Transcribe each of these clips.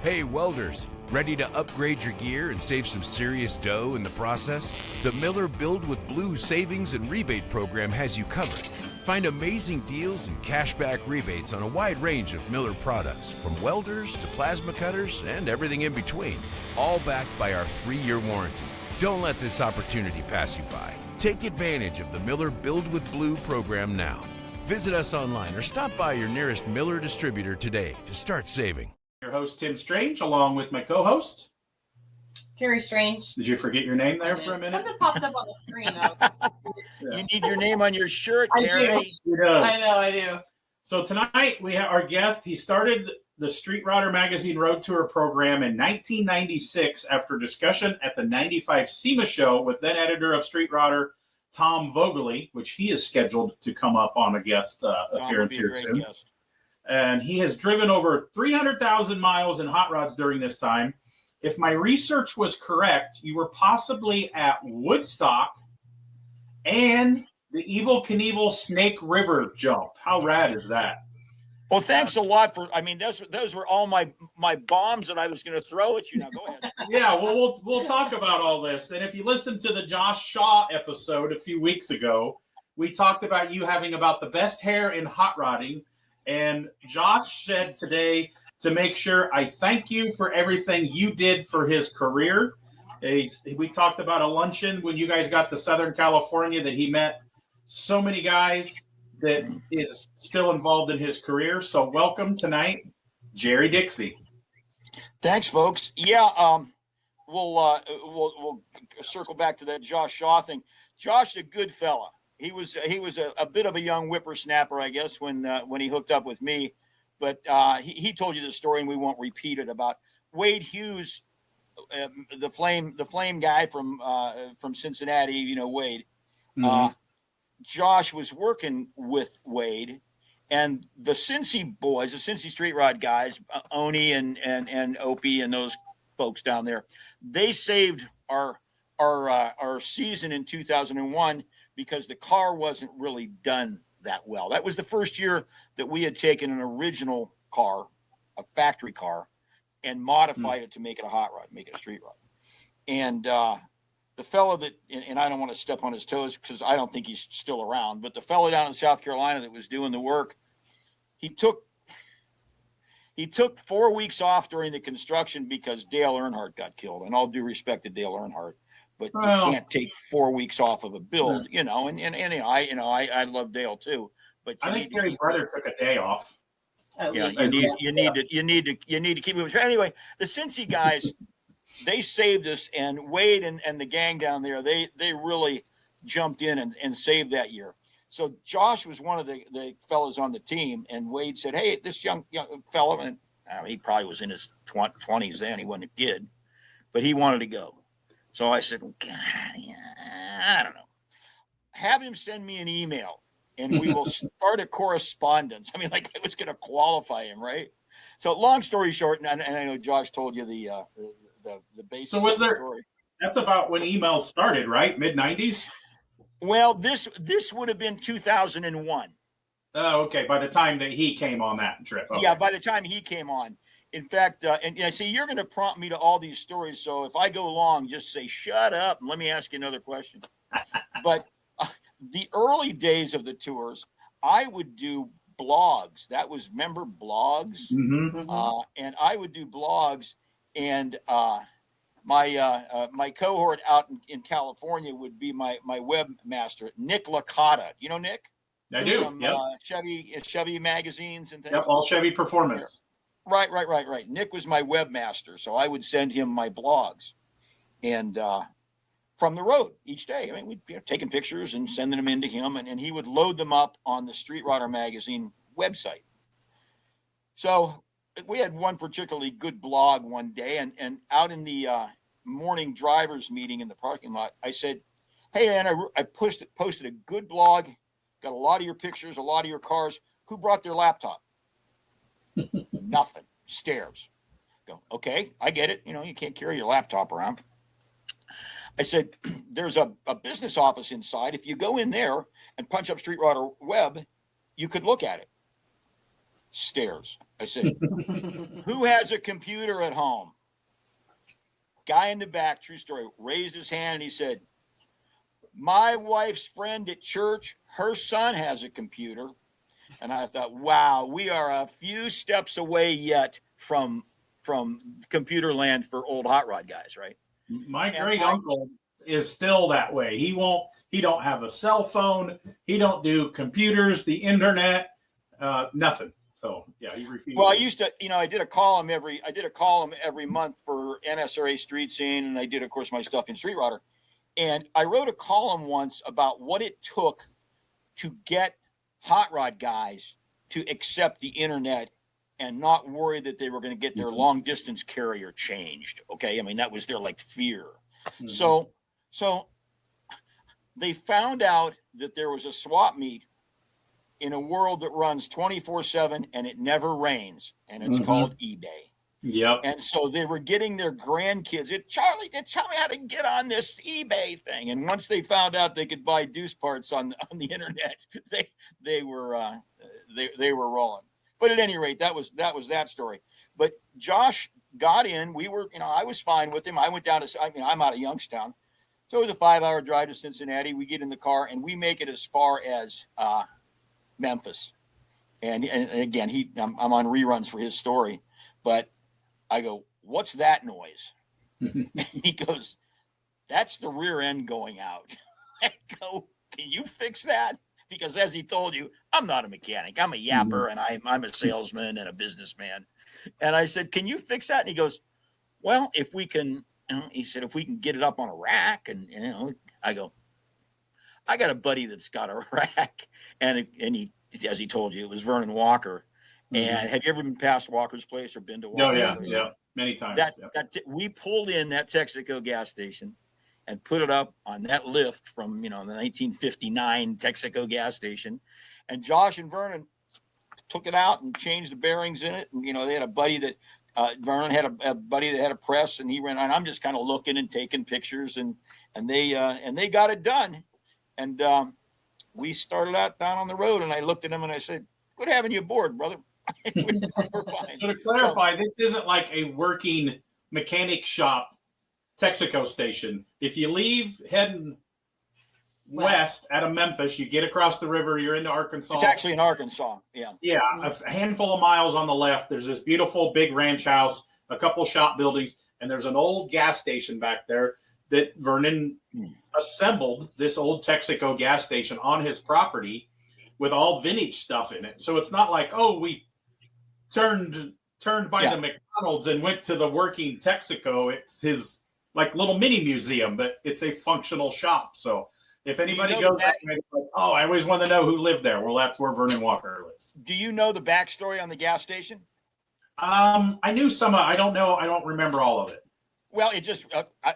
Hey, welders, ready to upgrade your gear and save some serious dough in the process? The Miller Build with Blue Savings and Rebate Program has you covered. Find amazing deals and cashback rebates on a wide range of Miller products, from welders to plasma cutters and everything in between, all backed by our 3-year warranty. Don't let this opportunity pass you by. Take advantage of the Miller Build with Blue program now. Visit us online or stop by your nearest Miller distributor today to start saving. Your host, Tim Strange, along with my co-host, Carrie Strange. Did you forget your name there for a minute? Something popped up on the screen, though. You need your name on your shirt, I Carrie. do. I do. So tonight we have our guest. He started the Street Rodder Magazine Road Tour program in 1996 after discussion at the 95 SEMA show with then editor of Street Rodder, Tom Vogely, which he is scheduled to come up on a guest appearance here soon. Guest. And he has driven over 300,000 miles in hot rods during this time. If my research was correct, you were possibly at Woodstock and the Evel Knievel Snake River jump. How rad is that? Well, thanks a lot for. I mean, those were all my bombs that I was going to throw at you. Now go ahead. Yeah, well, we'll talk about all this. And if you listen to the Josh Shaw episode a few weeks ago, we talked about you having about the best hair in hot rodding. And Josh said today to make sure I thank you for everything you did for his career. We talked about a luncheon when you guys got to Southern California that he met so many guys that is still involved in his career. So welcome tonight, Jerry Dixey. Thanks, folks. Yeah, we'll circle back to that Josh Shaw thing. Josh, a good fella. He was a bit of a young whippersnapper, I guess, when he hooked up with me. But he told you the story, and we won't repeat it, about Wade Hughes, the flame guy from Cincinnati. You know Wade. Mm-hmm. Josh was working with Wade, and the Cincy boys, the Cincy Street Rod guys, Oni and Opie and those folks down there, they saved our season in 2001 because the car wasn't really done that well. That was the first year that we had taken an original car, a factory car, and modified it to make it a hot rod, make it a street rod. And the fellow that, and I don't want to step on his toes because I don't think he's still around, but the fellow down in South Carolina that was doing the work, he took 4 weeks off during the construction because Dale Earnhardt got killed. And all due respect to Dale Earnhardt, but you can't take 4 weeks off of a build, you know. And I love Dale too, but I think Gary's brother took a day off. Yeah, you need to keep moving. Anyway, the Cincy guys, they saved us, and Wade and the gang down there, they really jumped in and saved that year. So Josh was one of the fellows on the team, and Wade said, "Hey, this young fellow," and he probably was in his 20s then. He wasn't a kid, but he wanted to go. So I said, well, God, I don't know. Have him send me an email, and we will start a correspondence. I mean, like I was going to qualify him, right? So long story short, and I know Josh told you the basis of the story. That's about when emails started, right? Mid-90s? Well, this would have been 2001. Oh, okay. By the time that he came on that trip. Okay. Yeah, by the time he came on. In fact, and I see you're going to prompt me to all these stories. So if I go long, just say, shut up and let me ask you another question. But the early days of the tours, I would do blogs. That was, remember blogs? Mm-hmm. And I would do blogs, and my cohort out in California would be my webmaster, Nick Licata. You know Nick? I do. From Chevy magazines and things. Yep, all Chevy Performance. Right. Nick was my webmaster, so I would send him my blogs, and from the road each day. I mean, we'd be taking pictures and sending them in to him, and he would load them up on the Street Rodder magazine website. So we had one particularly good blog one day, and out in the morning drivers meeting in the parking lot, I said, "Hey, man, I posted a good blog, got a lot of your pictures, a lot of your cars. Who brought their laptop?" Nothing. Stares. Go, okay, I get it. You know, you can't carry your laptop around. I said, there's a business office inside. If you go in there and punch up Street Rodder Web, you could look at it. Stairs. I said, who has a computer at home? Guy in the back, true story, raised his hand and he said, my wife's friend at church, her son has a computer. And I thought, wow, we are a few steps away yet from computer land for old hot rod guys, right? My great uncle is still that way. He don't have a cell phone. He don't do computers, the internet, nothing. So yeah, he refused. Well, I used to, I did a column every month for NSRA Street Scene, and I did, of course, my stuff in Street Rodder. And I wrote a column once about what it took to get hot rod guys to accept the internet and not worry that they were going to get their long distance carrier changed. Okay. I mean, that was their like fear. Mm-hmm. So they found out that there was a swap meet in a world that runs 24/7 and it never rains, and it's called eBay. Yep. And so they were getting their grandkids. Charlie, tell me how to get on this eBay thing. And once they found out they could buy deuce parts on the internet, they were rolling. But at any rate, that was that story. But Josh got in. We were, I was fine with him. I went down to, I'm out of Youngstown, so it was a 5-hour drive to Cincinnati. We get in the car and we make it as far as Memphis. And again, I'm on reruns for his story, but I go, what's that noise? And he goes, that's the rear end going out. I go, can you fix that? Because as he told you, I'm not a mechanic. I'm a yapper, and I'm a salesman and a businessman. And I said, can you fix that? And he goes, well, if we can, he said, if we can get it up on a rack. And I go, I got a buddy that's got a rack. And he, as he told you, it was Vernon Walker. And have you ever been past Walker's place or been to Walker? Oh, yeah, many times. We pulled in that Texaco gas station and put it up on that lift from, the 1959 Texaco gas station. And Josh and Vernon took it out and changed the bearings in it. And, they had a buddy that, Vernon had a buddy that had a press, and he ran on. I'm just kind of looking and taking pictures, and they got it done. And we started out down on the road, and I looked at him and I said, good having you aboard, brother. We're fine. So to clarify, this isn't like a working mechanic shop Texaco station. If you leave heading west out of Memphis, you get across the river, you're into Arkansas. It's actually in Arkansas. Yeah. Yeah. A handful of miles on the left, there's this beautiful big ranch house, a couple shop buildings, and there's an old gas station back there that Vernon assembled, this old Texaco gas station on his property with all vintage stuff in it. So it's not like, we turned by the McDonald's and went to the working Texaco. It's his like little mini museum, but it's a functional shop. So if anybody goes that way, like, I always want to know who lived there. Well, that's where Vernon Walker lives. Do you know the backstory on the gas station? I knew some. I don't know. I don't remember all of it. Well, it just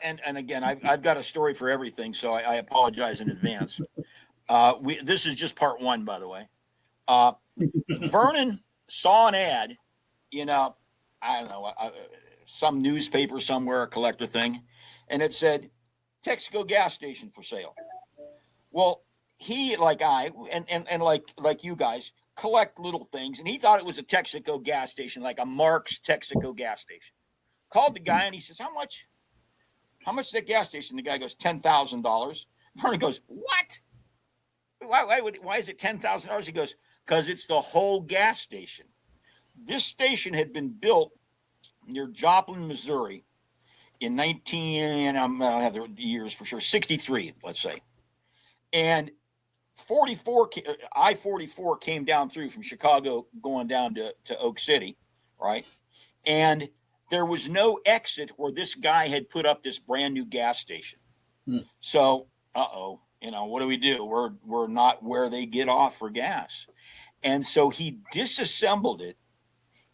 and again, I've got a story for everything, so I apologize in advance. This is just part one, by the way. Vernon saw an ad in I don't know, some newspaper somewhere, a collector thing, and it said Texaco gas station for sale. Well, he, like I and like you guys, collect little things, and he thought it was a Texaco gas station, like a Mark's Texaco gas station. Called the guy and he says, how much is that gas station? The guy goes, $10,000. Vernon goes, what? Why is it $10,000? He goes, because it's the whole gas station. This station had been built near Joplin, Missouri in I don't have the years for sure, 63, let's say. And I-44 came down through from Chicago going down to Oak City, right? And there was no exit where this guy had put up this brand new gas station. So, what do we do? We're not where they get off for gas. And so he disassembled it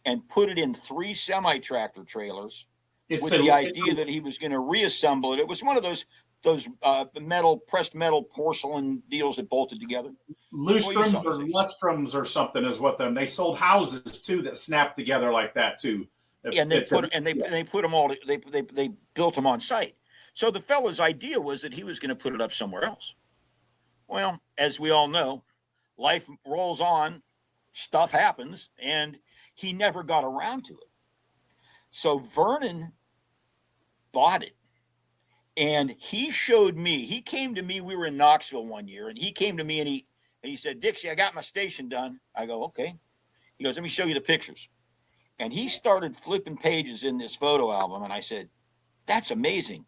and put it in 3 semi-tractor trailers with the idea that he was going to reassemble it. It was one of those pressed metal porcelain deals that bolted together. Lustrums or lustrums or something is what they sold houses too that snapped together like that too. And they put them all. They built them on site. So the fellow's idea was that he was going to put it up somewhere else. Well, as we all know, life rolls on. stuff happens, and he never got around to it. So Vernon bought it, and he showed me. He came to me. We were in Knoxville one year, and he came to me and he said, "Dixie, I got my station done." I go, "Okay." He goes, "Let me show you the pictures." And he started flipping pages in this photo album, and I said, "That's amazing."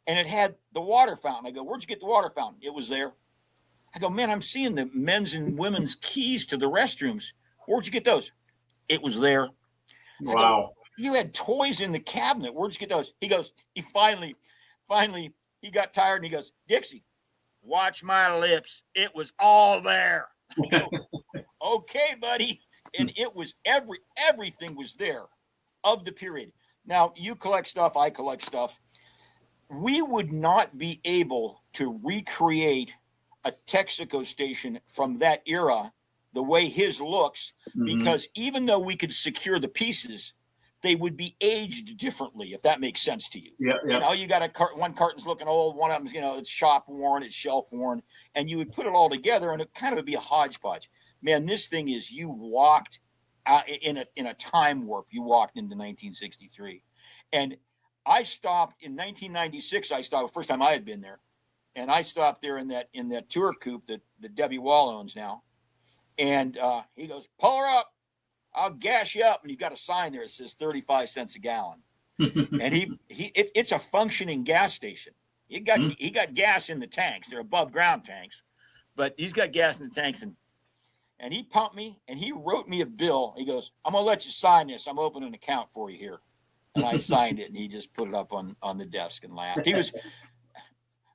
And it had the water fountain. I go, "Where'd you get the water fountain?" It was there. I go, "Man, I'm seeing the men's and women's keys to the restrooms. Where'd you get those?" It was there. Wow. You had toys in the cabinet. Where'd you get those? He goes, he finally, he got tired and he goes, "Dixie, watch my lips. It was all there." I go, "Okay, buddy." And it was everything was there of the period. Now, you collect stuff, I collect stuff. We would not be able to recreate a Texaco station from that era the way his looks, because even though we could secure the pieces, they would be aged differently, if that makes sense to you. Yeah. You know, you got one carton's looking old, one of them's, you know, it's shop worn, it's shelf worn, and you would put it all together and it kind of would be a hodgepodge. Man, this thing is, you walked in a time warp. You walked into 1963. And I stopped in 1996. I stopped the first time I had been there. And I stopped there in that tour coupe that Debbie Wall owns now. And he goes, "Pull her up. I'll gas you up." And you've got a sign there that says 35 cents a gallon. And it's a functioning gas station. He got gas in the tanks. They're above ground tanks, but he's got gas in the tanks. And he pumped me and he wrote me a bill. He goes, "I'm going to let you sign this. I'm opening an account for you here." And I signed it, and he just put it up on the desk and laughed.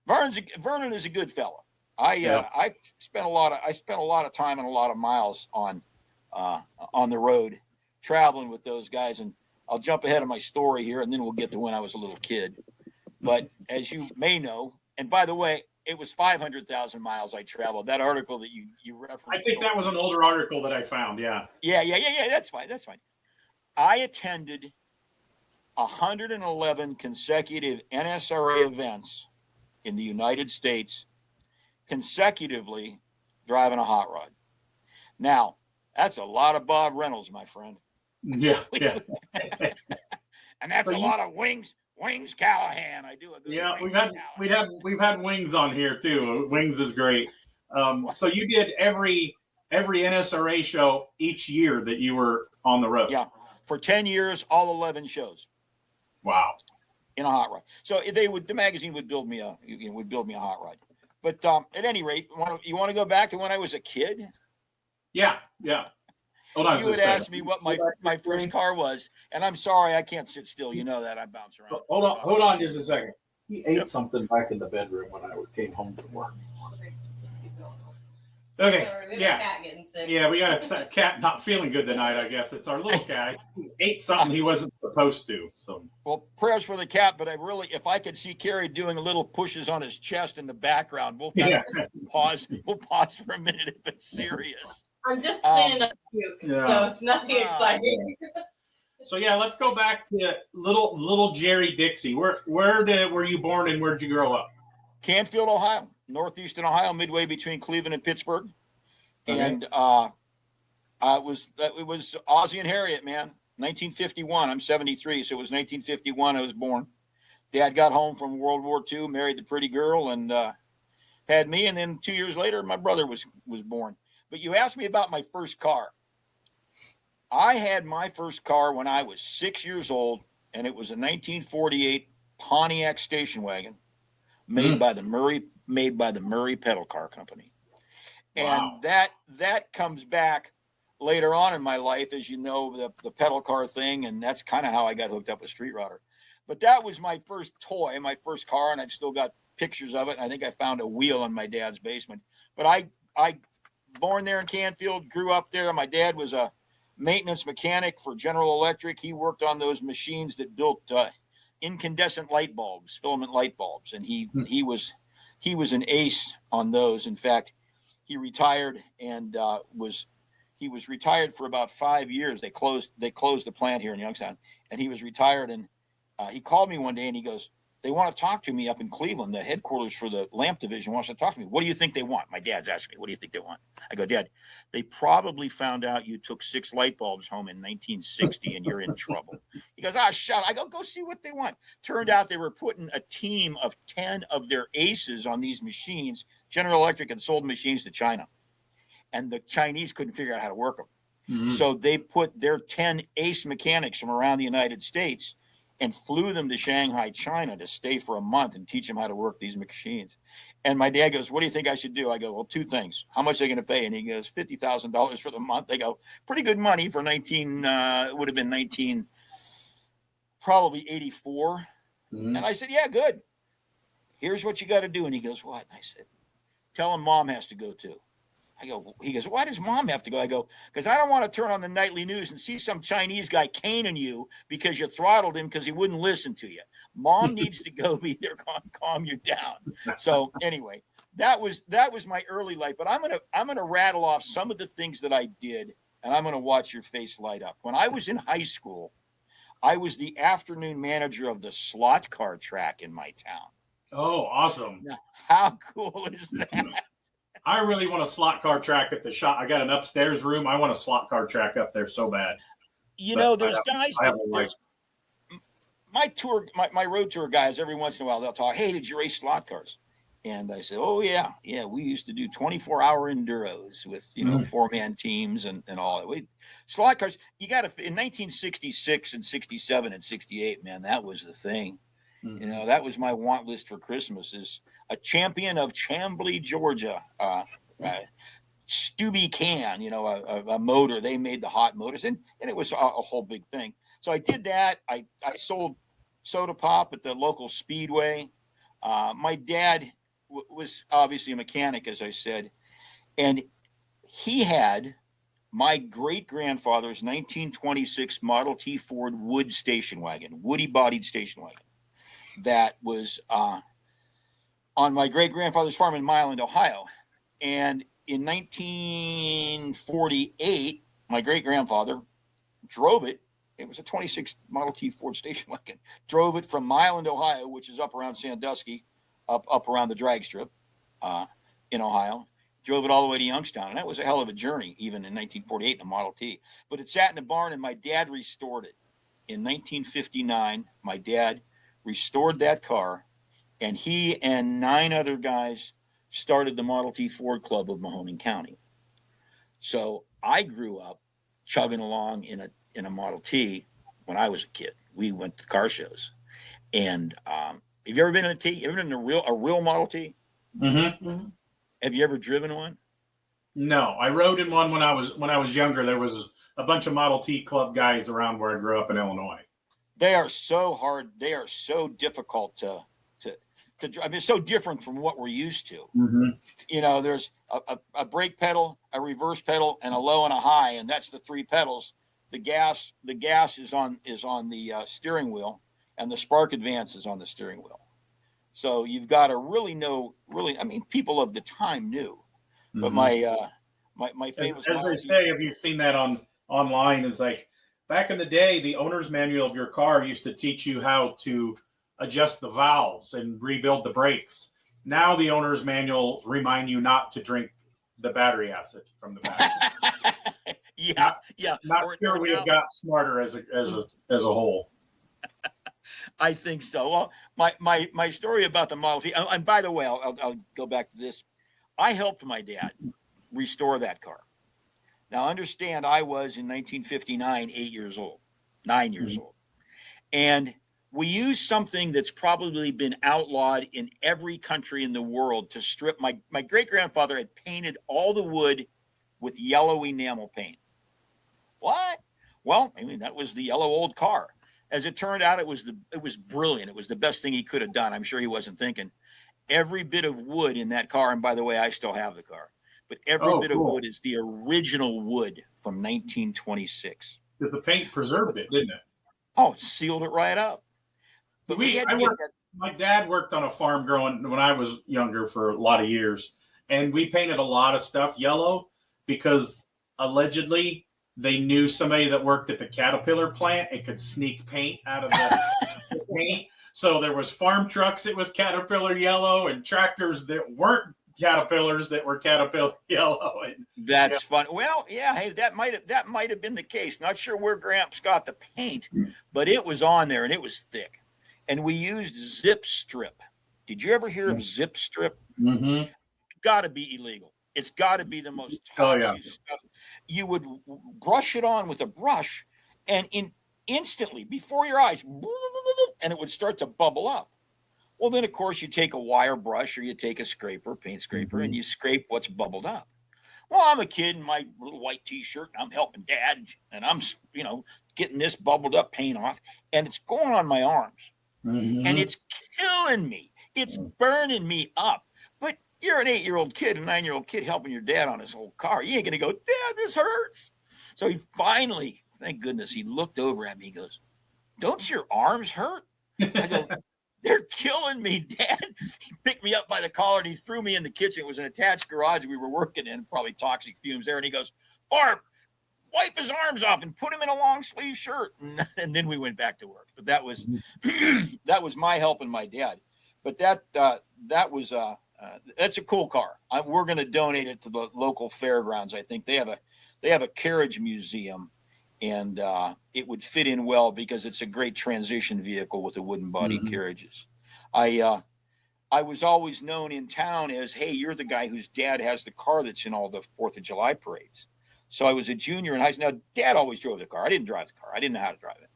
Vernon is a good fella. I spent a lot of time and a lot of miles on the road traveling with those guys. And I'll jump ahead of my story here, and then we'll get to when I was a little kid. But as you may know, and by the way, it was 500,000 miles I traveled. That article that you referenced. I think that was an older article that I found. Yeah. Yeah. That's fine. I attended 111 consecutive NSRA events in the United States, consecutively driving a hot rod. Now, that's a lot of Bob Reynolds, my friend. Yeah. And that's a lot of Wings Callahan. I do a good. Yeah, we've had Wings on here too. Wings is great. So you did every NSRA show each year that you were on the road. Yeah, for 10 years, all 11 shows. Wow. In a hot rod. So the magazine would build me a hot rod. But at any rate, you want to go back to when I was a kid? Yeah. Hold on. You would ask me what my first car was, and I'm sorry, I can't sit still. You know that I bounce around. Hold on just a second. He ate something back in the bedroom when I came home from work. Okay. Yeah. Cat getting sick. Yeah, we got a cat not feeling good tonight, I guess. It's our little cat. He ate something he wasn't supposed to. So. Well, prayers for the cat, but if I could see Kerry doing little pushes on his chest in the background, we'll pause. We'll pause for a minute if it's serious. I'm just cleaning up puke, so it's nothing exciting. So yeah, let's go back to little Jerry Dixey. Where were you born and where'd you grow up? Canfield, Ohio, northeastern Ohio, midway between Cleveland and Pittsburgh. Okay. And it was Ozzie and Harriet, man. 1951. I'm 73, so it was 1951 I was born. Dad got home from World War II, married the pretty girl, and had me. And then 2 years later, my brother was born. But you asked me about my first car. I had my first car when I was 6 years old, and it was a 1948 Pontiac station wagon made by the Murray Pedal Car Company. Wow. And that comes back later on in my life, as you know, the pedal car thing, and that's kind of how I got hooked up with Street Rodder. But that was my first toy, my first car, and I've still got pictures of it. And I think I found a wheel in my dad's basement. But I born there in Canfield, grew up there. My dad was a maintenance mechanic for General Electric. He worked on those machines that built incandescent light bulbs, filament light bulbs, and he was an ace on those. In fact, he retired and was retired for about 5 years. They closed the plant here in Youngstown, and he was retired. And he called me one day and he goes, They want to talk to me up in Cleveland. The headquarters for the lamp division wants to talk to me. What do you think they want? My dad's asking me, what do you think they want? I go, Dad, they probably found out you took 6 light bulbs home in 1960 and you're in trouble. He goes, shut up. I go see what they want. Turned out they were putting a team of 10 of their aces on these machines. General Electric had sold machines to China, and the Chinese couldn't figure out how to work them. Mm-hmm. So they put their 10 ace mechanics from around the United States and flew them to Shanghai, China to stay for a month and teach them how to work these machines. And my dad goes, what do you think I should do? I go, well, 2 things. How much are they going to pay? And he goes, $50,000 for the month. They go, pretty good money for it would have been probably 84. Mm-hmm. And I said, yeah, good. Here's what you got to do. And he goes, what? And I said, tell him Mom has to go too. He goes, why does Mom have to go? I go, because I don't want to turn on the nightly news and see some Chinese guy caning you because you throttled him because he wouldn't listen to you. Mom needs to go be there, calm you down. So anyway, that was my early life. But I'm gonna rattle off some of the things that I did, and I'm gonna watch your face light up. When I was in high school, I was the afternoon manager of the slot car track in my town. Oh, awesome! Now, how cool is that? I really want a slot car track at the shop. I got an upstairs room. I want a slot car track up there so bad. There's guys. My road tour guys, every once in a while, they'll talk, hey, did you race slot cars? And I said, oh, yeah, we used to do 24-hour enduros with, 4-man teams and all that. Slot cars, in 1966 and 67 and 68, man, that was the thing. Mm-hmm. That was my want list for Christmas, is a champion of Chamblee, Georgia, Stubby Can, a motor. They made the hot motors, and it was a whole big thing. So I did that. I sold soda pop at the local speedway. My dad was obviously a mechanic, as I said, and he had my great-grandfather's 1926 Model T Ford Wood station wagon, woody-bodied station wagon, that was on my great-grandfather's farm in Milan, Ohio. And in 1948, my great-grandfather drove it. It was a 26 Model T Ford station wagon. Drove it from Milan, Ohio, which is up around Sandusky, up around the drag strip in Ohio. Drove it all the way to Youngstown. And that was a hell of a journey, even in 1948 in a Model T. But it sat in the barn, and my dad restored it. In 1959, my dad restored that car, and he and 9 other guys started the Model T Ford Club of Mahoning County. So I grew up chugging along in a Model T when I was a kid. We went to car shows. And have you ever been in a T? You ever been in a real Model T? Mm-hmm. Mm-hmm. Have you ever driven one? No, I rode in one when I was younger. There was a bunch of Model T Club guys around where I grew up in Illinois. They are so hard. They are so difficult to drive. I mean, it's so different from what we're used to. Mm-hmm. There's a brake pedal, a reverse pedal, and a low and a high, and that's the 3 pedals. The gas is on the steering wheel, and the spark advance is on the steering wheel. So you've got to really know. I mean, people of the time knew, but mm-hmm. my famous. As they say, have you seen that online? It's like, back in the day, the owner's manual of your car used to teach you how to adjust the valves and rebuild the brakes. Now the owner's manual remind you not to drink the battery acid from the battery. Yeah. Not sure we have got smarter as a whole. I think so. Well, my story about the Model T, and by the way, I'll go back to this. I helped my dad restore that car. Now, understand, I was in 1959, 9 years old. And we used something that's probably been outlawed in every country in the world to strip. My great-grandfather had painted all the wood with yellow enamel paint. What? Well, I mean, that was the yellow old car. As it turned out, it was brilliant. It was the best thing he could have done. I'm sure he wasn't thinking. Every bit of wood in that car, and by the way, I still have the car, but every bit of wood is the original wood from 1926. Because the paint preserved it, didn't it? Oh, sealed it right up. But my dad worked on a farm when I was younger for a lot of years, and we painted a lot of stuff yellow because allegedly they knew somebody that worked at the Caterpillar plant and could sneak paint out of the paint. So there was farm trucks that was Caterpillar yellow, and tractors that weren't Caterpillars that were Caterpillar yellow. And, That's fun. Well, yeah, hey, that might have been the case. Not sure where Gramps got the paint, but it was on there and it was thick. And we used zip strip. Did you ever hear of zip strip? Mm-hmm. Got to be illegal. It's got to be the most toxic stuff. You would brush it on with a brush, and instantly before your eyes, and it would start to bubble up. Well, then, of course, you take a wire brush or you take a scraper, paint scraper, and you scrape what's bubbled up. Well, I'm a kid in my little white T-shirt, and I'm helping Dad, and I'm, getting this bubbled up paint off, and it's going on my arms, and it's killing me. It's burning me up. But you're an 8-year-old kid, a 9-year-old kid helping your dad on his old car. You ain't going to go, Dad, this hurts. So he finally, thank goodness, he looked over at me. He goes, don't your arms hurt? I go, they're killing me, Dad. He picked me up by the collar and he threw me in the kitchen. It was an attached garage we were working in, probably toxic fumes there. And he goes, Barb, wipe his arms off and put him in a long sleeve shirt. And then we went back to work. But that was that was my helping my dad. But that's a cool car. We're going to donate it to the local fairgrounds. I think they have a carriage museum, and it would fit in well because it's a great transition vehicle with the wooden body carriages. I was always known in town as, hey, you're the guy whose dad has the car that's in all the 4th of July parades. So I was a junior in high school. Now, Dad always drove the car. I didn't drive the car. I didn't know how to drive it.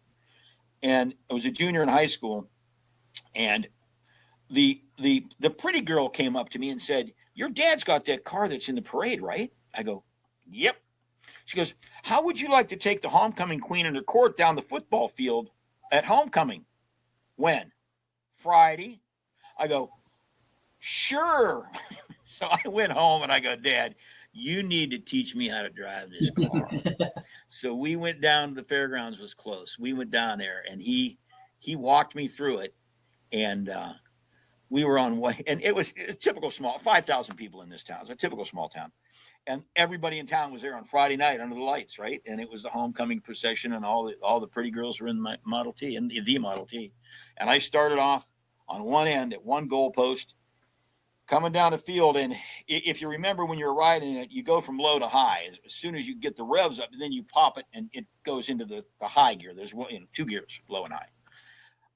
And I was a junior in high school, and the pretty girl came up to me and said, your dad's got that car that's in the parade, right? I go, yep. She goes, how would you like to take the homecoming queen and her court down the football field at homecoming? When? Friday. I go, sure. So I went home and I go, Dad, you need to teach me how to drive this car. So we went down to the fairgrounds. Was close. We went down there and he walked me through it, and we were on way, and it was typical small, 5,000 people in this town. It's a typical small town. And everybody in town was there on Friday night under the lights, right? And it was the homecoming procession, and all the pretty girls were in my Model T, and the Model T. And I started off on one end at one goalpost, coming down the field. And if you remember when you're riding it, you go from low to high. As soon as you get the revs up, and then you pop it, and it goes into the high gear. There's 2 gears, low and high.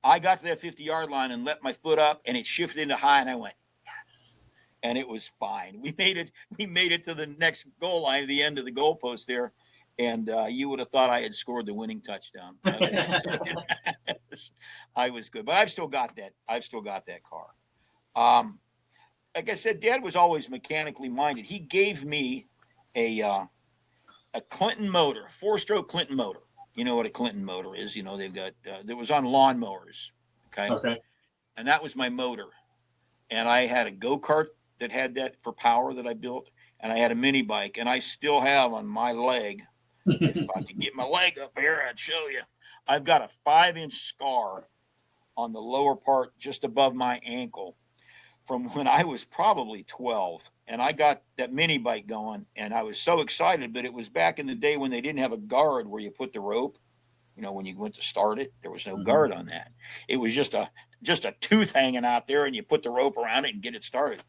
I got to that 50-yard line and let my foot up, and it shifted into high, and I went, yes. And it was fine. We made it to the next goal line at the end of the goalpost there, and you would have thought I had scored the winning touchdown. I was good, but I've still got that car. Like I said, Dad was always mechanically minded. He gave me a Clinton motor, 4-stroke Clinton motor. You know what a Clinton motor is? They've got that was on lawnmowers. Okay. And that was my motor. And I had a go-kart that had that for power that I built, and I had a mini bike, and I still have on my leg. If I could get my leg up here, I'd show you. I've got a 5-inch scar on the lower part just above my ankle from when I was probably 12, and I got that mini bike going, and I was so excited. But it was back in the day when they didn't have a guard where you put the rope. When you went to start it, there was no guard on that. It was just a tooth hanging out there, and you put the rope around it and get it started.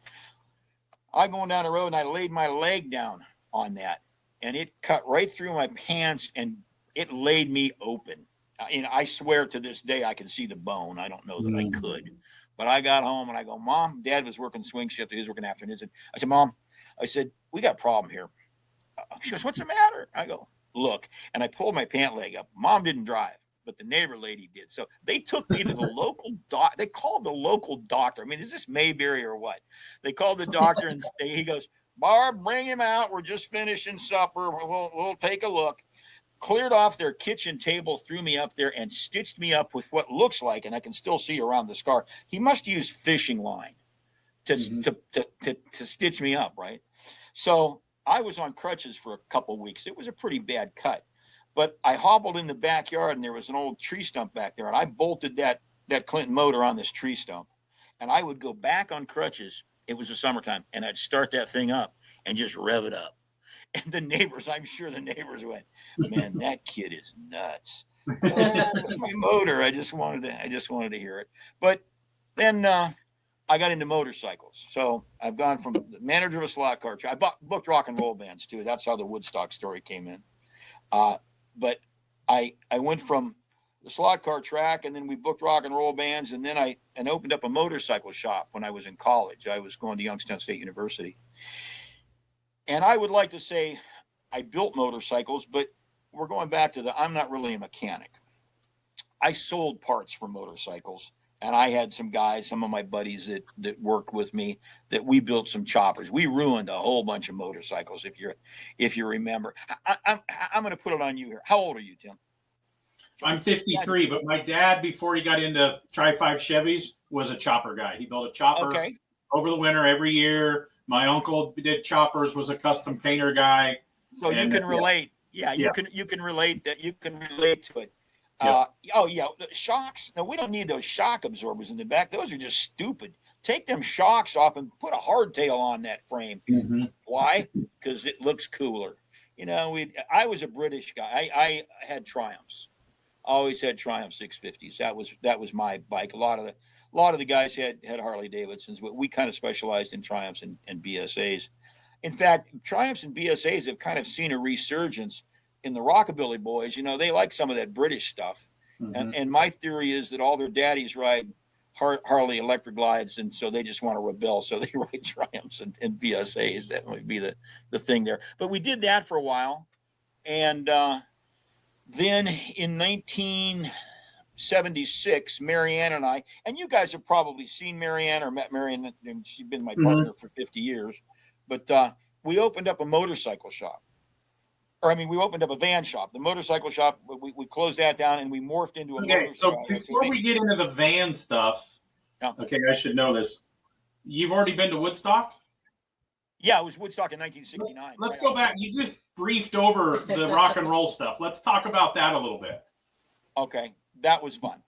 I'm going down the road, and I laid my leg down on that, and it cut right through my pants, and it laid me open. I swear to this day I can see the bone. I don't know that I could. But I got home and I go, Mom, Dad was working swing shift. He was working afternoons. And I said, Mom, we got a problem here. She goes, what's the matter? I go, look. And I pulled my pant leg up. Mom didn't drive, but the neighbor lady did. So they took me to the local doctor. They called the local doctor. I mean, is this Mayberry or what? They called the doctor and he goes, Barb, bring him out. We're just finishing supper. We'll take a look. Cleared off their kitchen table, threw me up there, and stitched me up with what looks like, and I can still see around the scar. He must use fishing line to stitch me up, right? So I was on crutches for a couple weeks. It was a pretty bad cut, but I hobbled in the backyard, and there was an old tree stump back there, and I bolted that Clinton motor on this tree stump, and I would go back on crutches. It was the summertime, and I'd start that thing up and just rev it up. And I'm sure the neighbors went, man, that kid is nuts. It's my motor. I just wanted to hear it. But then I got into motorcycles. So I've gone from the manager of a slot car. I booked rock and roll bands too. That's how the Woodstock story came in. But I went from the slot car track, and then we booked rock and roll bands, and then I opened up a motorcycle shop when I was in college. I was going to Youngstown State University. And I would like to say I built motorcycles, but we're going back to I'm not really a mechanic. I sold parts for motorcycles, and I had some guys, some of my buddies that worked with me, that we built some choppers. We ruined a whole bunch of motorcycles, if you remember. I'm going to put it on you here. How old are you, Tim? I'm 53, but my dad, before he got into Tri-5 Chevys, was a chopper guy. He built a chopper over the winter every year. My uncle did choppers, was a custom painter guy. So you can relate. Yeah, you can relate that. You can relate to it. Yep. The shocks. No, we don't need those shock absorbers in the back. Those are just stupid. Take them shocks off and put a hardtail on that frame. Mm-hmm. Why? Because it looks cooler. I was a British guy. I had Triumphs. Always had Triumph 650s. That was my bike. A lot of the guys had Harley Davidsons, but we kind of specialized in Triumphs and BSAs. In fact, Triumphs and BSAs have kind of seen a resurgence in the rockabilly boys. They like some of that British stuff. Mm-hmm. And my theory is that all their daddies ride Harley electric glides, and so they just want to rebel. So they ride Triumphs and BSAs. That might be the thing there. But we did that for a while. And then in 1976, Marianne and I, and you guys have probably seen Marianne or met Marianne, and she's been my partner for 50 years, but we opened up a motorcycle shop. We opened up a van shop. The motorcycle shop, we closed that down, and we morphed into a motorcycle shop. So before we get into the van stuff, I should know this. You've already been to Woodstock? Yeah, it was Woodstock in 1969. Let's go back. You just briefed over the rock and roll stuff. Let's talk about that a little bit. Okay, that was fun.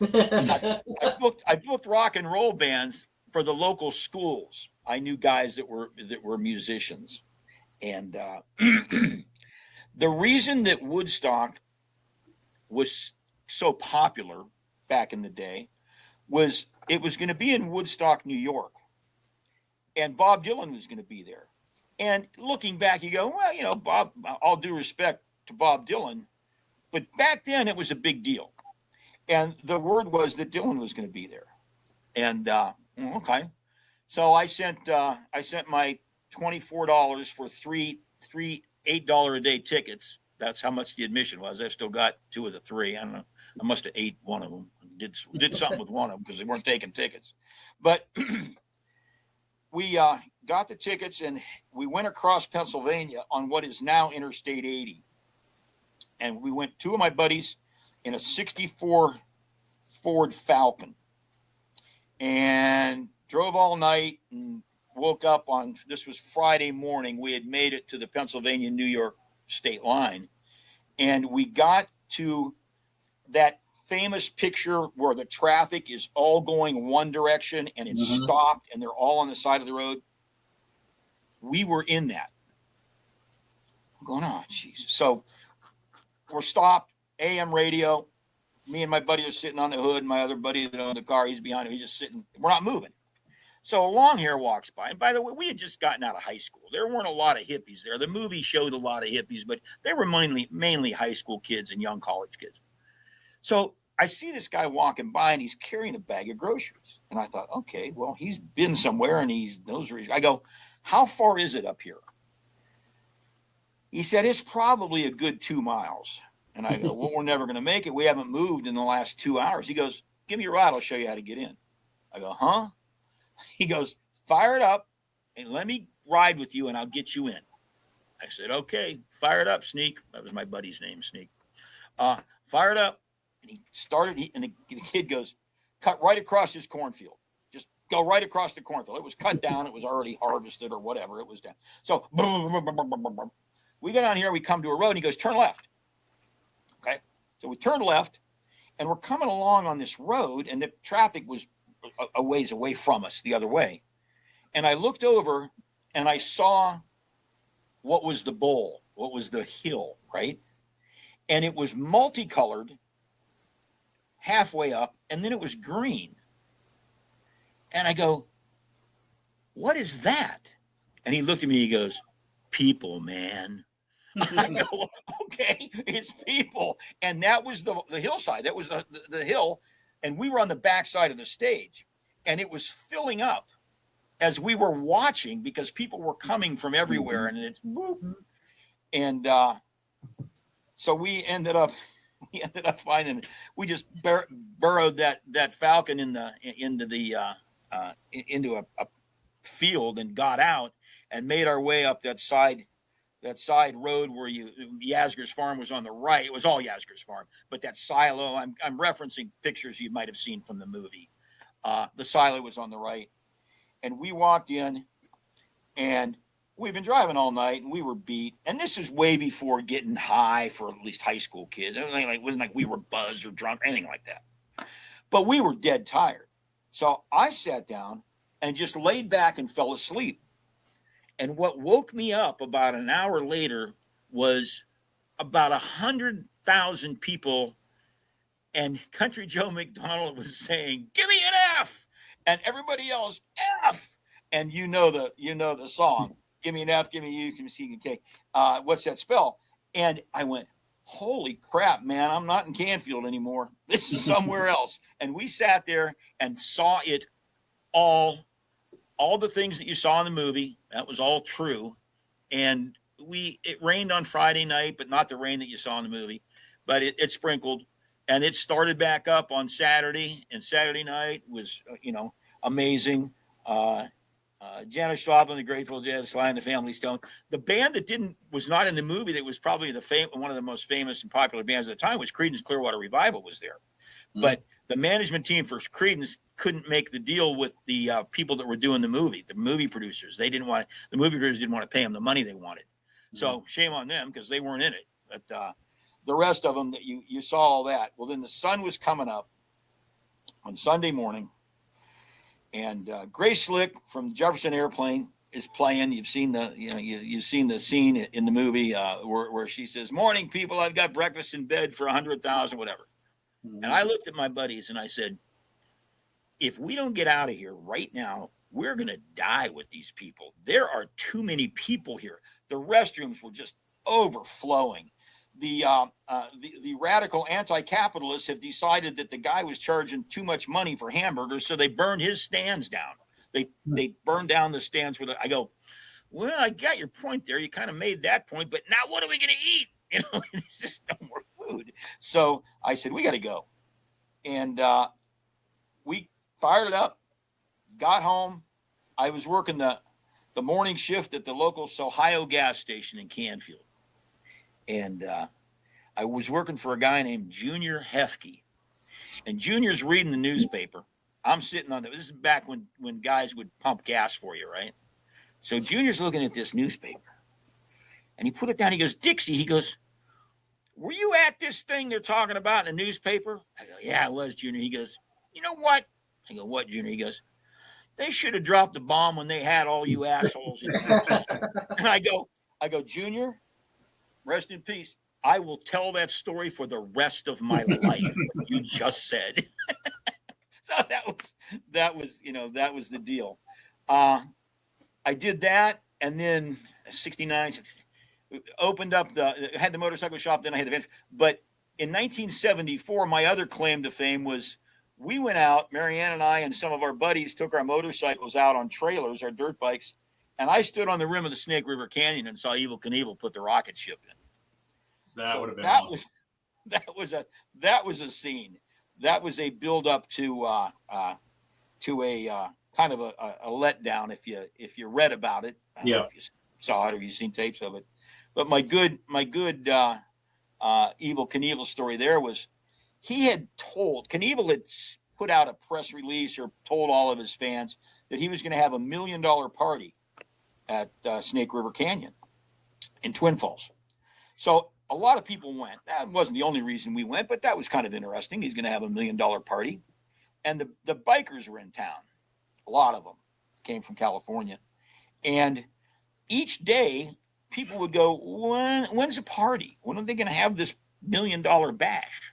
I booked rock and roll bands for the local schools. I knew guys that were musicians, and the reason that Woodstock was so popular back in the day was it was going to be in Woodstock, New York. And Bob Dylan was going to be there. And looking back, you go, well, Bob, all due respect to Bob Dylan, but back then it was a big deal. And the word was that Dylan was going to be there. And okay. So I sent my $24 for three $8 a day tickets. That's how much the admission was. I still got two of the three. I don't know. I must have ate one of them. Did something with one of them because they weren't taking tickets. But we got the tickets, and we went across Pennsylvania on what is now Interstate 80. And we went, two of my buddies in a 64 Ford Falcon, and drove all night and woke up on, this was Friday morning. We had made it to the Pennsylvania-New York state line. And we got to that famous picture where the traffic is all going one direction and it's stopped and they're all on the side of the road. We were in that. I'm going, oh, Jesus. So we're stopped, AM radio. Me and my buddy are sitting on the hood. My other buddy that owned the car, he's behind him. He's just sitting. We're not moving. So a long hair walks by. And by the way, we had just gotten out of high school. There weren't a lot of hippies there. The movie showed a lot of hippies, but they were mainly high school kids and young college kids. So I see this guy walking by, and he's carrying a bag of groceries. And I thought, okay, well, he's been somewhere, and he knows where he's. I go, how far is it up here? He said, it's probably a good 2 miles. And I go, well, we're never going to make it. We haven't moved in the last 2 hours. He goes, give me your ride. I'll show you how to get in. I go, huh? He goes, fire it up and let me ride with you and I'll get you in. I said, okay, fire it up, Sneak. That was my buddy's name, Sneak. Fire it up. And he started, and the kid goes, cut right across his cornfield. Just go right across the cornfield. It was cut down. It was already harvested or whatever. It was down. So we get on here. We come to a road, and he goes, turn left. Okay. So we turned left, and we're coming along on this road, and the traffic was a ways away from us the other way. And I looked over, and I saw what was the bowl, what was the hill, right? and it was multicolored halfway up, and then it was green. And I go, what is that? And he looked at me, he goes, people, man. I go, okay, it's people. And that was the hillside. That was the hill. And we were on the back side of the stage. And it was filling up as we were watching because people were coming from everywhere. And it's whoop. And so we ended up finding, we just burrowed that falcon into a field and got out and made our way up that side road where Yasgur's farm was on the right. It was all Yasgur's farm, but that silo, I'm referencing pictures you might have seen from the movie. The silo was on the right, and we walked in, and we've been driving all night, and we were beat. And this is way before getting high for at least high school kids. It wasn't like we were buzzed or drunk, anything like that. But we were dead tired. So I sat down and just laid back and fell asleep. And what woke me up about an hour later was about 100,000 people, and Country Joe McDonald was saying, "Give me an F," and everybody else F. And you know the song, "Give me an F, give me U, give me C, K." What's that spell? And I went, holy crap, man! I'm not in Canfield anymore. This is somewhere else. And we sat there and saw it all the things that you saw in the movie. That was all true. And it rained on Friday night, but not the rain that you saw in the movie, but it sprinkled, and it started back up on Saturday, and Saturday night was, amazing. Janis Joplin, the Grateful Dead, Sly and the Family Stone. The band that was not in the movie, that was probably one of the most famous and popular bands at the time, was Creedence Clearwater Revival was there. Mm-hmm. But the management team for Creedence couldn't make the deal with the people that were doing the movie, the movie producers. The movie producers didn't want to pay them the money they wanted. Mm-hmm. So shame on them because they weren't in it. But the rest of them, that you saw all that. Well, then the sun was coming up on Sunday morning, and Grace Slick from Jefferson Airplane is playing. You've seen you've seen the scene in the movie where she says, "Morning, people. I've got breakfast in bed for 100,000, whatever." Mm-hmm. And I looked at my buddies and I said, if we don't get out of here right now, we're going to die with these people. There are too many people here. The restrooms were just overflowing. The radical anti-capitalists have decided that the guy was charging too much money for hamburgers, so they burned his stands down. They burned down the stands I go, well, I got your point there. You kind of made that point, but now what are we going to eat? There's just no more food. So I said, we got to go. And we fired it up, got home. I was working the morning shift at the local Ohio gas station in Canfield. And I was working for a guy named Junior Hefke. And Junior's reading the newspaper. I'm sitting on this is back when guys would pump gas for you, right? So Junior's looking at this newspaper. And he put it down. He goes, Dixie, he goes, were you at this thing they're talking about in the newspaper? I go, yeah, I was, Junior. He goes, you know what? I go, what, Junior? He goes, they should have dropped the bomb when they had all you assholes in here. And I go, Junior, rest in peace. I will tell that story for the rest of my life. What you just said. So that was the deal. I did that, and then 69 opened up had the motorcycle shop. Then I had the van. But in 1974, my other claim to fame was we went out. Marianne and I and some of our buddies took our motorcycles out on trailers, our dirt bikes, and I stood on the rim of the Snake River Canyon and saw Evel Knievel put the rocket ship in. That would have been awesome. That was a scene. That was a build up to a kind of a letdown if you read about it. Yeah. If you saw it or you've seen tapes of it. But my good Evel Knievel story there was Knievel had put out a press release or told all of his fans that he was going to have $1 million party at Snake River Canyon in Twin Falls. So a lot of people went. That wasn't the only reason we went, but that was kind of interesting. He's going to have $1 million party. And the bikers were in town. A lot of them came from California. And each day, people would go, when's the party? When are they going to have this million bash.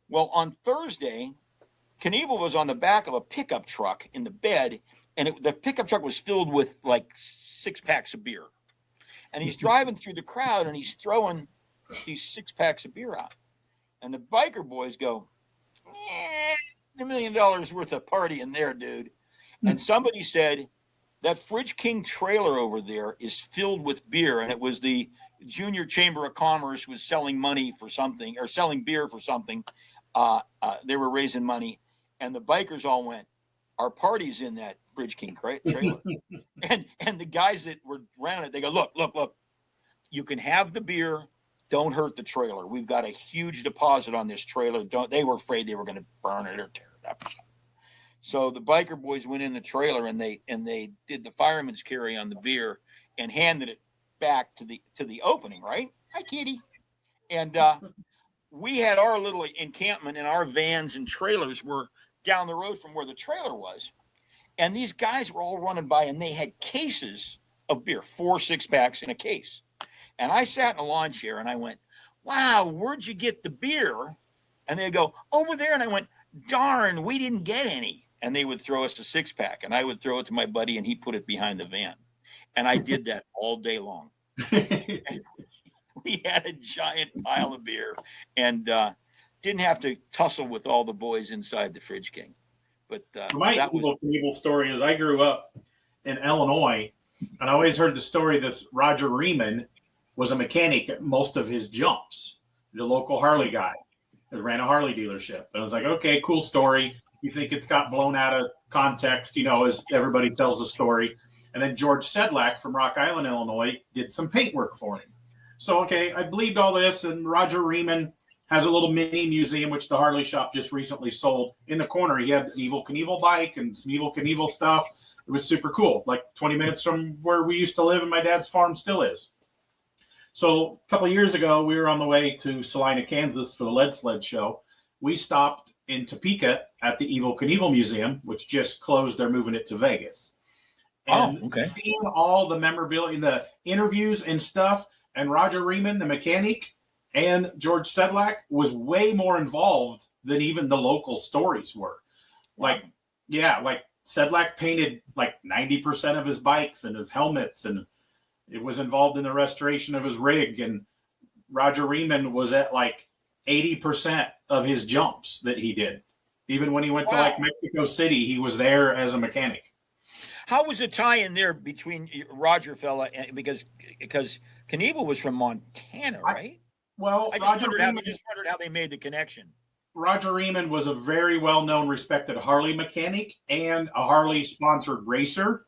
Well, on Thursday, Knievel was on the back of a pickup truck in the bed, and the pickup truck was filled with like 6 packs of beer. And he's driving through the crowd, and he's throwing these 6 packs of beer out. And the biker boys go, $1 million worth of party in there, dude. And somebody said, that Fridge King trailer over there is filled with beer, and it was the Junior Chamber of Commerce was selling money for something, or selling beer for something. They were raising money, and the bikers all went, our party's in that Fridge King trailer. and the guys that were around it, they go, look, you can have the beer, don't hurt the trailer. We've got a huge deposit on this trailer. They were afraid they were going to burn it or tear it up. So the biker boys went in the trailer, and they did the fireman's carry on the beer and handed it back to the opening, right? Hi, kitty. And we had our little encampment, and our vans and trailers were down the road from where the trailer was. And these guys were all running by, and they had cases of beer, 4 6-packs in a case. And I sat in a lawn chair, and I went, wow, where'd you get the beer? And they go, over there. And I went, darn, we didn't get any. And they would throw us a 6-pack, and I would throw it to my buddy, and he put it behind the van. And I did that all day long. We had a giant pile of beer, and didn't have to tussle with all the boys inside the Fridge King. But my evil story is I grew up in Illinois, and I always heard the story this Roger Riemann was a mechanic at most of his jumps, the local Harley guy that ran a Harley dealership. And I was like, okay, cool story. You think it's got blown out of context, as everybody tells the story. And then George Sedlak from Rock Island, Illinois, did some paint work for him. So, okay, I believed all this, and Roger Riemann has a little mini museum, which the Harley shop just recently sold. In the corner, he had the Evel Knievel bike and some Evel Knievel stuff. It was super cool, like 20 minutes from where we used to live, and my dad's farm still is. So a couple of years ago, we were on the way to Salina, Kansas for the Lead Sled show. We stopped in Topeka at the Evel Knievel Museum, which just closed. They're moving it to Vegas. And seeing all the memorabilia, the interviews and stuff, and Roger Riemann, the mechanic, and George Sedlak was way more involved than even the local stories were. Like Sedlak painted like 90% of his bikes and his helmets, and it was involved in the restoration of his rig. And Roger Riemann was at like 80% of his jumps that he did. Even when he went to like Mexico City, he was there as a mechanic. How was the tie in there between Roger fella and because Knievel was from Montana, right? I just wondered how they made the connection. Roger Riemann was a very well-known, respected Harley mechanic and a Harley-sponsored racer.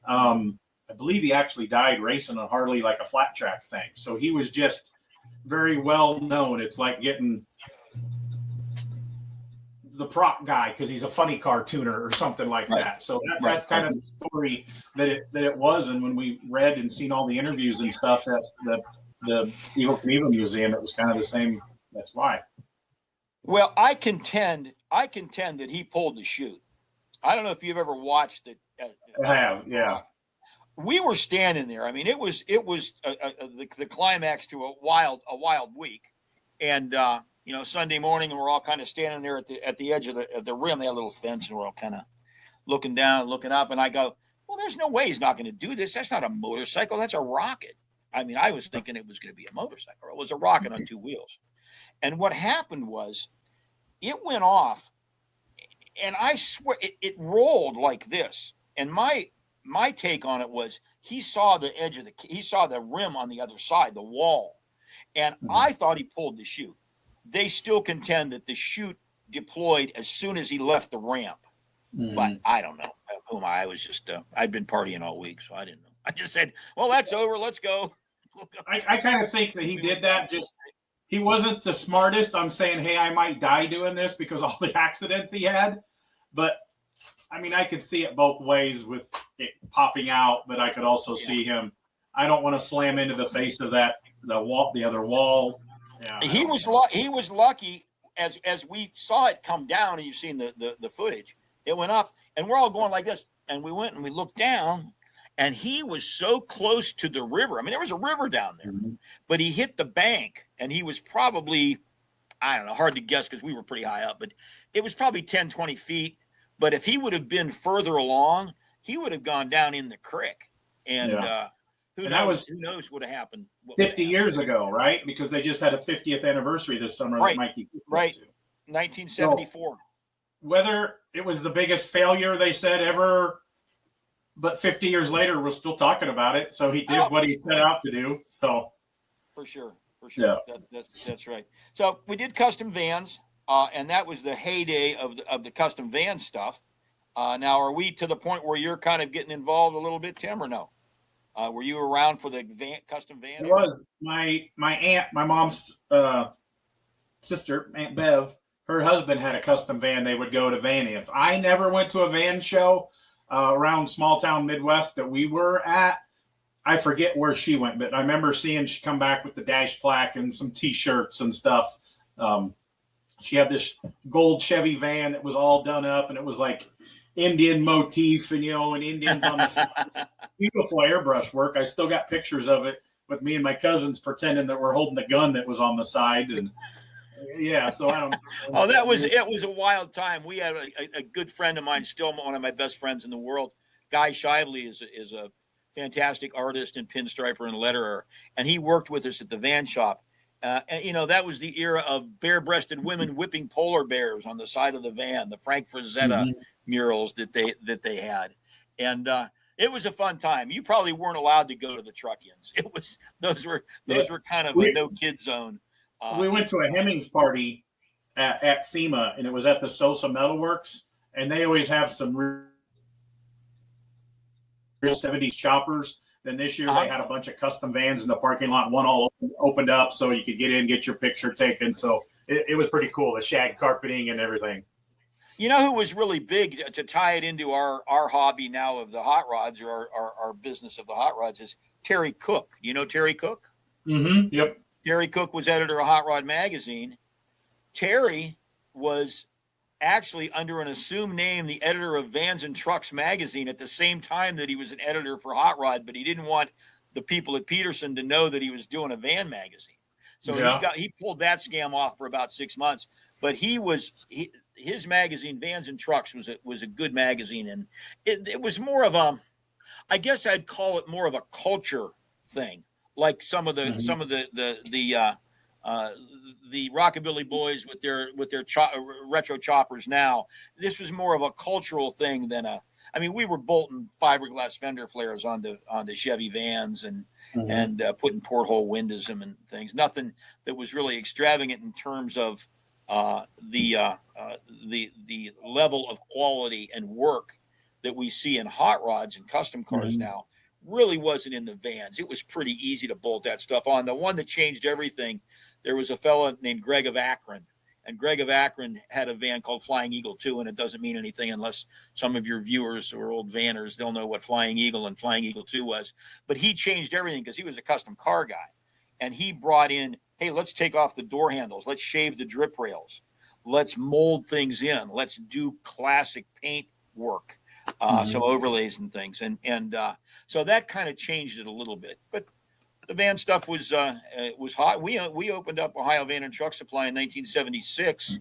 I believe he actually died racing a Harley, like a flat track thing. So he was just very well-known. It's like getting the prop guy because he's a funny car tuner or something like that. So that's kind of the story that it was. And when we read and seen all the interviews and stuff at the Evel Knievel Museum, it was kind of the same. That's why. Well, I contend that he pulled the chute. I don't know if you've ever watched it. I have, yeah. We were standing there. I mean, it was the climax to a wild week, and Sunday morning, and we're all kind of standing there at the edge of the rim. They had a little fence, and we're all kind of looking down, looking up, and I go, "Well, there's no way he's not going to do this. That's not a motorcycle. That's a rocket." I mean, I was thinking it was going to be a motorcycle. It was a rocket on 2 wheels. And what happened was, it went off, and I swear it rolled like this. And my take on it was, he saw the rim on the other side, the wall, and I thought he pulled the chute. They still contend that the chute deployed as soon as he left the ramp, but I don't know. I was just I'd been partying all week, so I didn't know. I just said, "Well, that's over. Let's go." I kind of think that he did that. Just he wasn't the smartest on saying, "Hey, I might die doing this," because all the accidents he had. But I mean, I could see it both ways with it popping out, but I could also see him. I don't want to slam into the face of the other wall. Yeah, he was lucky as we saw it come down, and you've seen the footage. It went up, and we're all going like this, and we went and we looked down, and he was so close to the river. I mean, there was a river down there, but he hit the bank, and he was probably, I don't know, hard to guess because we were pretty high up, but it was probably 10, 20 feet. But if he would have been further along, he would have gone down in the creek. And who knows what would have happened. 50 years ago, right? Because they just had a 50th anniversary this summer. Right, that Mikey 1974. So, whether it was the biggest failure they said ever, but 50 years later, we're still talking about it. So he did what he set out to do. So for sure. Yeah. That's right. So we did custom vans, and that was the heyday of the custom van stuff. Now, are we to the point where you're kind of getting involved a little bit, Tim, or no? Were you around for the custom van? It was my aunt, my mom's sister, Aunt Bev. Her husband had a custom van. They would go to Van Ants. I never went to a van show around small town Midwest that we were at. I forget where she went, but I remember seeing she come back with the dash plaque and some T-shirts and stuff. She had this gold Chevy van that was all done up, and it was like Indian motif, and and Indians on the side. Beautiful airbrush work. I still got pictures of it with me and my cousins pretending that we're holding the gun that was on the side. And yeah, so I don't. It was a wild time. We had a good friend of mine, still one of my best friends in the world. Guy Shively is a fantastic artist and pinstriper and letterer, and he worked with us at the van shop. And that was the era of bare-breasted women whipping polar bears on the side of the van, the Frank Frazetta murals that they had, and it was a fun time. You probably weren't allowed to go to the truck-ins. Those were kind of a no-kid zone. We went to a Hemmings party at SEMA, and it was at the Sosa Metalworks, and they always have some real 70s choppers. Then this year they had a bunch of custom vans in the parking lot. One all opened up so you could get in, get your picture taken. So it was pretty cool, the shag carpeting and everything. You know who was really big to tie it into our hobby now of the hot rods, or our business of the hot rods, is Terry Cook. You know Terry Cook? Mm-hmm. Yep. Terry Cook was editor of Hot Rod Magazine. Terry was actually, under an assumed name, the editor of Vans and Trucks Magazine at the same time that he was an editor for Hot Rod, but he didn't want the people at Peterson to know that he was doing a van magazine. So he pulled that scam off for about 6 months. But his magazine, Vans and Trucks, was a good magazine, and it was more of a, I guess I'd call it more of a culture thing, like some of the Rockabilly Boys with their retro choppers now. This was more of a cultural thing than we were bolting fiberglass fender flares onto Chevy vans and putting porthole windows and things. Nothing that was really extravagant in terms of the level of quality and work that we see in hot rods and custom cars now. Really wasn't in the vans. It was pretty easy to bolt that stuff on. The one that changed everything, there was a fella named Greg of Akron, and Greg of Akron had a van called Flying Eagle 2, and it doesn't mean anything unless some of your viewers or old vanners, they'll know what Flying Eagle and Flying Eagle 2 was. But he changed everything because he was a custom car guy, and he brought in, hey, let's take off the door handles, let's shave the drip rails, let's mold things in, let's do classic paint work, some overlays and things, and so that kind of changed it a little bit. But the van stuff was hot. We opened up Ohio Van and Truck Supply in 1976,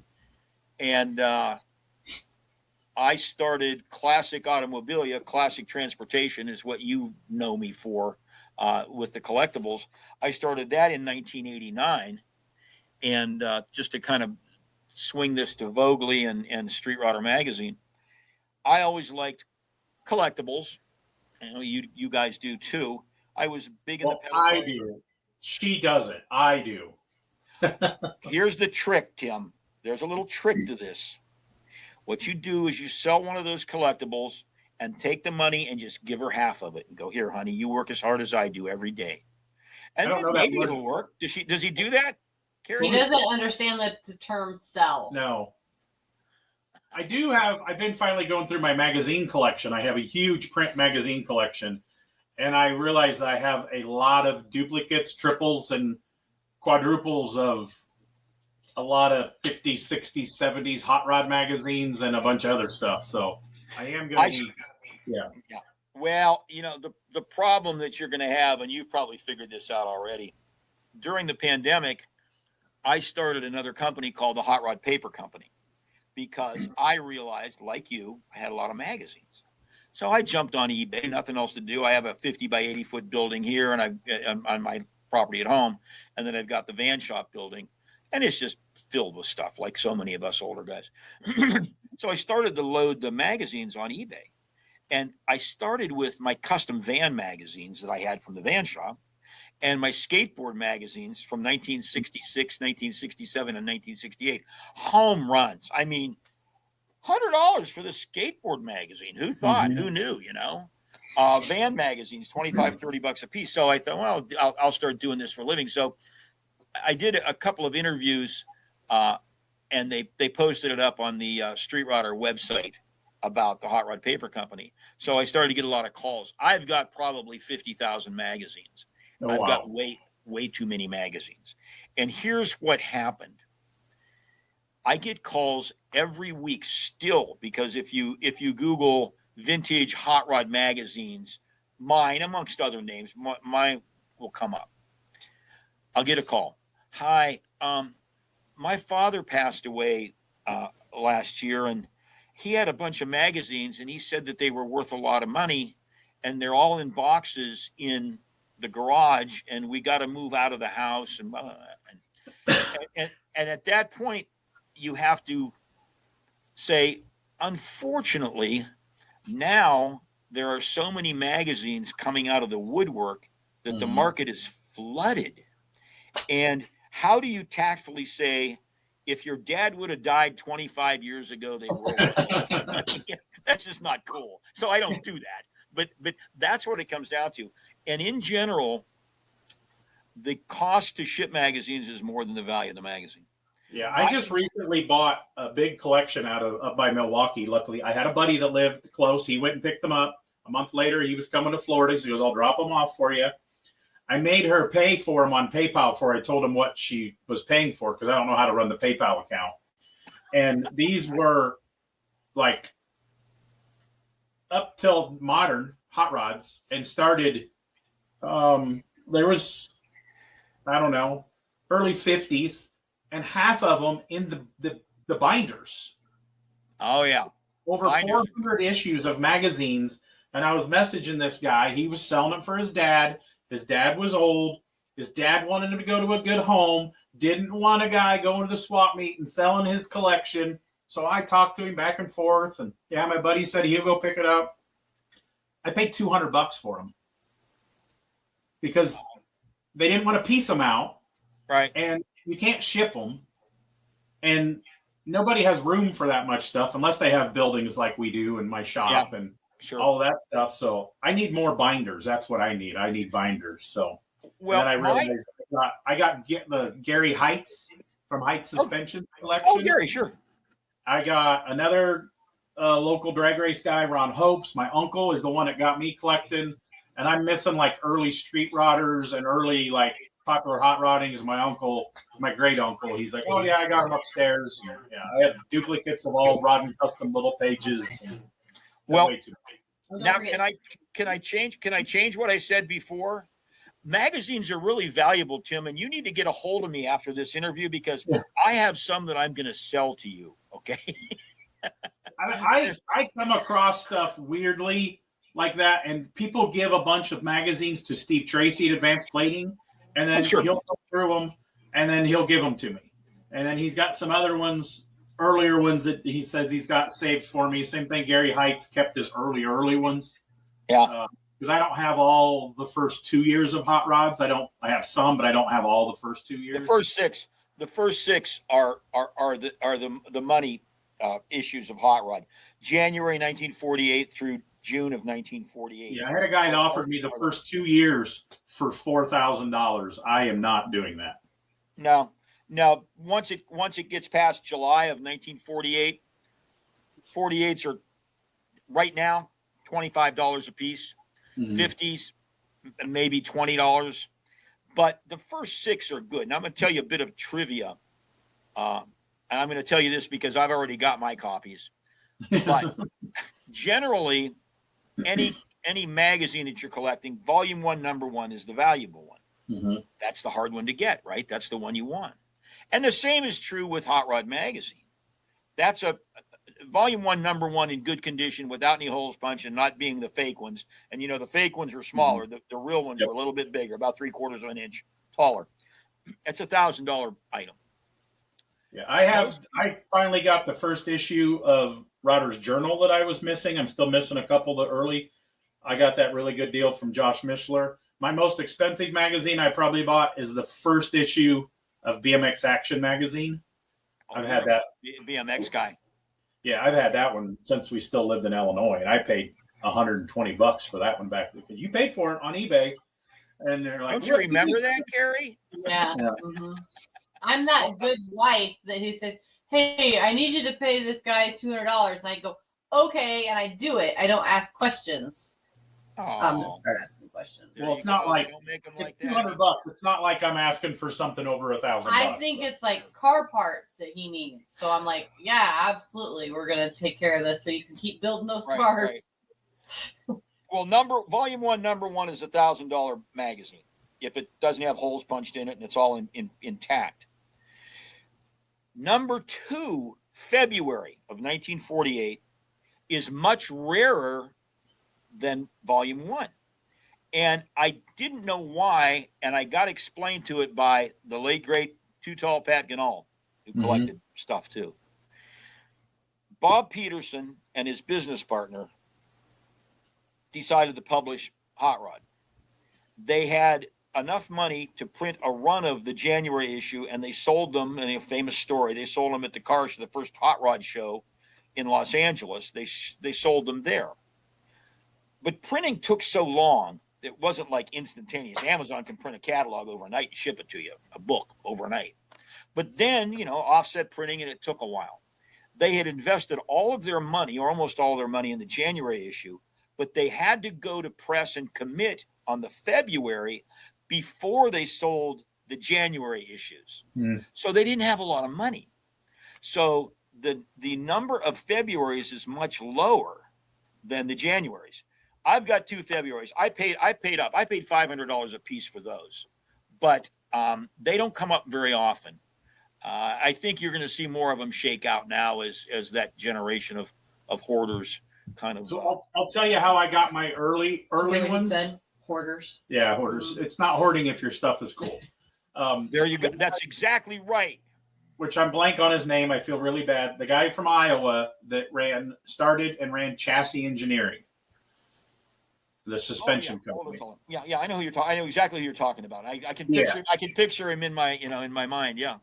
and I started Classic Automobilia. Classic Transportation is what you know me for, with the collectibles. I started that in 1989, and just to kind of swing this to Vogley and Street Rodder Magazine, I always liked collectibles. I know you guys do too. I was big in the pedal cars. I do. She doesn't. I do. Here's the trick, Tim. There's a little trick to this. What you do is you sell one of those collectibles and take the money and just give her half of it and go, here, honey, you work as hard as I do every day. And then maybe it'll work. Does he do that, Carrie? He doesn't understand the term sell. No. I've been finally going through my magazine collection. I have a huge print magazine collection, and I realized that I have a lot of duplicates, triples, and quadruples of a lot of 50s, 60s, 70s hot rod magazines and a bunch of other stuff. So I am going to yeah. Well, the problem that you're going to have, and you've probably figured this out already, during the pandemic, I started another company called the Hot Rod Paper Company because I realized, like you, I had a lot of magazines. So I jumped on eBay, nothing else to do. I have a 50 by 80 foot building here, and I'm on my property at home, and then I've got the van shop building, and it's just filled with stuff, like so many of us older guys. So I started to load the magazines on eBay, and I started with my custom van magazines that I had from the van shop, and my skateboard magazines from 1966, 1967, and 1968. Home runs. I mean, $100 for the skateboard magazine. Who thought? Who knew? Van magazines, 25, $30 a piece. So I thought, well, I'll start doing this for a living. So I did a couple of interviews, and they posted it up on the Street Rodder website about the Hot Rod Paper Company. So I started to get a lot of calls. I've got probably 50,000 magazines. Oh, I've wow. got way too many magazines. And here's what happened. I get calls every week still, because if you Google vintage hot rod magazines, mine amongst other names, mine will come up. I'll get a call. Hi, my father passed away last year, and he had a bunch of magazines, and he said that they were worth a lot of money, and they're all in boxes in the garage, and we got to move out of the house. And at that point, you have to say, unfortunately, now there are so many magazines coming out of the woodwork that the market is flooded. And how do you tactfully say, if your dad would have died 25 years ago, they were that's just not cool. So I don't do that. But that's what it comes down to. And in general, the cost to ship magazines is more than the value of the magazine. Yeah, I just recently bought a big collection up by Milwaukee. Luckily, I had a buddy that lived close. He went and picked them up. A month later, he was coming to Florida. So he goes, I'll drop them off for you. I made her pay for them on PayPal before I told him what she was paying for, because I don't know how to run the PayPal account. And these were like up till modern hot rods, and started, there was, I don't know, early 50s, and half of them in the binders. Oh, yeah. Over binders. 400 issues of magazines. And I was messaging this guy. He was selling it for his dad. His dad was old. His dad wanted him to go to a good home. Didn't want a guy going to the swap meet and selling his collection. So I talked to him back and forth. And yeah, my buddy said he'll go pick it up. I paid $200 for them because they didn't want to piece them out. Right. And you can't ship them. And nobody has room for that much stuff unless they have buildings like we do in my shop and all that stuff. So I need more binders. That's what I need. I need binders. So then I realized I got the Gary Heights from Heights Suspension Collection. Oh, Gary, sure. I got another local drag race guy, Ron Hopes. My uncle is the one that got me collecting. And I'm missing like early street rodders and early like popular hot rodding is my uncle, my great uncle. He's like, oh yeah, I got them upstairs. And, yeah, I have duplicates of all Rod and Custom little pages. Well, now can I change what I said before? Magazines are really valuable, Tim, and you need to get a hold of me after this interview, because I have some that I'm going to sell to you. Okay. I come across stuff weirdly like that, and people give a bunch of magazines to Steve Tracy at Advanced Plating, and then he'll go through them, and then he'll give them to me. And then he's got some other ones, earlier ones that he says he's got saved for me. Same thing, Gary Heights kept his early ones. Yeah. Because I don't have all the first 2 years of hot rods. I have some, but I don't have all the first 2 years. The first six are the money issues of hot rod. January 1948 through June of 1948. Yeah, I had a guy that offered me the first 2 years for $4,000. I am not doing that. No. Once it gets past July of 1948, 48s are right now $25 a piece. 50s, maybe $20. But the first six are good. Now I'm going to tell you a bit of trivia. And I'm going to tell you this because I've already got my copies. But generally, any magazine that you're collecting, volume 1, number 1 is the valuable one. That's the hard one to get, right? That's the one you want. And the same is true with Hot Rod Magazine. That's a volume 1, number 1 in good condition without any holes punched and not being the fake ones. And, the fake ones are smaller. The real ones are a little bit bigger, about 3/4 of an inch taller. It's $1,000 item. Yeah, I finally got the first issue of Rodder's Journal that I was missing. I'm still missing a couple of the early. I got that really good deal from Josh Mishler. My most expensive magazine I probably bought is the first issue of BMX Action magazine. I've had that. BMX guy. Yeah, I've had that one since we still lived in Illinois, and I paid $120 for that one back because you paid for it on eBay. And they're like, don't you remember that, Carrie? Yeah. I'm that good wife that he says, "Hey, I need you to pay this guy $200," and I go, "Okay," and I do it. I don't ask questions. Oh, start asking questions. Well, it's not like it's $200. It's not like I'm asking for something over $1,000. I think it's like car parts that he needs. So I'm like, yeah, absolutely. We're gonna take care of this so you can keep building those cars. Right. Well, volume 1, number 1 is $1,000 magazine if it doesn't have holes punched in it and it's all intact. Number 2, February of 1948, is much rarer than volume 1. And I didn't know why, and I got explained to it by the late, great Too Tall Pat Ganal, who collected stuff too. Bob Peterson and his business partner decided to publish Hot Rod. They had enough money to print a run of the January issue, and they sold them in a famous story. They sold them at the car show, the first Hot Rod show in Los Angeles. They sold them there. But printing took so long, it wasn't like instantaneous. Amazon can print a catalog overnight and ship it to you, a book overnight. But then, offset printing, and it took a while. They had invested all of their money, or almost all their money, in the January issue, but they had to go to press and commit on the February before they sold the January issues. So they didn't have a lot of money. So the number of Februaries is much lower than the Januaries. I've got 2 Februaries. I paid up. I paid $500 a piece for those, but they don't come up very often. I think you're going to see more of them shake out now as that generation of hoarders kind of. So I'll tell you how I got my early ones. Said hoarders. Yeah, hoarders. It's not hoarding if your stuff is cool. There you go. That's exactly right. Which I'm blank on his name. I feel really bad. The guy from Iowa that started and ran Chassis Engineering, the suspension company. Yeah. I know who you're talking. I know exactly who you're talking about. I can picture. I can picture him in my mind. Yeah.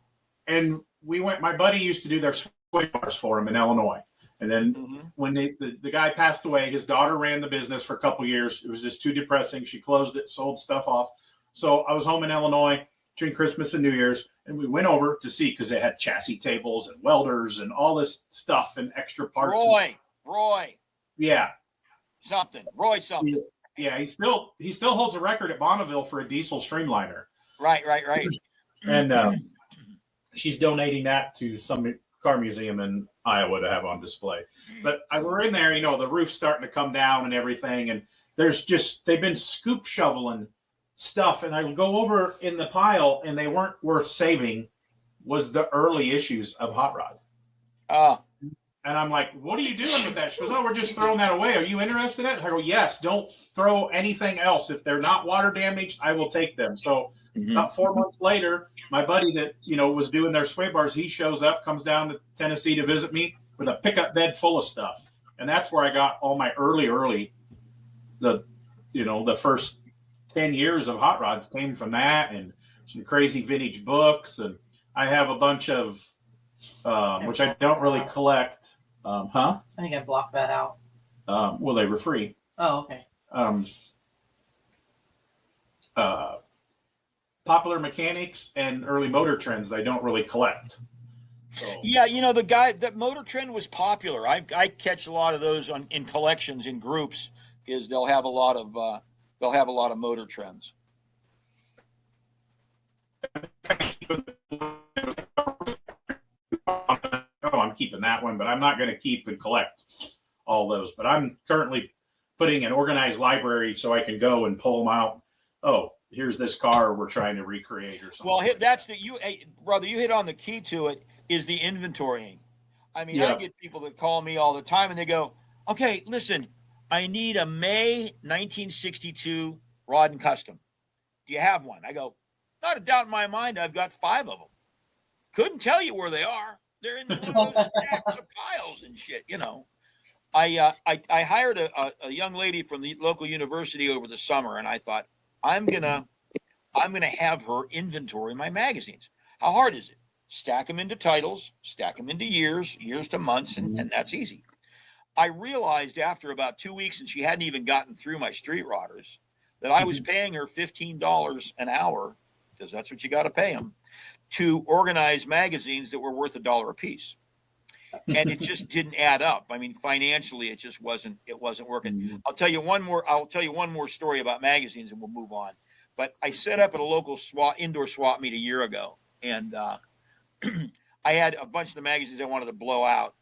And my buddy used to do their sway bars for him in Illinois. And then when the guy passed away, his daughter ran the business for a couple years. It was just too depressing. She closed it, sold stuff off. So I was home in Illinois between Christmas and New Year's, and we went over to see because they had chassis tables and welders and all this stuff and extra parts. Roy. Yeah. Roy something. Yeah, he still holds a record at Bonneville for a diesel streamliner. Right. And she's donating that to some car museum in Iowa to have on display. But we're in there, the roof's starting to come down and everything, and they've been scoop shoveling stuff, and I go over in the pile, and they weren't worth saving, was the early issues of Hot Rod. And I'm like, what are you doing with that? She goes, oh, we're just throwing that away. Are you interested in it? I go, yes, don't throw anything else. If they're not water damaged, I will take them. So about 4 months later, my buddy that, was doing their sway bars, he shows up, comes down to Tennessee to visit me with a pickup bed full of stuff. And that's where I got all my early, the first 10 years of Hot Rods came from that, and some crazy vintage books. And I have a bunch of, which I don't really collect. I think I blocked that out. Well, they were free. Oh, okay. Popular mechanics and early motor trends I don't really collect. So. Yeah, that motor trend was popular. I catch a lot of those in collections in groups. Is they'll have a lot of motor trends. I'm keeping that one, but I'm not going to keep and collect all those. But I'm currently putting an organized library so I can go and pull them out. Oh, here's this car we're trying to recreate or something. Well, like that's that. brother. You hit on the key to it is the inventorying. I mean, Yeah. I get people that call me all the time and they go, "Okay, listen, I need a May 1962 Rod and Custom. Do you have one?" I go, "Not a doubt in my mind. I've got 5 of them. Couldn't tell you where they are. They're in one of those stacks of piles and shit, you know." I hired a young lady from the local university over the summer, and I thought I'm gonna have her inventory my magazines. How hard is it? Stack them into titles, stack them into years to months, and that's easy. I realized after about 2 weeks, and she hadn't even gotten through my street rodders, that I was paying her $15 an hour, because that's what you got to pay them, to organize magazines that were worth $1 a piece. And it just didn't add up. I mean, financially, it just wasn't working. I'll tell you one more story about magazines, and we'll move on. But I set up at a local indoor swap meet a year ago, and I had a bunch of the magazines I wanted to blow out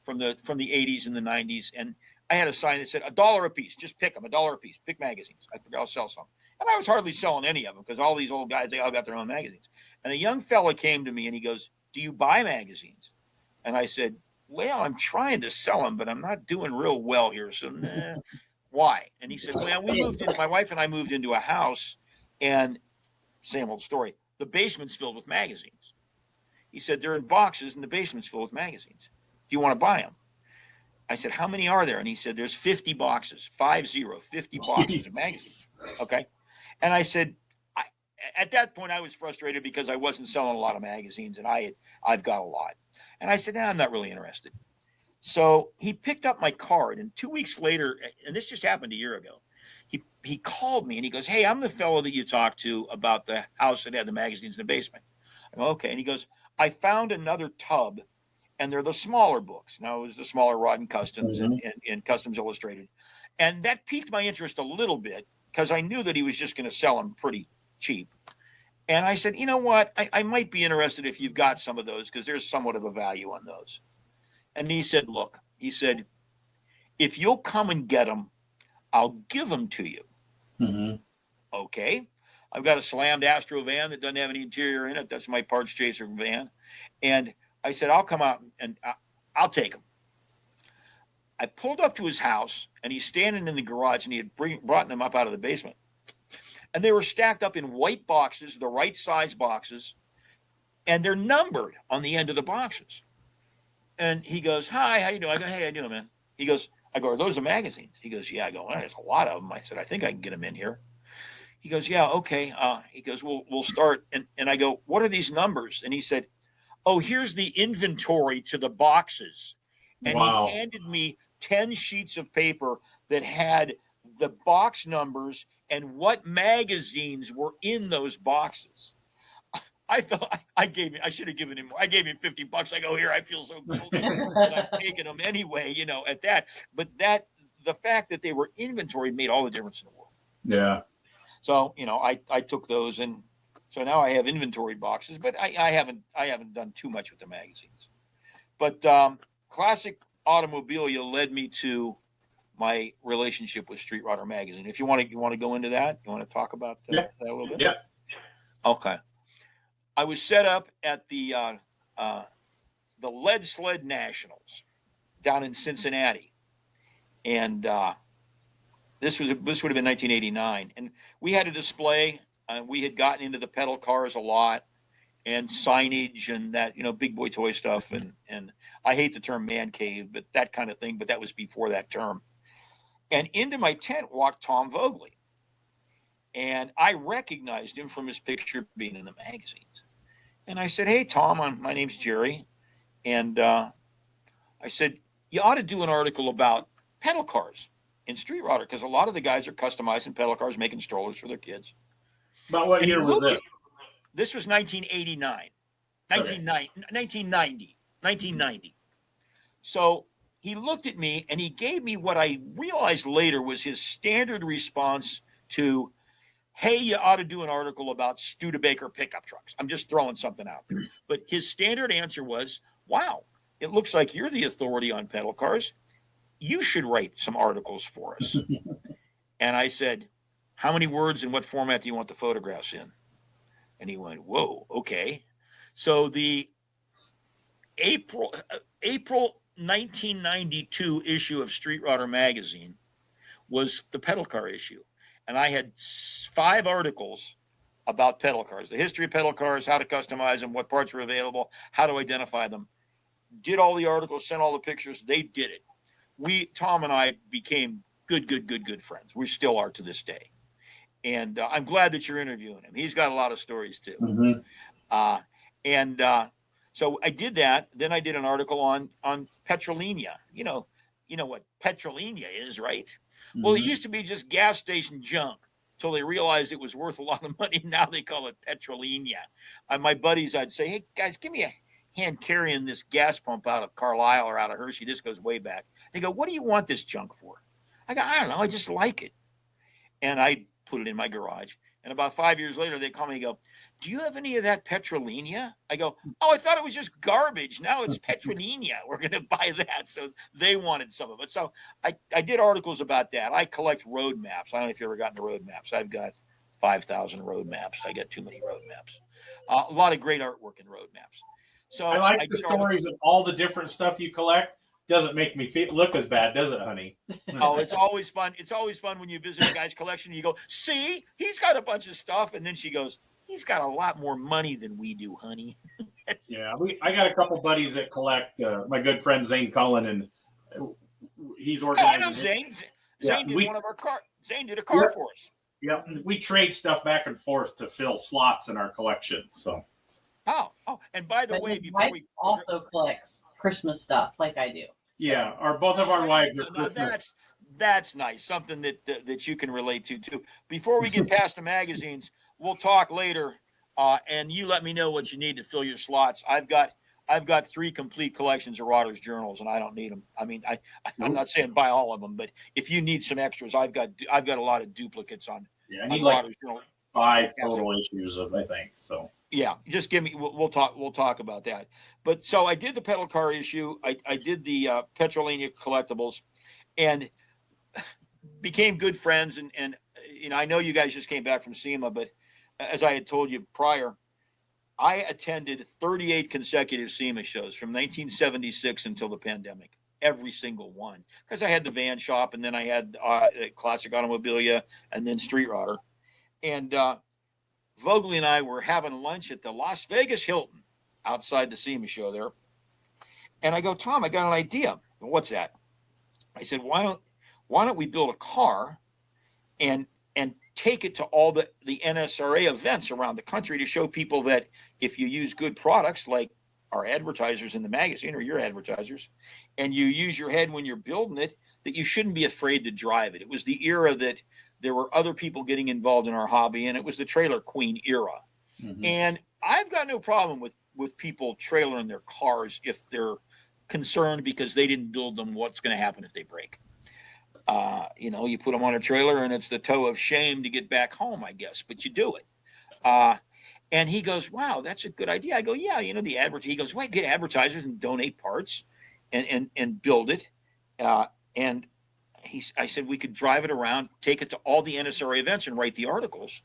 from the 80s and the 90s, and I had a sign that said $1 a piece. Just pick them, $1 a piece. Pick magazines. I figured I'll sell some, and I was hardly selling any of them because all these old guys, they all got their own magazines. And a young fella came to me and he goes, "Do you buy magazines?" And I said, "Well, I'm trying to sell them, but I'm not doing real well here. So why?" And he said, "Well, my wife and I moved into a house, and same old story. The basement's filled with magazines." He said, "They're in boxes, and the basement's filled with magazines. Do you want to buy them?" I said, "How many are there?" And he said, "There's 50 boxes, 50 boxes of magazines." Okay. And I said, at that point, I was frustrated because I wasn't selling a lot of magazines, and I've got a lot. And I said, "Nah, I'm not really interested." So he picked up my card, and 2 weeks later, and this just happened a year ago, he called me and he goes, "Hey, I'm the fellow that you talked to about the house that had the magazines in the basement." I go, "Okay." And he goes, "I found another tub, and they're the smaller books." Now, it was the smaller Rod and Customs and Customs Illustrated. And that piqued my interest a little bit because I knew that he was just going to sell them pretty cheap. And I said, "You know what? I might be interested if you've got some of those because there's somewhat of a value on those." And he said, "Look," he said, "if you'll come and get them, I'll give them to you." Okay. I've got a slammed Astro van that doesn't have any interior in it. That's my parts chaser van. And I said, "I'll come out and I'll take them." I pulled up to his house, and he's standing in the garage, and he had brought them up out of the basement. And they were stacked up in white boxes, the right size boxes, and they're numbered on the end of the boxes. And he goes, "Hi, how you doing?" I go, "Hey, how you doing, man?" He goes, I go, "Are those the magazines?" He goes, "Yeah." I go, "Well, there's a lot of them." I said, "I think I can get them in here." He goes, "Yeah, okay." He goes, We'll start." And I go, "What are these numbers?" And he said, "Oh, here's the inventory to the boxes." And Wow. he handed me 10 sheets of paper that had the box numbers and what magazines were in those boxes. I thought I should have given him more. I gave him $50. I go, "Here, I feel so guilty that I'm taking them anyway," at that. But the fact that they were inventory made all the difference in the world. Yeah. So, I took those, and so now I have inventory boxes, but I haven't done too much with the magazines. But classic automobilia led me to my relationship with Street Rodder magazine. If you want to go into that, you want to talk about that a little bit? Yeah. Okay. I was set up at the Lead Sled Nationals down in Cincinnati, and this would have been 1989, and we had a display. We had gotten into the pedal cars a lot, and signage and that big boy toy stuff, and I hate the term man cave, but that kind of thing. But that was before that term. And into my tent walked Tom Vogley, and I recognized him from his picture being in the magazines. And I said, "Hey, Tom, my name's Jerry." And I said, "You ought to do an article about pedal cars in Street Rodder because a lot of the guys are customizing pedal cars, making strollers for their kids." About what year was this? This was 1989, 1990. So he looked at me and he gave me what I realized later was his standard response to, "Hey, you ought to do an article about Studebaker pickup trucks." I'm just throwing something out there. But his standard answer was, "Wow, it looks like you're the authority on pedal cars. You should write some articles for us." And I said, how many words and what format do you want the photographs in? And he went, whoa, okay. So the April 1992 issue of Street Rodder magazine was the pedal car issue. And I had 5 articles about pedal cars, the history of pedal cars, how to customize them, what parts were available, how to identify them. Did all the articles, sent all the pictures. They did it. Tom and I became good friends. We still are to this day. And I'm glad that you're interviewing him. He's got a lot of stories too. Mm-hmm. So I did that. Then I did an article on petrolinia. You know what petrolinia is, right? Mm-hmm. Well, it used to be just gas station junk until they realized it was worth a lot of money. Now they call it petrolinia. My buddies, I'd say, hey guys, give me a hand carrying this gas pump out of Carlisle or out of Hershey. This goes way back. They go, what do you want this junk for? I go, I don't know. I just like it. And I put it in my garage. And about 5 years later, they call me and go, do you have any of that petrolinia? I go, oh, I thought it was just garbage. Now it's petrolinia. We're going to buy that. So they wanted some of it. So I did articles about that. I collect road maps. I don't know if you ever gotten the road maps. I've got 5,000 road maps. I got too many road maps. A lot of great artwork in road maps. So I like the stories of all the different stuff you collect. Doesn't make me look as bad, does it, honey? Oh, it's always fun. It's always fun when you visit a guy's collection and you go, see, he's got a bunch of stuff. And then she goes, he's got a lot more money than we do, honey. Yeah, I got a couple buddies that collect. My good friend Zane Cullen, and he's organizing. Oh, I know Zane. Zane did one of our car. Zane did a car for us. Yeah, we trade stuff back and forth to fill slots in our collection. So. Oh, and by the way, his wife also collects Christmas stuff like I do. So. Yeah, both of our wives are Christmas. That's nice. Something that you can relate to too. Before we get past the magazines, we'll talk later, and you let me know what you need to fill your slots. I've got 3 complete collections of Rodder's journals, and I don't need them. I mean, I'm not saying buy all of them, but if you need some extras, I've got a lot of duplicates on. Yeah, I need like Rodder's journal. 5 total issues of, I think so. Yeah, just give me. We'll talk about that. But so I did the pedal car issue. I did the Petrolinia collectibles, and became good friends. And I know you guys just came back from SEMA, but as I had told you prior, I attended 38 consecutive SEMA shows from 1976 until the pandemic. Every single one, because I had the van shop, and then I had classic automobilia, and then Street Rodder. And Vogely and I were having lunch at the Las Vegas Hilton outside the SEMA show there. And I go, Tom, I got an idea. What's that? I said, why don't we build a car and take it to all the NSRA events around the country to show people that if you use good products like our advertisers in the magazine or your advertisers, and you use your head when you're building it, that you shouldn't be afraid to drive it. It was the era that there were other people getting involved in our hobby, and it was the trailer queen era. Mm-hmm. And I've got no problem with people trailering their cars if they're concerned because they didn't build them. What's going to happen if they break? You put them on a trailer, and it's the toe of shame to get back home, I guess, but you do it. And he goes, wow, that's a good idea. I go, yeah, the advertiser. He goes, well, get advertisers and donate parts and build it. And I said, we could drive it around, take it to all the NSRA events and write the articles.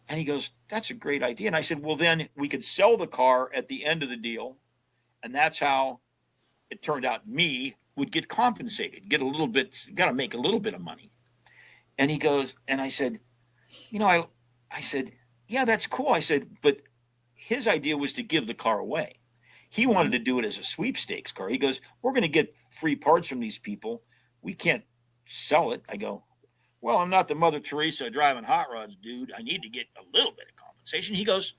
And he goes, that's a great idea. And I said, well, then we could sell the car at the end of the deal. And that's how it turned out me would get compensated, got to make a little bit of money. And he goes, and I said, I said, yeah, that's cool. I said, but his idea was to give the car away. He wanted to do it as a sweepstakes car. He goes, we're going to get free parts from these people. We can't sell it. I go, well, I'm not the Mother Teresa driving hot rods, dude. I need to get a little bit of compensation. He goes,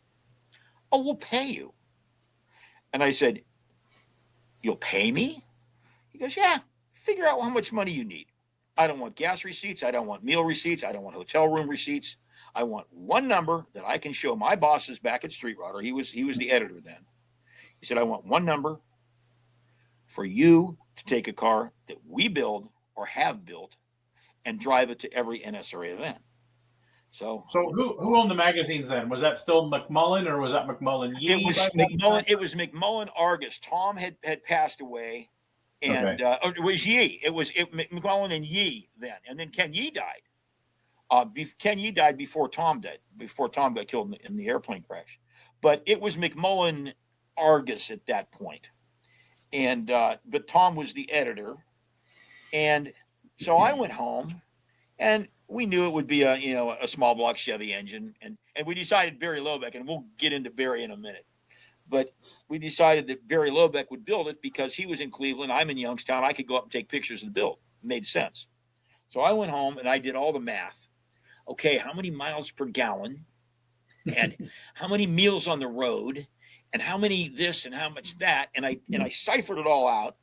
oh, we'll pay you. And I said, you'll pay me? He goes, yeah, figure out how much money you need. I don't want gas receipts. I don't want meal receipts. I don't want hotel room receipts. I want one number that I can show my bosses back at Street Rodder. He was the editor then. He said, I want one number for you to take a car that we build or have built and drive it to every NSRA event. So who owned the magazines then? Was that still McMullen or was that McMullen Yee? It was McMullen. It was McMullen Argus. Tom had passed away, and it was Yee. It was McMullen and Yee then, and then Ken Yee died. Ken Yee died before Tom died, before Tom got killed in the airplane crash. But it was McMullen Argus at that point. And but Tom was the editor. And so I went home, and we knew it would be a small block Chevy engine. And we decided Barry Lobeck, and we'll get into Barry in a minute. But we decided that Barry Lobeck would build it because he was in Cleveland. I'm in Youngstown. I could go up and take pictures of the build. It made sense. So I went home and I did all the math. Okay, how many miles per gallon, and how many meals on the road, and how many this and how much that, and I ciphered it all out,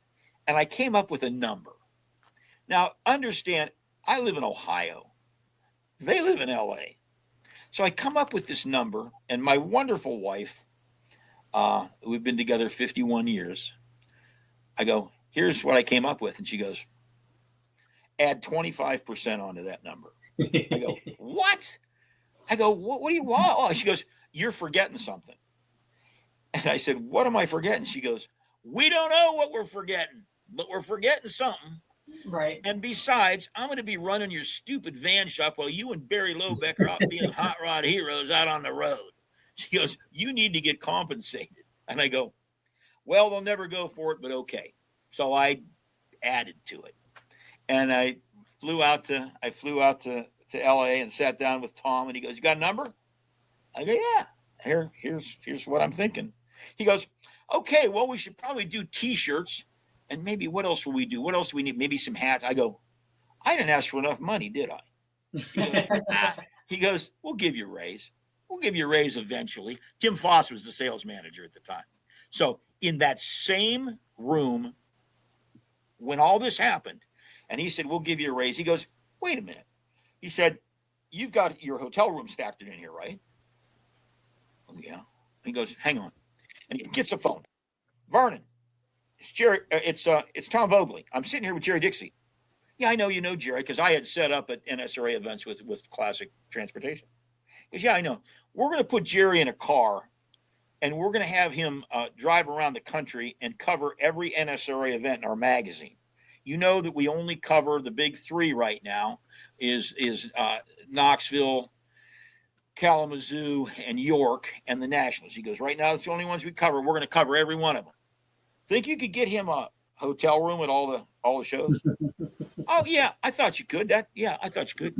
and I came up with a number. Now, understand, I live in Ohio. They live in LA. So I come up with this number, and my wonderful wife, we've been together 51 years. I go, here's what I came up with. And she goes, add 25% onto that number. I go, what? I go, what do you want? Oh, she goes, you're forgetting something. And I said, what am I forgetting? She goes, we don't know what we're forgetting, but we're forgetting something. Right. And besides, I'm going to be running your stupid van shop while you and Barry Lobeck are out being hot rod heroes out on the road. She goes, you need to get compensated. And I go, well, they'll never go for it, but okay. So I added to it. And I flew out to LA and sat down with Tom, and he goes, you got a number? I go, yeah, here's what I'm thinking. He goes, okay, well, we should probably do t-shirts, and maybe what else will we do? What else do we need? Maybe some hats. I go, I didn't ask for enough money, did I? He goes, we'll give you a raise. We'll give you a raise eventually. Tim Foss was the sales manager at the time. So in that same room, when all this happened, and he said, we'll give you a raise. He goes, wait a minute. He said, you've got your hotel rooms factored in here, right? Oh, yeah. He goes, hang on. And he gets the phone. Vernon, it's Jerry. It's Tom Vogley. I'm sitting here with Jerry Dixey. Yeah, I know you know Jerry because I had set up at NSRA events with Classic Transportation. He goes, yeah, I know. We're going to put Jerry in a car, and we're going to have him drive around the country and cover every NSRA event in our magazine. You know that we only cover the big three right now is Knoxville, Kalamazoo, and York, and the Nationals. He goes, right now, it's the only ones we cover. We're going to cover every one of them. Think you could get him a hotel room at all the shows? Oh, yeah, I thought you could. I thought you could.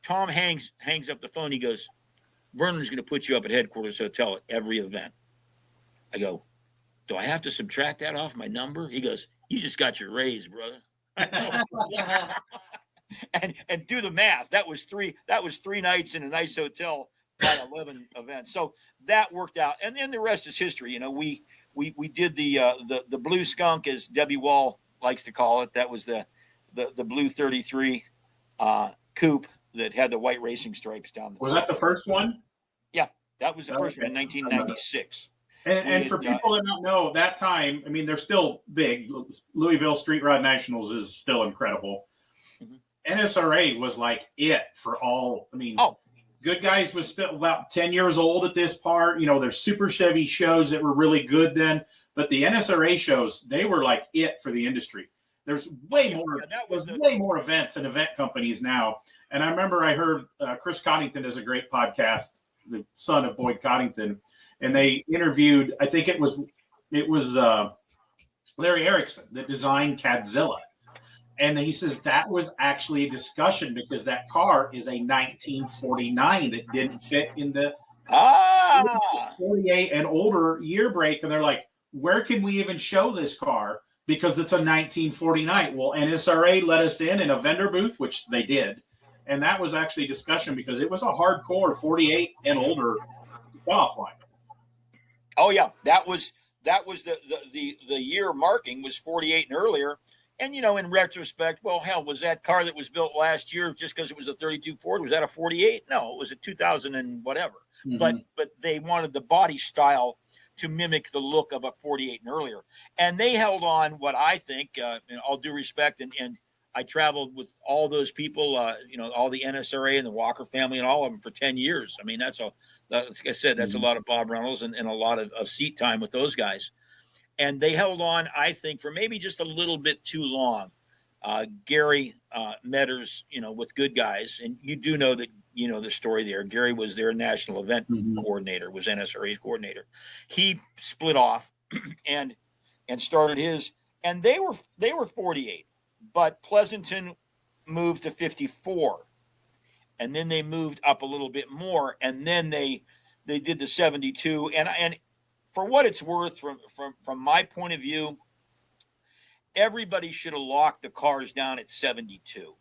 Tom hangs up the phone. He goes, Vernon's going to put you up at Headquarters Hotel at every event. I go, do I have to subtract that off my number? He goes, you just got your raise, brother. and do the math. That was three nights in a nice hotel by 11 events. So that worked out. And then the rest is history. You know, we did the Blue Skunk, as Debbie Wall likes to call it. That was the Blue 33 coupe that had the white racing stripes down the Was that the first one? Yeah, that was the first one in 1996. And for people that don't know, that time, I mean, they're still big. Louisville Street Rod Nationals is still incredible. Mm-hmm. NSRA was like it for all. I mean, Good Guys was still about 10 years old at this part. You know, there's Super Chevy shows that were really good then. But the NSRA shows, they were like it for the industry. There's way more events and event companies now. And I remember I heard Chris Coddington does a great podcast, the son of Boyd Coddington. And they interviewed, I think it was Larry Erickson that designed Cadzilla. And he says that was actually a discussion because that car is a 1949 that didn't fit in the 48 and older year break. And they're like, where can we even show this car? Because it's a 1949. Well, NSRA let us in a vendor booth, which they did. And that was actually discussion because it was a hardcore 48 and older off line. Oh yeah, that was the year marking was 48 and earlier. And you know, in retrospect, well, hell, was that car that was built last year just because it was a 32 Ford? Was that a 48? No, it was a 2000 and whatever. Mm-hmm. But they wanted the body style to mimic the look of a 48 and earlier. And they held on what I think, in all due respect, and I traveled with all those people, all the NSRA and the Walker family and all of them for 10 years. I mean, like I said, that's a lot of Bob Reynolds and a lot of seat time with those guys. And they held on, I think, for maybe just a little bit too long. Gary Metters, with Good Guys, and you do know that the story there. Gary was their national event coordinator, was NSRA's coordinator. He split off and started his, and they were 48, but Pleasanton moved to 54, and then they moved up a little bit more, and then they did the 72, and for what it's worth, from my point of view, everybody should have locked the cars down at 72.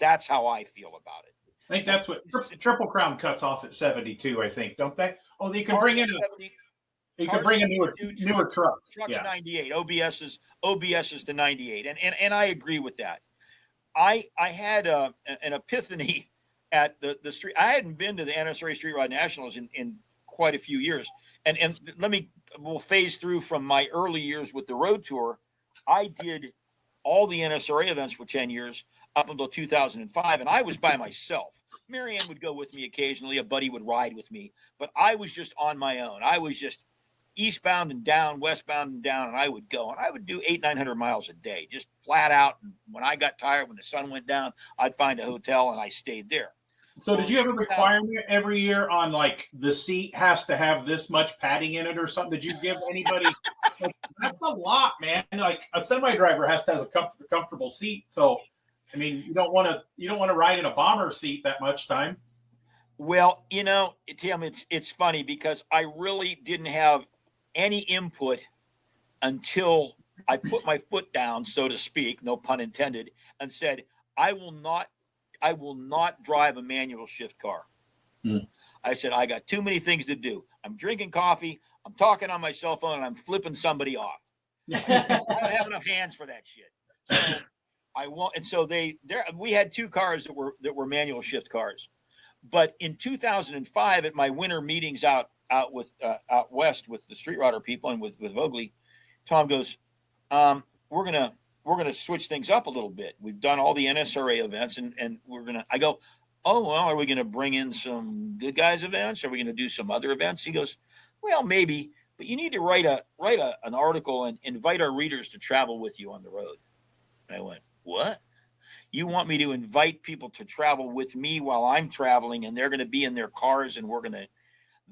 That's how I feel about it. I think that's what Triple Crown cuts off at 72. I think, don't they? Oh, you can bring in a newer truck. Truck's 98. OBS is to 98, and I agree with that. I had an epiphany at the street. I hadn't been to the NSRA Street Rod Nationals in quite a few years, and we'll phase through from my early years with the road tour. I did all the NSRA events for 10 years up until 2005, and I was by myself. Marianne would go with me occasionally. A buddy would ride with me, but I was just on my own. I was just eastbound and down, westbound and down, and I would go, and I would do 800-900 miles a day, just flat out. And when I got tired, when the sun went down, I'd find a hotel and I stayed there. So did you have a requirement every year on like the seat has to have this much padding in it or something? Did you give anybody? That's a lot, man. Like a semi driver has to have a comfortable seat. So, I mean, you don't want to ride in a bomber seat that much time. Well, Tim, it's funny because I really didn't have any input until I put my foot down, so to speak, no pun intended, and said, I will not drive a manual shift car. I said, I got too many things to do. I'm drinking coffee, I'm talking on my cell phone, and I'm flipping somebody off. I don't have enough hands for that shit. So I won't. And so we had two cars that were manual shift cars. But in 2005, at my winter meetings out west with the Street Rodder people and with Vogley, Tom goes, we're gonna switch things up a little bit. We've done all the NSRA events, and I go, oh well, are we gonna bring in some Good Guys events? Are we gonna do some other events? He goes, well, maybe, but you need to write an article and invite our readers to travel with you on the road. And I went, what? You want me to invite people to travel with me while I'm traveling, and they're going to be in their cars, and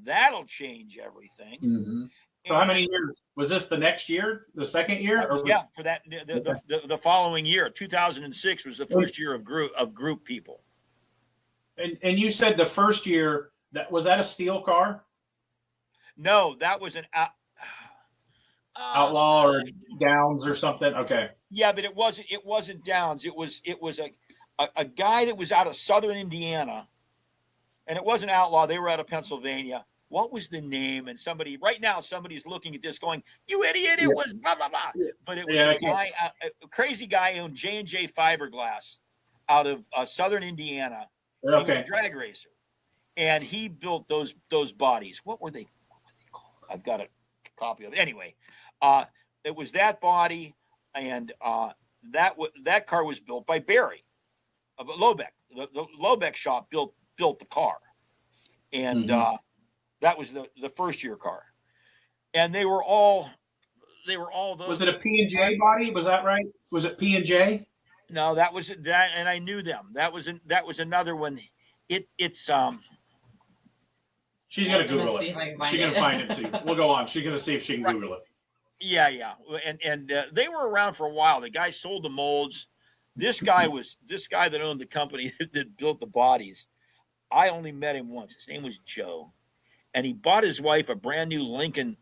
that'll change everything. Mm-hmm. So how many years was this? The next year, the second year? For that the following year, 2006 was the first year of group people. And you said the first year was that a steel car? No, that was an Outlaw or Downs or something. Okay. Yeah, but it wasn't Downs. It was a guy that was out of southern Indiana, and it wasn't Outlaw. They were out of Pennsylvania. What was the name? And somebody's looking at this going, you idiot, it was blah, blah, blah. But it was a crazy guy who owned J&J Fiberglass out of southern Indiana. Okay. He was a drag racer. And he built those bodies. What were they called? I've got a copy of it. Anyway, it was that body, and that car was built by Barry of Lobeck. The Lobeck shop built the car. And that was the first year car, and they were all those. Was it a P&J body? Was that right? Was it P&J? No, that was that, and I knew them. That was another one. It's She's gonna Google it. She's gonna find it. See, we'll go on. She's gonna see if she can Google it. Yeah, and they were around for a while. The guy sold the molds. This guy that owned the company that built the bodies. I only met him once. His name was Joe. And he bought his wife a brand new Lincoln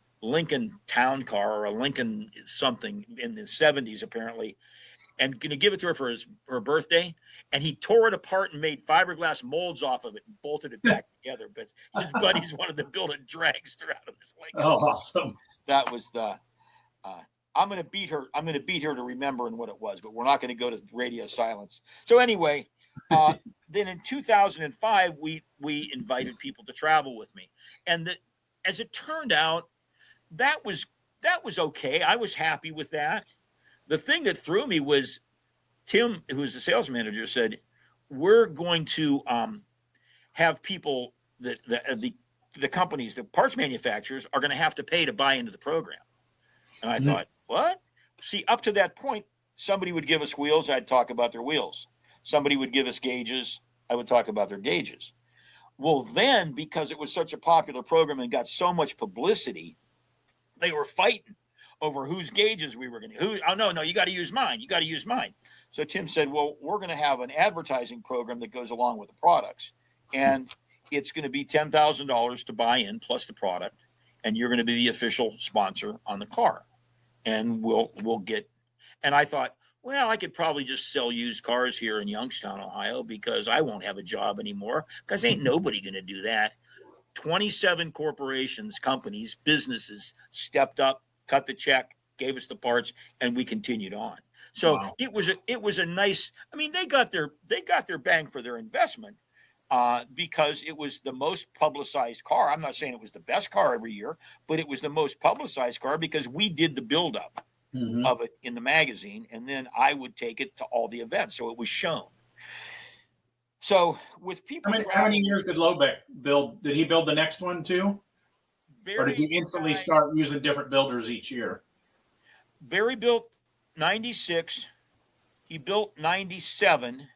town car, or a Lincoln something in the 70s, apparently, and going to give it to her for her birthday. And he tore it apart and made fiberglass molds off of it and bolted it back together. But his buddies wanted to build a dragster out of his Lincoln. Oh, awesome. That was I'm going to beat her to remembering what it was, but we're not going to go to radio silence. So anyway, then in 2005, we invited people to travel with me. And as it turned out, that was okay. I was happy with that. The thing that threw me was Tim, who was the sales manager, said, we're going to have people that the companies, the parts manufacturers, are going to have to pay to buy into the program. And I thought, what? See, up to that point, somebody would give us wheels, I'd talk about their wheels. Somebody would give us gauges, I would talk about their gauges. Well, then, because it was such a popular program and got so much publicity, they were fighting over whose gauges we were going to. Oh, no, you got to use mine. You got to use mine. So Tim said, well, we're going to have an advertising program that goes along with the products. And it's going to be $10,000 to buy in plus the product. And you're going to be the official sponsor on the car. And we'll get. And I thought, well, I could probably just sell used cars here in Youngstown, Ohio, because I won't have a job anymore, because ain't nobody going to do that. 27 corporations, companies, businesses stepped up, cut the check, gave us the parts, and we continued on. So wow. It was a nice. I mean, they got their bang for their investment because it was the most publicized car. I'm not saying it was the best car every year, but it was the most publicized car because we did the buildup of it in the magazine, and then I would take it to all the events, so it was shown. So with people, how many years did Lobeck build? Did he build the next one too, or did he instantly start using different builders each year? Barry built 96. He built 97,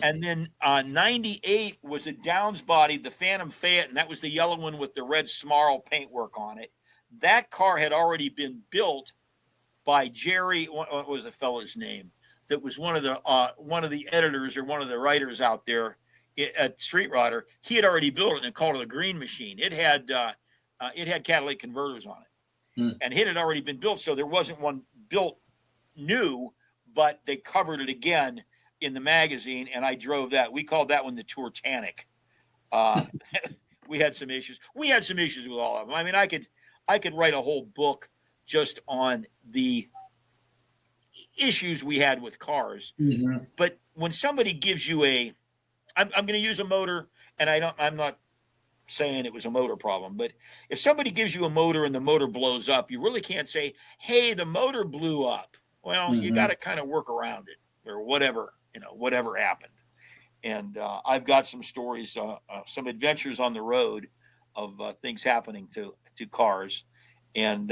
and then 98 was a Downs body, the Phantom Fayette, and that was the yellow one with the red Smarl paintwork on it. That car had already been built by Jerry. What was the fellow's name? That was one of the editors or one of the writers out there at Street Rodder. He had already built it and called it a green machine. It had catalytic converters on it, and it had already been built. So there wasn't one built new, but they covered it again in the magazine, and I drove that. We called that one the Tourtanic. We had some issues. We had some issues with all of them. I mean, I could write a whole book just on the issues we had with cars. But when somebody gives you I'm going to use a motor, and I'm not saying it was a motor problem, but if somebody gives you a motor and the motor blows up, you really can't say, hey, the motor blew up. Well, you got to kind of work around it or whatever happened. And I've got some stories, some adventures on the road of things happening to cars. And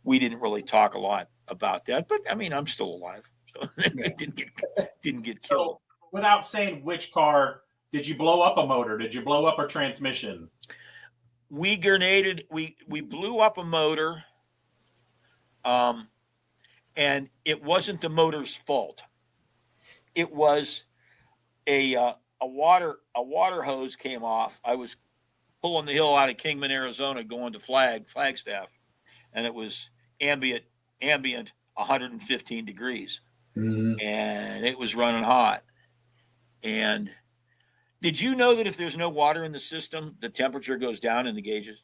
we didn't really talk a lot about that, but I mean, I'm still alive, so it didn't get killed. So, without saying which car, did you blow up a motor? Did you blow up a transmission? We grenaded. We blew up a motor, and it wasn't the motor's fault. It was a water hose came off. I was pulling the hill out of Kingman, Arizona, going to Flagstaff, and it was ambient 115 degrees, and it was running hot. And did you know that if there's no water in the system, the temperature goes down in the gauges?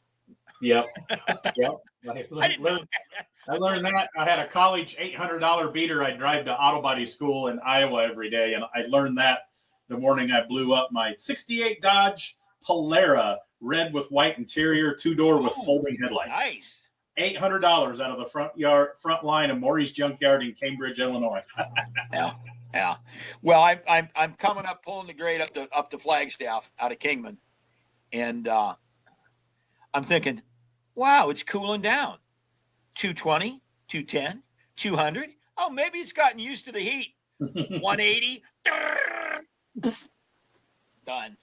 Yep. I didn't know that. I learned that. I had a college $800 beater. I drive to auto body school in Iowa every day, and I learned that the morning I blew up my 68 Dodge Polara, red with white interior, two-door with folding headlights. Nice. $800 out of the front line of Maury's Junkyard in Cambridge, Illinois. Yeah. Well, I'm coming up, pulling the grade up to Flagstaff out of Kingman, and I'm thinking, wow, it's cooling down. 220, 210, 200. Oh, maybe it's gotten used to the heat. 180. Done.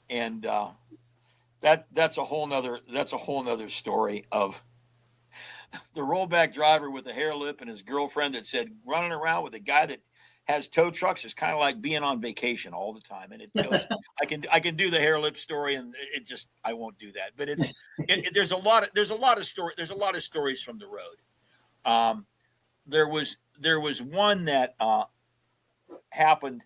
And that's a whole nother story of the rollback driver with the hair lip and his girlfriend that said running around with a guy that has tow trucks is kind of like being on vacation all the time. And it goes, I can do the hair lip story, and it just, I won't do that. But there's a lot of stories from the road. There was one that happened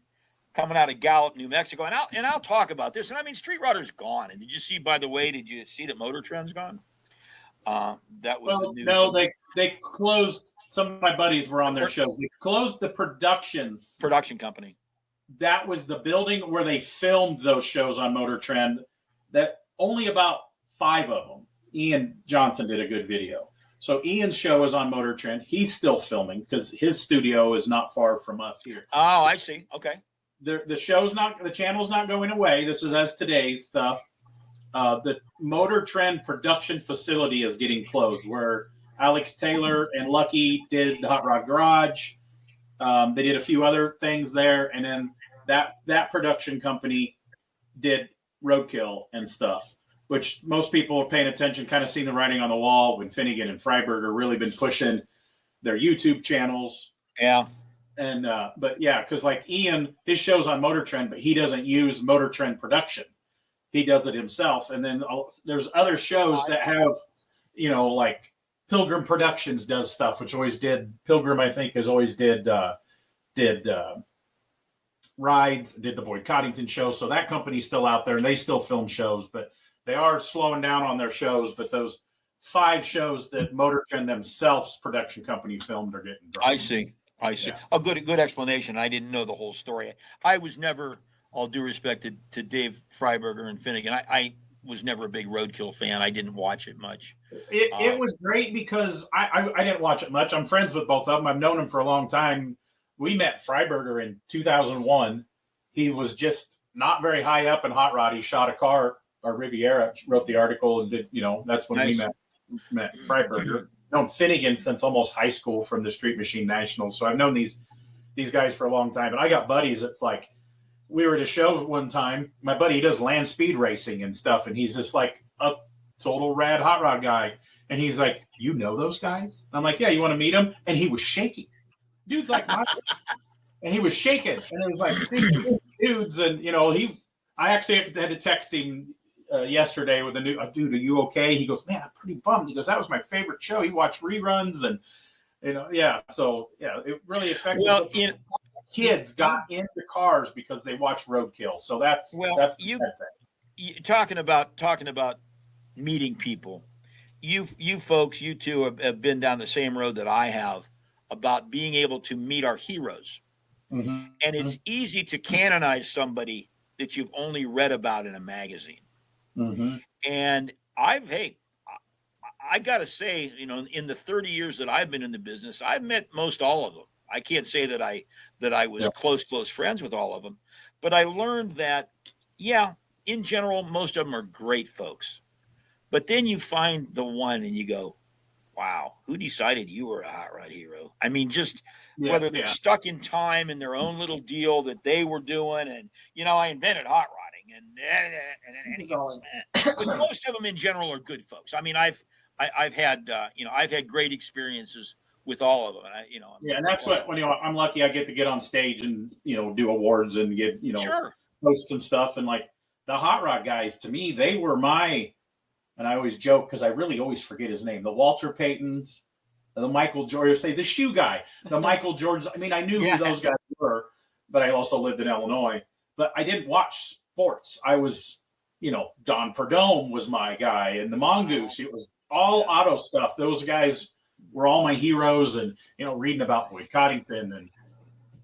coming out of Gallup, New Mexico, and I'll talk about this. And I mean, Street Rodder's gone. And did you see that Motor Trend's gone? That was the news. No, they closed. Some of my buddies were on their shows. They closed the production company. That was the building where they filmed those shows on Motor Trend. That only about 5 of them. Ian Johnson did a good video. So Ian's show is on Motor Trend. He's still filming because his studio is not far from us here. Oh, I see. Okay. The channel's not going away. This is as today's stuff. The Motor Trend production facility is getting closed, where Alex Taylor and Lucky did the Hot Rod Garage. They did a few other things there, and then that production company did Roadkill and stuff, which most people are paying attention, kind of seeing the writing on the wall when Finnegan and Freiberger really been pushing their YouTube channels. Yeah. And but yeah, because like Ian, his show's on Motor Trend, but he doesn't use Motor Trend production. He does it himself. And then there's other shows that have, like Pilgrim Productions does stuff, which always did Pilgrim. I think has always did rides, did the Boyd Coddington show. So that company's still out there and they still film shows, but they are slowing down on their shows. But those 5 shows that Motor Trend themselves production company filmed are getting dropped. I see. Yeah. A good explanation. I didn't know the whole story. I was never, all due respect to Dave Freiberger and Finnegan, I was never a big Roadkill fan. I didn't watch it much. It was great because I didn't watch it much. I'm friends with both of them. I've known them for a long time. We met Freiberger in 2001. He was just not very high up in hot rod. He shot a car, or Riviera, wrote the article, and did, that's when we met Freiberger. Known Finnegan since almost high school from the Street Machine Nationals. So I've known these guys for a long time. And I got buddies. It's like, we were at a show one time. My buddy, he does land speed racing and stuff. And he's just like a total rad hot rod guy. And he's like, you know those guys? I'm like, yeah, you want to meet them? And he was shaking. Dude's like, and he was shaking. And it was like, dudes. And, I actually had to text him yesterday with a new dude. Are you okay? He goes, man, I'm pretty bummed. He goes, that was my favorite show. He watched reruns and So it really affected. Well, kids got into cars because they watched Roadkill. So that's the thing. Talking about meeting people. You folks, you two have been down the same road that I have about being able to meet our heroes. Mm-hmm. And it's easy to canonize somebody that you've only read about in a magazine. Mm-hmm. And I got to say, in the 30 years that I've been in the business, I've met most all of them. I can't say that I was close friends with all of them, but I learned that, in general, most of them are great folks. But then you find the one and you go, wow, who decided you were a hot rod hero? I mean, just whether they're stuck in time in their own little deal that they were doing. And, I invented hot rodding but most of them in general are good folks. I mean, I've had great experiences with all of them. And and that's what, when I'm lucky I get to get on stage and, do awards and get, sure, posts and stuff. And like the hot rod guys, to me, they were and I always joke because I really always forget his name, the Walter Paytons, the Michael George, the shoe guy, the Michael George. I mean, I knew who those guys were, but I also lived in Illinois. But I didn't watch sports. I was, Don Perdome was my guy, and the Mongoose. It was all auto stuff. Those guys were all my heroes, and reading about Boyd Coddington, and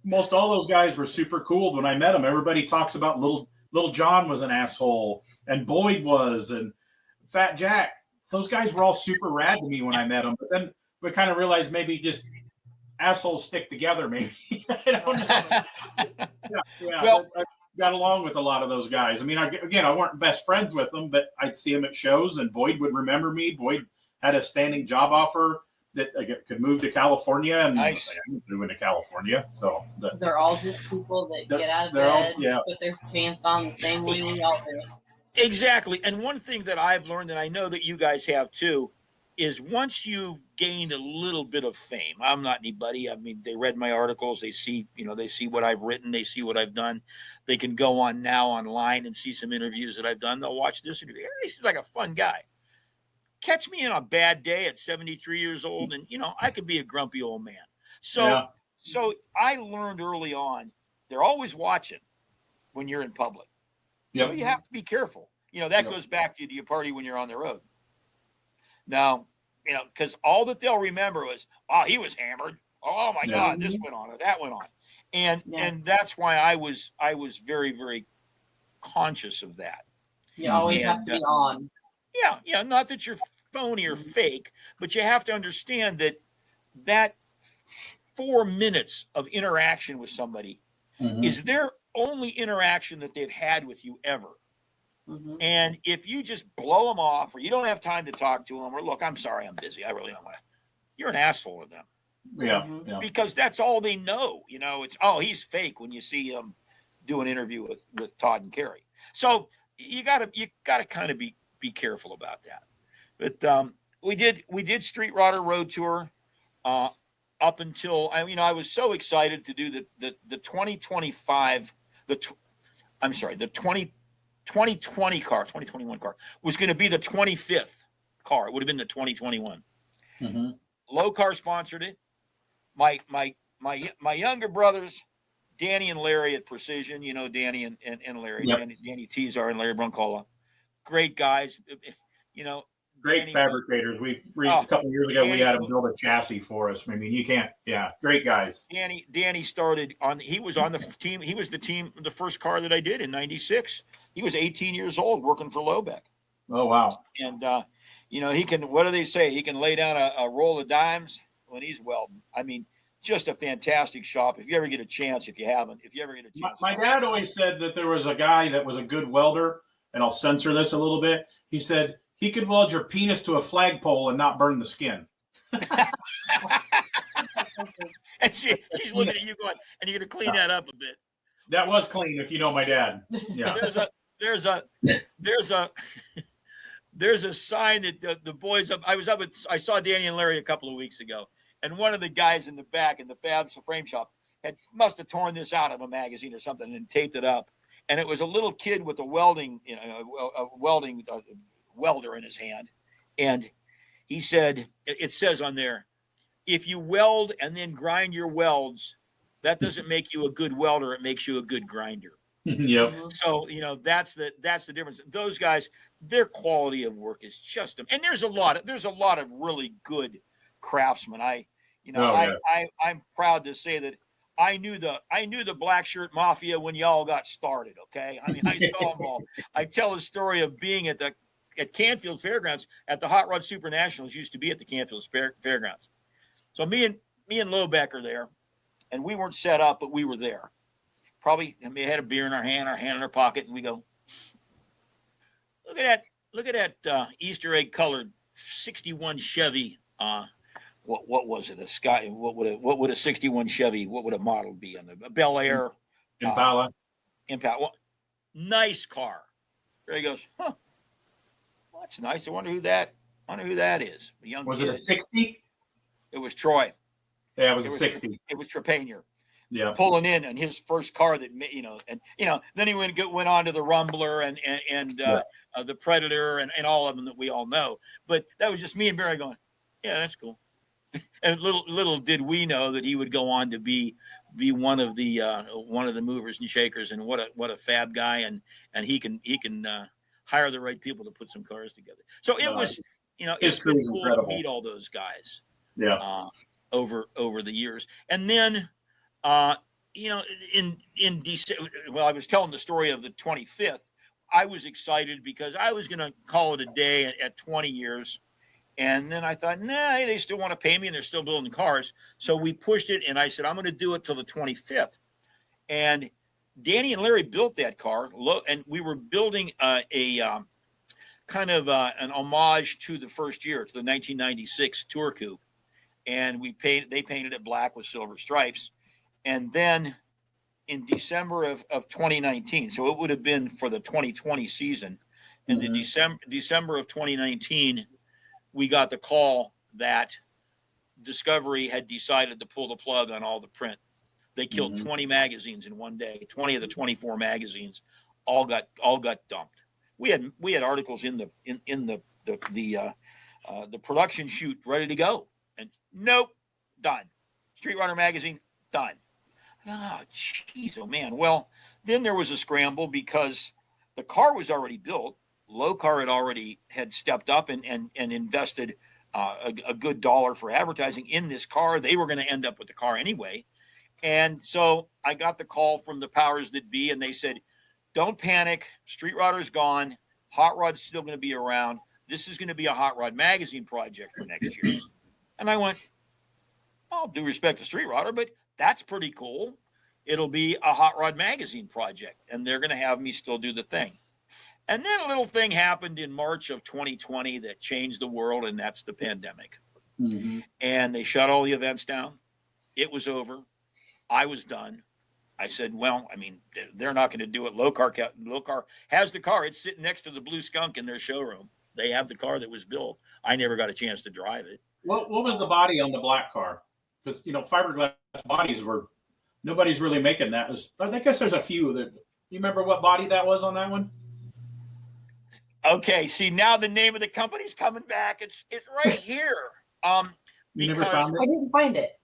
most all those guys were super cool when I met them. Everybody talks about little John was an asshole, and Boyd was, and Fat Jack. Those guys were all super rad to me when I met them. But then we kind of realized maybe just assholes stick together. Maybe I don't know. Well, I got along with a lot of those guys. I mean, I weren't best friends with them, but I'd see them at shows, and Boyd would remember me. Boyd had a standing job offer that I could move to California, and nice. I moved into California. So they're all just people that get out of bed, put their pants on the same way we all do. Exactly. And one thing that I've learned, and I know that you guys have too, is once you've gained a little bit of fame, I'm not anybody. I mean, they read my articles, they see what I've written, they see what I've done. They can go on now online and see some interviews that I've done. They'll watch this interview. He seems like a fun guy. Catch me on a bad day at 73 years old, and I could be a grumpy old man. So I learned early on, they're always watching when you're in public. Yep. So you have to be careful. That goes back to, do you party when you're on the road? Now, because all that they'll remember was, oh, he was hammered. Oh my God, this went on or that went on. And that's why I was very, very conscious of that. You always have to be on. Yeah. Not that you're phony or fake, but you have to understand that 4 minutes of interaction with somebody is their only interaction that they've had with you ever. Mm-hmm. And if you just blow them off, or you don't have time to talk to them, or look, I'm sorry, I'm busy, I really don't want to, you're an asshole to them. Yeah, Mhm. yeah. Because that's all they know. It's, he's fake when you see him do an interview with Todd and Kerry. So you gotta kind of be careful about that. But we did Street Rodder Road Tour up until I was so excited to do the 2025 I'm sorry, the 2020 car, 2021 car was going to be the 25th car. It would have been the 2021. Mm-hmm. Low Car sponsored it. My younger brothers, Danny and Larry at Precision, Danny and Larry, Yep. Danny Tezar and Larry Broncola, great guys. Great Danny fabricators. A couple of years ago, we had them build a chassis for us. I mean, you can't. Yeah, great guys. Danny started on. He was on the team. He was the first car that I did in '96. He was 18 years old working for Lobeck. Oh wow! And he can. What do they say? He can lay down a roll of dimes when he's welding. I mean, just a fantastic shop. If you ever get a chance, if you ever get a chance. My dad always said that there was a guy that was a good welder, and I'll censor this a little bit. He said he could weld your penis to a flagpole and not burn the skin. And she's looking at you going, and you're going to clean that up a bit. That was clean, if you know my dad. Yeah. There's a sign that the boys up. I saw Danny and Larry a couple of weeks ago, and one of the guys in the back in the Fabs frame shop must have torn this out of a magazine or something and taped it up. And it was a little kid with a welder in his hand, and he said, it says on there, if you weld and then grind your welds, that doesn't make you a good welder. It makes you a good grinder. Yep. So, that's the difference. Those guys, their quality of work is just, and there's a lot of really good craftsmen. I'm proud to say that I knew the Black Shirt Mafia when y'all got started. Okay. I mean, I saw them all. I tell the story of being at Canfield Fairgrounds at the Hot Rod Super Nationals. Used to be at the Canfield Fairgrounds. So me and Lobeck are there, and we weren't set up, but we were there. Probably, we had a beer in our hand in our pocket, and we go, look at that Easter egg colored '61 Chevy. What was it? A Sky? What would a '61 Chevy? What would a model be on the Bel Air? Impala. Impala. Well, nice car. There he goes. Huh. Well, that's nice. I wonder who that is. A young Was kid. it a 60? It was Troy. Yeah, it was a 60. It was Trepanier. Yeah. Pulling in his first car that then he went on to the Rumbler and the Predator and all of them that we all know. But that was just me and Barry going, yeah, that's cool. And little did we know that he would go on to be one of the movers and shakers, and what a fab guy, and he can hire the right people to put some cars together. So it was it's been cool to meet all those guys. Yeah. Over the years, and then in December, well, I was telling the story of the 25th. I was excited because I was going to call it a day at 20 years. And then I thought, nah, they still want to pay me and they're still building cars. So we pushed it, and I said, I'm going to do it till the 25th. And Danny and Larry built that car, and we were building a kind of an homage to the first year, to the 1996 Tour Coupe. And they painted it black with silver stripes. And then in December of 2019, so it would have been for the 2020 season, in the December of 2019, we got the call that Discovery had decided to pull the plug on all the print. They killed 20 magazines in one day. 20 of the 24 magazines all got dumped. We had articles in the production shoot ready to go, and nope, done. Street Rodder magazine, done. Oh, jeez, oh man. Well, then there was a scramble because the car was already built. Low Car had stepped up and invested a good dollar for advertising in this car. They were going to end up with the car anyway. And so I got the call from the powers that be, and they said, don't panic. Street Rodder's gone. Hot Rod's still going to be around. This is going to be a Hot Rod magazine project for next year. And I went, all due respect to Street Rodder, but that's pretty cool. It'll be a Hot Rod magazine project, and they're going to have me still do the thing. And then a little thing happened in March of 2020 that changed the world, and that's the pandemic. And they shut all the events down. It was over. I was done. I said, well, I mean, they're not going to do it. Low Car has the car. It's sitting next to the Blue Skunk in their showroom. They have the car that was built. I never got a chance to drive it. What was the body on the black car? Because, fiberglass bodies nobody's really making that. I guess there's a few that, you remember what body that was on that one? Okay, see, now the name of the company's coming back. It's right here. You never found it? I didn't find it.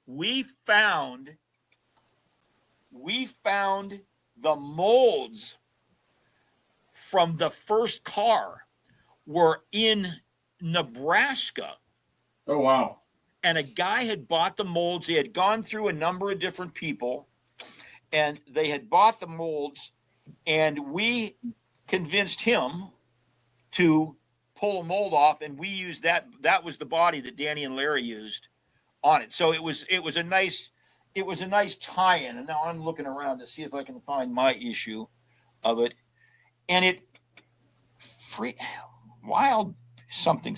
We found the molds from the first car were in Nebraska. Oh, wow. And a guy had bought the molds. He had gone through a number of different people, and they had bought the molds, and we convinced him to pull a mold off, and we used that. That was the body that Danny and Larry used on it. So it was a nice tie-in. And now I'm looking around to see if I can find my issue of it, and wild something.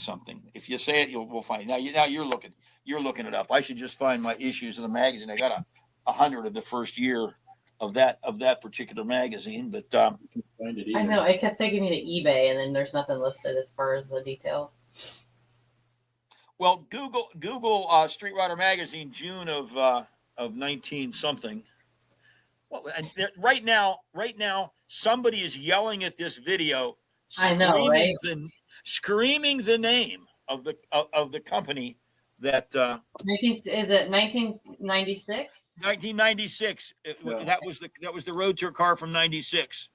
If you say it, we'll find it. Now you're looking it up. I should just find my issues of the magazine. I got 100 of the first year of that particular magazine, but I know it kept taking me to eBay, and then there's nothing listed as far as the details. Well, Google Street Rodder magazine, June of 19 something. Well, and right now, somebody is yelling at this video. I know, right? Screaming the name of the company that. Is it 1996? 1996. That was the Road Tour car from '96.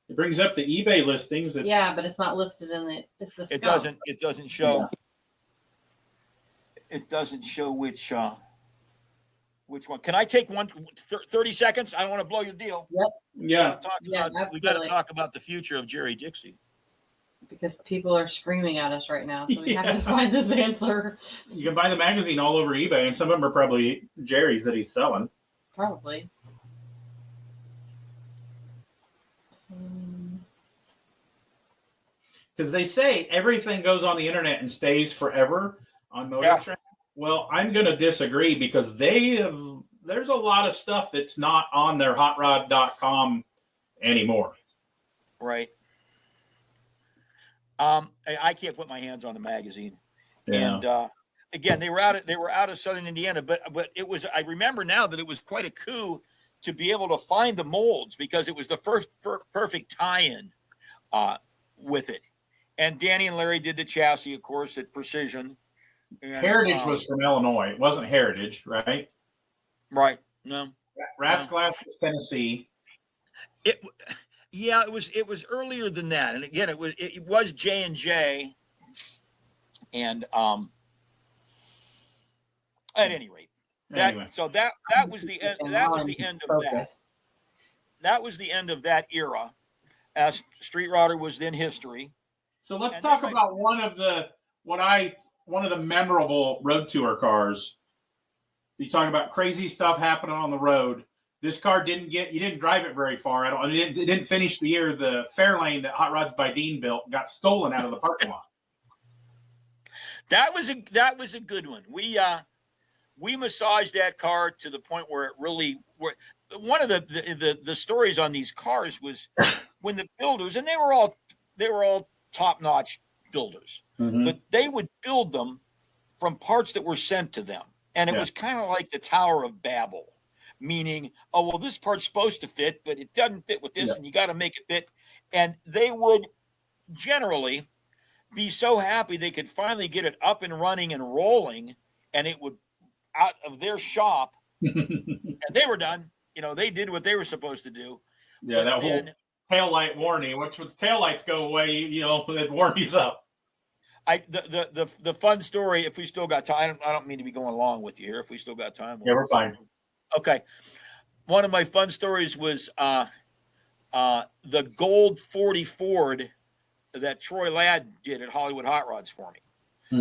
It brings up the eBay listings. Yeah, but it's not listed in the. It's the. It doesn't. It doesn't show. Yeah. It doesn't show which one. Can I take 30 seconds? I don't want to blow your deal. Yep. Yeah. We got to talk about the future of Jerry Dixey. Because people are screaming at us right now, so we have to find this answer. You can buy the magazine all over eBay, and some of them are probably Jerry's that he's selling. Probably. Because they say everything goes on the internet and stays forever on Motor Trend. Well, I'm going to disagree because there's a lot of stuff that's not on their hotrod.com anymore. Right. I can't put my hands on the magazine. Yeah. And again, they were out of Southern Indiana, but it was, I remember now that it was quite a coup to be able to find the molds because it was the first perfect tie-in with it. And Danny and Larry did the chassis, of course, at Precision. And, Heritage was from Illinois. It wasn't Heritage, right? Right. No. Rat's Glass was Tennessee. Yeah, it was earlier than that. And again, it was J&J. And at any rate, that was the end. That was the end of that. That was the end of that era. As Street Rodder was then history. So let's talk about one of the memorable road tour cars. You talk about crazy stuff happening on the road. This car you didn't drive it very far. It didn't finish the year. The Fairlane that Hot Rods by Dean built got stolen out of the parking lot. That was a good one. We massaged that car to the point where it really one of the stories on these cars was when the builders, and they were all top-notch builders, but they would build them from parts that were sent to them. And it was kind of like the Tower of Babel, meaning, oh, well, this part's supposed to fit, but it doesn't fit with this, and you got to make it fit. And they would generally be so happy they could finally get it up and running and rolling, and it would out of their shop, and they were done. They did what they were supposed to do. Yeah, that whole taillight warning, which with taillights go away, it warns up. The fun story, if we still got time, I don't mean to be going along with you here. If we still got time. Yeah, we're fine. Okay. One of my fun stories was the gold 40 Ford that Troy Ladd did at Hollywood Hot Rods for me.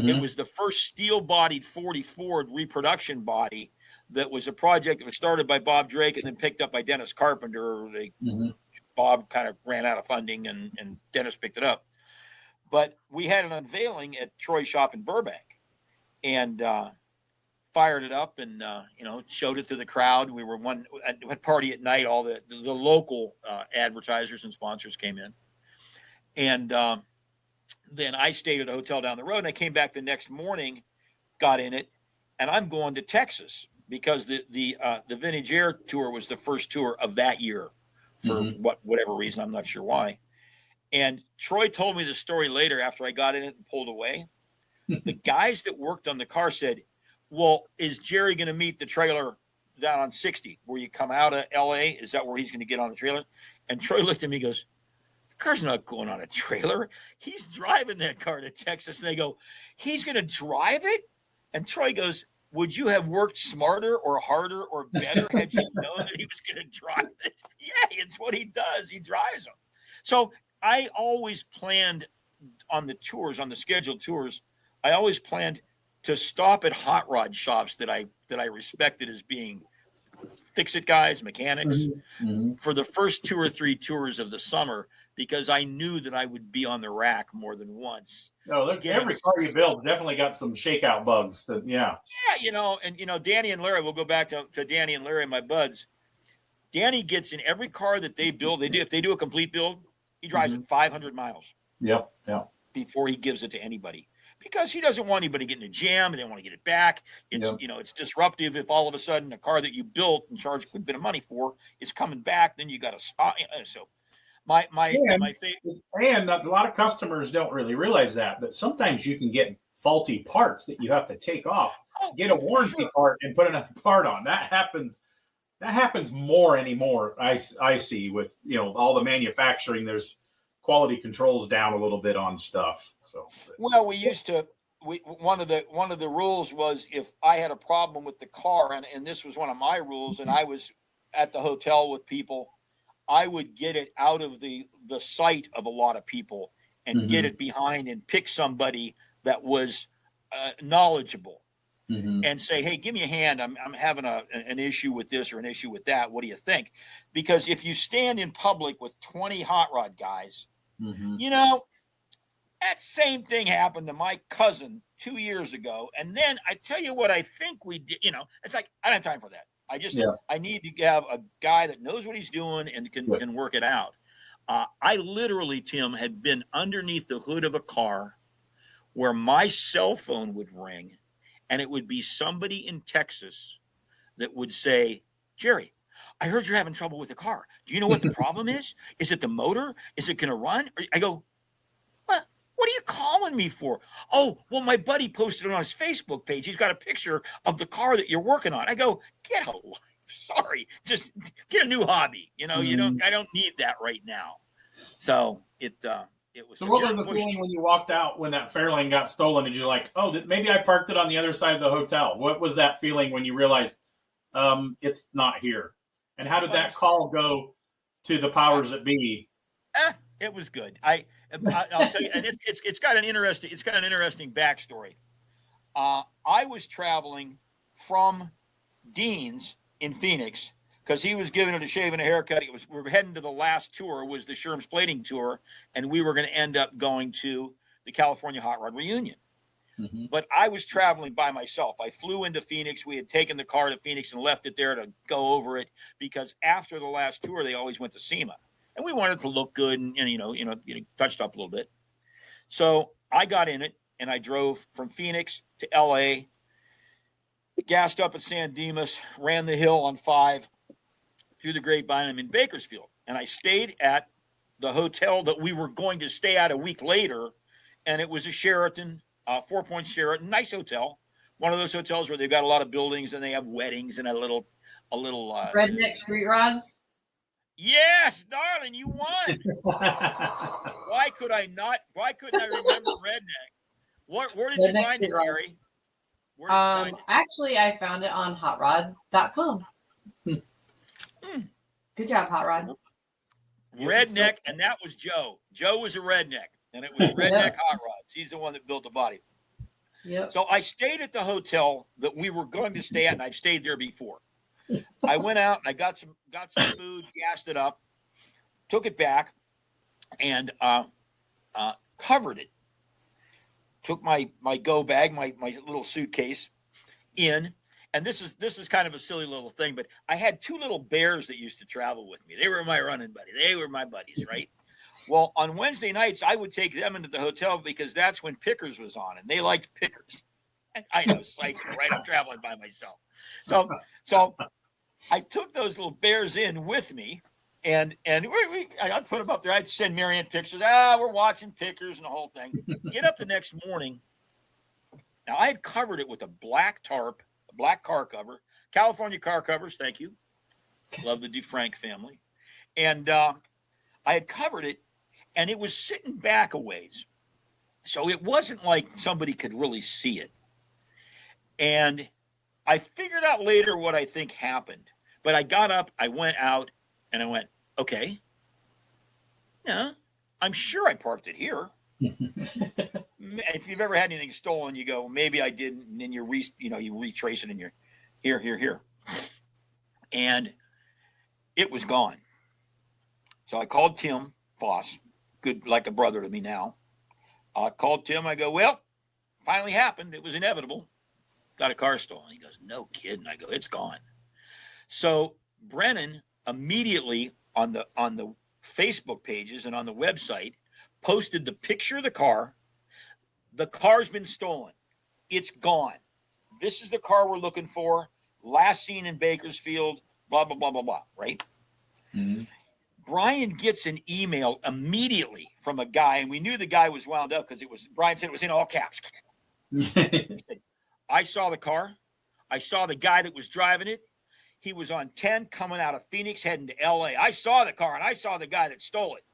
It was the first steel-bodied 40 Ford reproduction body that was a project that was started by Bob Drake and then picked up by Dennis Carpenter. Bob kind of ran out of funding and Dennis picked it up. But we had an unveiling at Troy's shop in Burbank. and fired it up and showed it to the crowd. We were at party at night. All the local advertisers and sponsors came in, and then I stayed at a hotel down the road. And I came back the next morning, got in it, and I'm going to Texas because the Vintage Air tour was the first tour of that year for whatever reason. I'm not sure why. And Troy told me the story later after I got in it and pulled away. The guys that worked on the car said, well, is Jerry going to meet the trailer down on 60 where you come out of LA? Is that where he's going to get on the trailer? And Troy looked at me and goes, the car's not going on a trailer. He's driving that car to Texas. And they go, he's going to drive it? And Troy goes, would you have worked smarter or harder or better had you known that he was going to drive it? Yeah, it's what he does. He drives them. So I always planned on the tours, on the scheduled tours, I always planned to stop at hot rod shops that I respected as being fix-it guys, mechanics, for the first 2 or 3 tours of the summer, because I knew that I would be on the rack more than once. No, every car you build definitely got some shakeout bugs. Yeah, and Danny and Larry, we'll go back to Danny and Larry, my buds. Danny gets in every car that they build. If they do a complete build, he drives it 500 miles. Yep. Before he gives it to anybody. Because he doesn't want anybody getting a jam, and they want to get it back. It's it's disruptive if all of a sudden a car that you built and charged a bit of money for is coming back, then you got to stop. So my favorite. And a lot of customers don't really realize that, but sometimes you can get faulty parts that you have to take off, get a warranty part, and put another part on. That happens more anymore. I see with all the manufacturing. There's quality controls down a little bit on stuff. So, well, one of the rules was if I had a problem with the car, and this was one of my rules, and I was at the hotel with people, I would get it out of the sight of a lot of people and get it behind and pick somebody that was knowledgeable and say, hey, give me a hand. I'm having an issue with this or an issue with that. What do you think? Because if you stand in public with 20 hot rod guys, that same thing happened to my cousin 2 years ago. And then I tell you what I think we did, it's like, I don't have time for that. I need to have a guy that knows what he's doing and can work it out. I literally, Tim, had been underneath the hood of a car where my cell phone would ring, and it would be somebody in Texas that would say, Jerry, I heard you're having trouble with the car. Do you know what the problem is? Is it the motor? Is it going to run? I go, what are you calling me for? Oh, well, my buddy posted it on his Facebook page. He's got a picture of the car that you're working on. I go, get a life. Sorry, just get a new hobby. I don't need that right now. So it was. So what was the feeling when you walked out when that Fairlane got stolen and you're like, oh, maybe I parked it on the other side of the hotel? What was that feeling when you realized it's not here? And how did that call go to the powers that be? It was good. I'll tell you, and it's got an interesting backstory. I was traveling from Dean's in Phoenix because he was giving it a shave and a haircut. We were heading to the last tour, was the Sherm's Plating Tour, and we were going to end up going to the California Hot Rod Reunion. But I was traveling by myself. I flew into Phoenix. We had taken the car to Phoenix and left it there to go over it because after the last tour, they always went to SEMA. And we wanted to look good and touched up a little bit. So I got in it and I drove from Phoenix to LA, gassed up at San Dimas, ran the hill on 5 through the Grapevine. I'm in Bakersfield. And I stayed at the hotel that we were going to stay at a week later. And it was a Sheraton, 4 Points Sheraton, nice hotel. One of those hotels where they've got a lot of buildings and they have weddings and a little redneck street rods. Yes, darling, you won. Why couldn't I remember redneck? Where did you find it, Gary? Actually, I found it on hotrod.com. Good job, Hot Rod. Redneck, and that was Joe. Joe was a redneck, and it was Redneck Hot Rods. He's the one that built the body. Yep. So I stayed at the hotel that we were going to stay at, and I've stayed there before. I went out and I got some food, gassed it up, took it back, and covered it. took my go bag, my little suitcase in. And this is kind of a silly little thing, but I had two little bears that used to travel with me. They were my running buddy. They were my buddies, right? Well, on Wednesday nights, I would take them into the hotel because that's when Pickers was on, and they liked Pickers. And I know, psycho, right? I'm traveling by myself. So I took those little bears in with me, and I put them up there. I'd send Marianne pictures. We're watching Pickers and the whole thing. Get up the next morning. Now, I had covered it with a black tarp, a black car cover, California car covers, thank you. Love the DeFrank family. And I had covered it, and it was sitting back a ways. So it wasn't like somebody could really see it. And I figured out later what I think happened. But I got up, I went out, and I went, okay. Yeah, I'm sure I parked it here. If you've ever had anything stolen, you go, maybe I didn't, and then you retrace it, and you're here. And it was gone. So I called Tim Foss, good, like a brother to me now. I called Tim. I go, well, finally happened. It was inevitable. Got a car stolen. He goes, no kidding. I go, it's gone. So Brennan immediately on the Facebook pages and on the website posted the picture of the car. The car's been stolen. It's gone. This is the car we're looking for. Last seen in Bakersfield, blah, blah, blah, blah, blah, right? Mm-hmm. Brian gets an email immediately from a guy, and we knew the guy was wound up because Brian said it was in all caps. I saw the car. I saw the guy that was driving it. He was on 10 coming out of Phoenix heading to LA. I saw the car, and I saw the guy that stole it.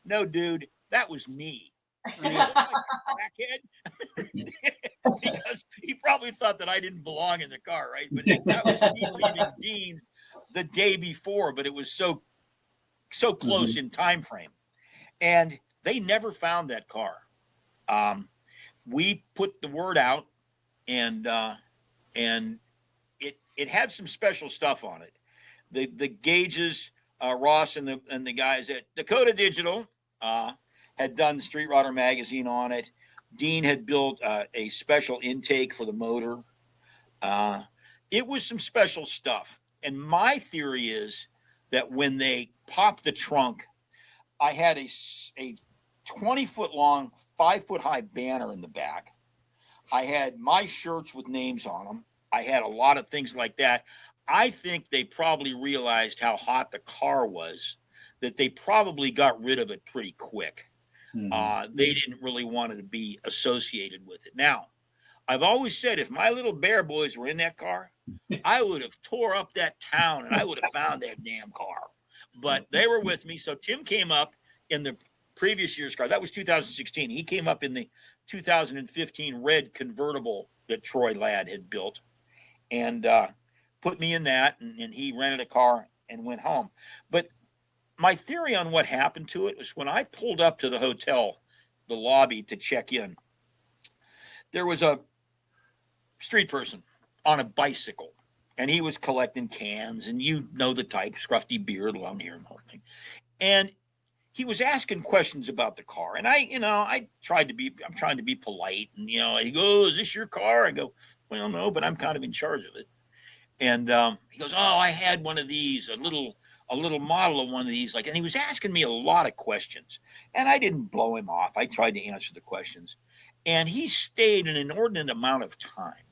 No, dude, that was me. Because he probably thought that I didn't belong in the car, right? But that was me leaving Dean's the day before, but it was so close in time frame. And they never found that car. We put the word out, and it had some special stuff on it. The gauges, Ross and the guys at Dakota Digital had done Street Rodder magazine on it. Dean had built a special intake for the motor. It was some special stuff. And my theory is that when they popped the trunk, I had a 20-foot long, 5-foot high banner in the back. I had my shirts with names on them. I had a lot of things like that. I think they probably realized how hot the car was, that they probably got rid of it pretty quick. They didn't really want it to be associated with it. Now, I've always said if my little bear boys were in that car, I would have tore up that town and I would have found that damn car. But they were with me. So Tim came up in the previous year's car. That was 2016. He came up in the 2015 red convertible that Troy Ladd had built and put me in that. And he rented a car and went home. But my theory on what happened to it was when I pulled up to the hotel, the lobby to check in, there was a street person on a bicycle, and he was collecting cans, and you know the type, scruffy beard, long hair, and the whole thing. And he was asking questions about the car, and I'm trying to be polite, and he goes, "Is this your car?" I go, "Well, no, but I'm kind of in charge of it." And he goes, "Oh, I had one of these, a little model of one of these," and he was asking me a lot of questions, and I didn't blow him off. I tried to answer the questions, and he stayed an inordinate amount of time.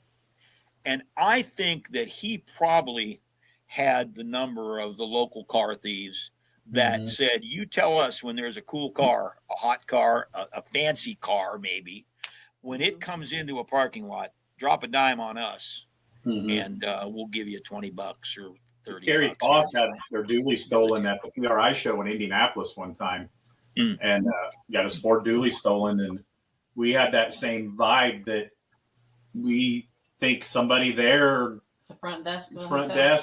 And I think that he probably had the number of the local car thieves that said, "You tell us when there's a cool car, a hot car, a fancy car, maybe, when it comes into a parking lot, drop a dime on us, and we'll give you $20 or $30." Kerry's boss had their dually stolen at the PRI show in Indianapolis one time, and got his Ford dually stolen. And we had that same vibe that we think somebody there, the front desk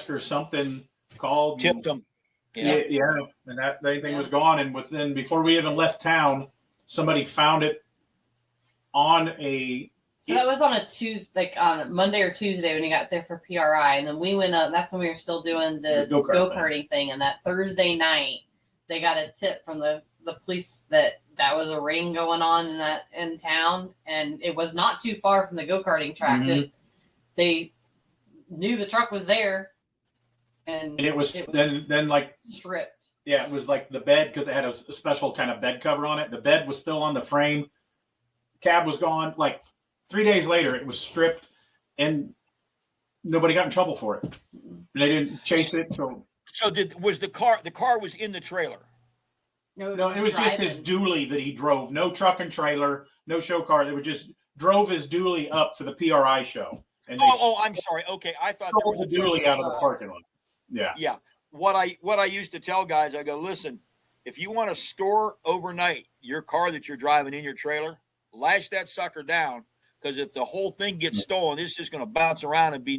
or something, called, tipped them. Yeah, and that thing was gone. And before we even left town, somebody found it on a. So that was on a Tuesday, like on Monday or Tuesday when he got there for PRI, and then we went up. That's when we were still doing the go-karting thing. And that Thursday night, they got a tip from the police that that was a ring going on in town, and it was not too far from the go-karting track. Mhm. They knew the truck was there, and it was then like stripped. Yeah, it was like the bed, because it had a special kind of bed cover on it. The bed was still on the frame. Cab was gone. Like 3 days later, it was stripped, and nobody got in trouble for it. They didn't chase it. So was the car was in the trailer? no, it was just his dually that he drove. No truck and trailer, no show car. They would just drove his dually up for the PRI show. And I'm sorry. Okay, I thought there was the dually out of the parking lot. Yeah. Yeah. What I used to tell guys, I go, listen, if you want to store overnight your car that you're driving in your trailer, lash that sucker down, because if the whole thing gets stolen, it's just going to bounce around and be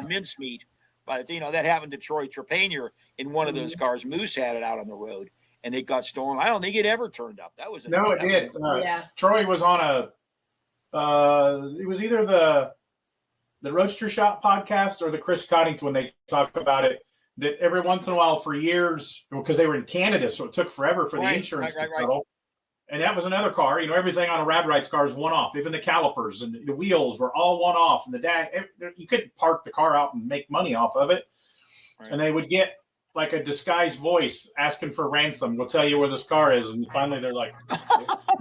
mincemeat. But that happened to Troy Trepanier in one of those cars. Moose had it out on the road, and it got stolen. I don't think it ever turned up. That was it did. Troy was on it was either the Roadster Shop podcast or the Chris Coddington when they talk about it. That every once in a while for years, because they were in Canada, so it took forever for the insurance to settle. And that was another car. Everything on a Rad Rights car is one off. Even the calipers and the wheels were all one off. And you couldn't park the car out and make money off of it. Right. And they would get like a disguised voice asking for ransom. We'll tell you where this car is. And finally they're like,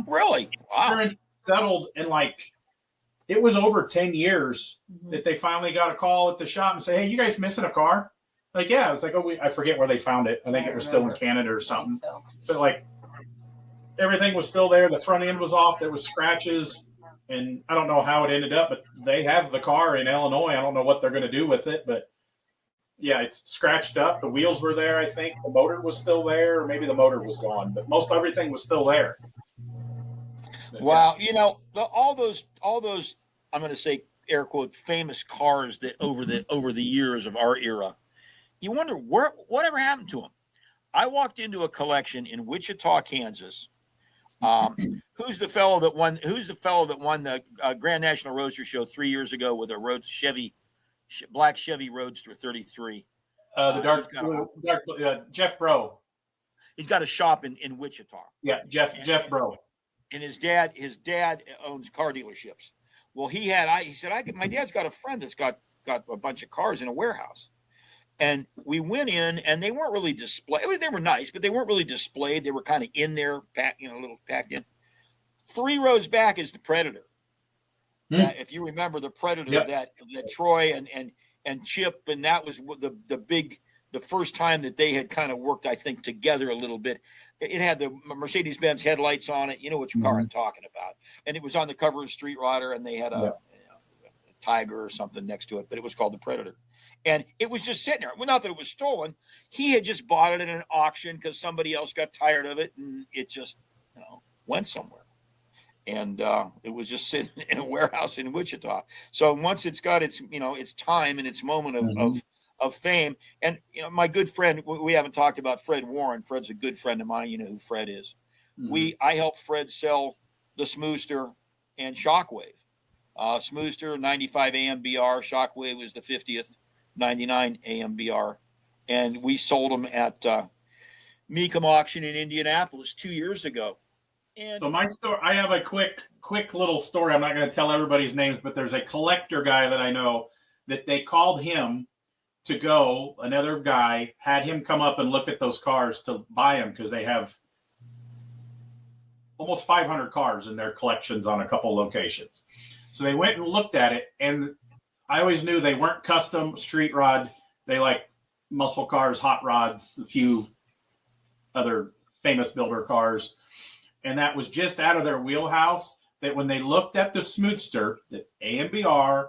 really? Wow. Insurance settled in it was over 10 years that they finally got a call at the shop and say, hey, you guys missing a car? Like, yeah, it's like, I forget where they found it. I think it was still in Canada or something. So. But everything was still there. The front end was off. There was scratches, and I don't know how it ended up, but they have the car in Illinois. I don't know what they're going to do with it, but yeah, it's scratched up. The wheels were there, I think. The motor was still there, or maybe the motor was gone, but most everything was still there. Wow, all those I'm going to say air quote famous cars that over the years of our era. You wonder whatever happened to them. I walked into a collection in Wichita, Kansas. Who's the fellow that won the Grand National Roadster Show 3 years ago with a black Chevy Roadster 33? Jeff Bro. He's got a shop in Wichita. Yeah, Jeff Bro. And his dad owns car dealerships. Well, he said, my dad's got a friend that's got a bunch of cars in a warehouse. And we went in, and they weren't really displayed. I mean, they were nice, but they weren't really displayed. They were kind of in there, a little packed in. 3 rows back is the Predator. If you remember the Predator, that Troy and Chip, and that was the first time that they had kind of worked, I think, together a little bit. It had the Mercedes-Benz headlights on it. You know which car I'm talking about. And it was on the cover of Street Rodder, and they had a Tiger or something next to it, but it was called the Predator. And it was just sitting there. Well, not that it was stolen. He had just bought it at an auction because somebody else got tired of it, and it just went somewhere. And it was just sitting in a warehouse in Wichita. So once it's got its time and its moment of fame, and my good friend, we haven't talked about Fred Warren. Fred's a good friend of mine. You know who Fred is. I helped Fred sell the Smooster and Shockwave. Smooster 95 AMBR, Shockwave was the 50th. 99 AMBR, and we sold them at Mecum auction in Indianapolis 2 years ago. And so my story, I have a quick little story. I'm not going to tell everybody's names, but there's a collector guy that I know that they called him to go. Another guy had him come up and look at those cars to buy them because they have almost 500 cars in their collections on a couple locations. So they went and looked at it, and I always knew they weren't custom street rod. They like muscle cars, hot rods, a few other famous builder cars. And that was just out of their wheelhouse, that when they looked at the Smoothster, the AMBR,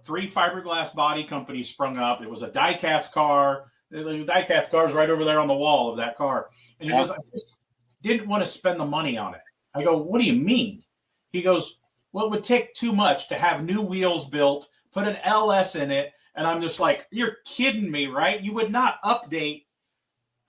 3 fiberglass body companies sprung up. It was a die-cast car. The die-cast car is right over there on the wall of that car. And he goes, I just didn't want to spend the money on it. I go, what do you mean? He goes, well, it would take too much to have new wheels built, put an LS in it, and I'm just like, you're kidding me, right? You would not update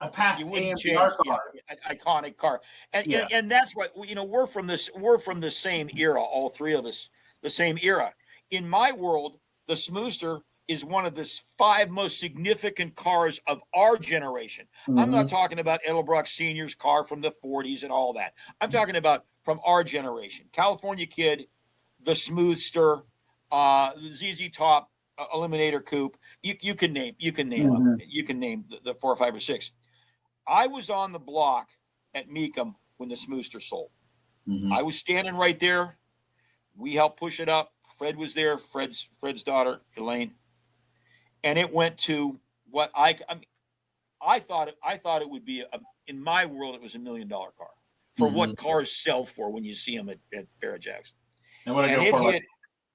a past AMBR car, an iconic car, and that's what we're from the same era, all three of us, the same era. In my world, the Smooster is one of the 5 most significant cars of our generation. I'm not talking about Edelbrock Sr.'s car from the 40s and all that. I'm talking about from our generation. California Kid, the Smoothster, the ZZ Top Eliminator Coupe. You can name them. You can name the 4, 5, or 6. I was on the block at Meekum when the Smoothster sold. I was standing right there. We helped push it up. Fred was there. Fred's daughter, Elaine. And it went to what I thought it would be in my world it was $1 million car for what cars sell for when you see them at Barrett-Jackson. And what did it go for, like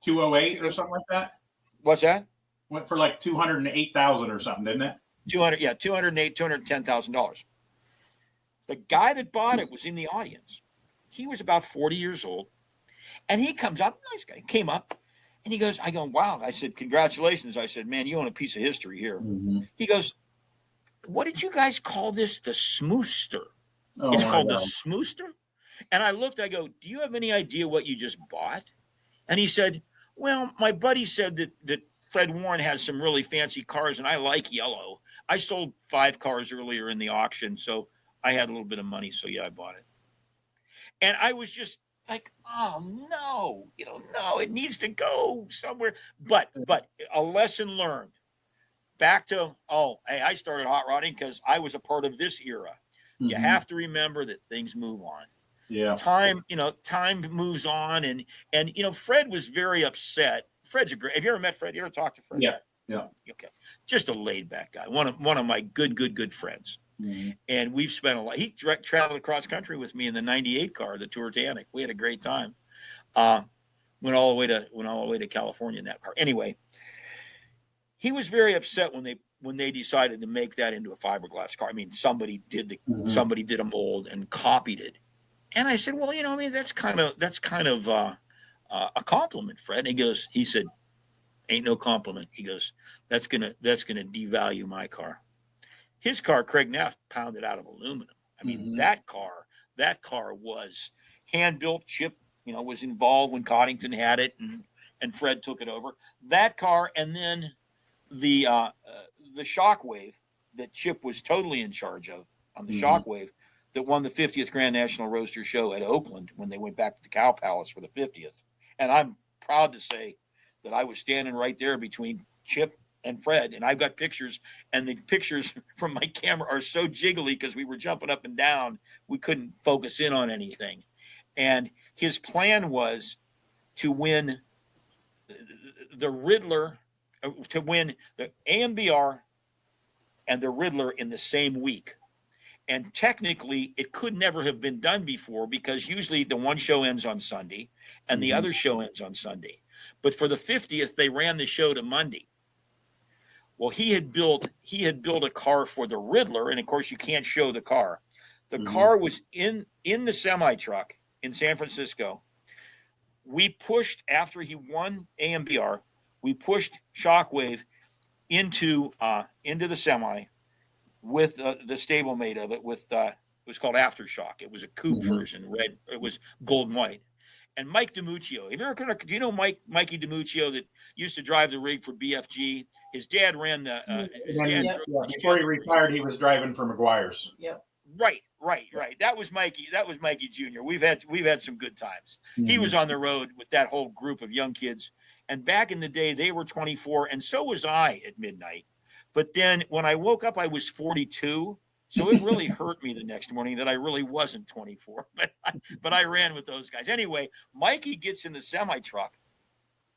208 or something like that? What's that? Went for like 208,000 or something, didn't it? $210,000. The guy that bought it was in the audience. He was about 40 years old, and he comes up, nice guy, came up. And he goes, I go, wow. I said, congratulations. I said, man, you own a piece of history here. He goes, what did you guys call this? The Smoothster. It's called the Smoothster? And I looked, I go, do you have any idea what you just bought? And he said, well, my buddy said that Fred Warren has some really fancy cars, and I like yellow. I sold 5 cars earlier in the auction, so I had a little bit of money, so yeah, I bought it. And I was just like, oh no, no, it needs to go somewhere. But a lesson learned. Back to, hey, I started hot rodding because I was a part of this era. You have to remember that things move on. Yeah. Time moves on, and Fred was very upset. Fred's a great. Have you ever met Fred? You ever talked to Fred? Yeah. Okay. Just a laid back guy. One of my good friends. And we've spent a lot. He traveled across country with me in the '98 car, the Tour Tannic. We had a great time. Went all the way to California in that car. Anyway, he was very upset when they decided to make that into a fiberglass car. I mean, somebody did a mold and copied it. And I said, well, that's kind of a compliment, Fred. And he said, ain't no compliment. He goes, that's gonna devalue my car. His car, Craig Neff, pounded out of aluminum. I mean, that car was hand-built. Chip, was involved when Coddington had it, and Fred took it over. That car, and then the Shockwave that Chip was totally in charge of on the Shockwave that won the 50th Grand National Roadster Show at Oakland when they went back to the Cow Palace for the 50th. And I'm proud to say that I was standing right there between Chip and Fred, and I've got pictures, and the pictures from my camera are so jiggly because we were jumping up and down, we couldn't focus in on anything. And his plan was to win the Riddler, to win the AMBR and the Riddler in the same week. And technically, it could never have been done before because usually the one show ends on Sunday and the other show ends on Sunday. But for the 50th, they ran the show to Monday. Well, he had built a car for the Riddler, and of course you can't show the car. The car was in the semi-truck in San Francisco. We pushed, after he won AMBR, we pushed Shockwave into the semi with the stablemate of it it was called Aftershock. It was a coupe version, red. It was gold and white. And Mike DiMuccio, do you know Mikey DiMuccio that used to drive the rig for BFG? His dad ran before he retired, he was driving for McGuire's. Yep. Right. That was Mikey Jr. We've had some good times. He was on the road with that whole group of young kids. And back in the day, they were 24, and so was I at midnight. But then when I woke up, I was 42. So it really hurt me the next morning that I really wasn't 24, but I ran with those guys. Anyway, Mikey gets in the semi-truck,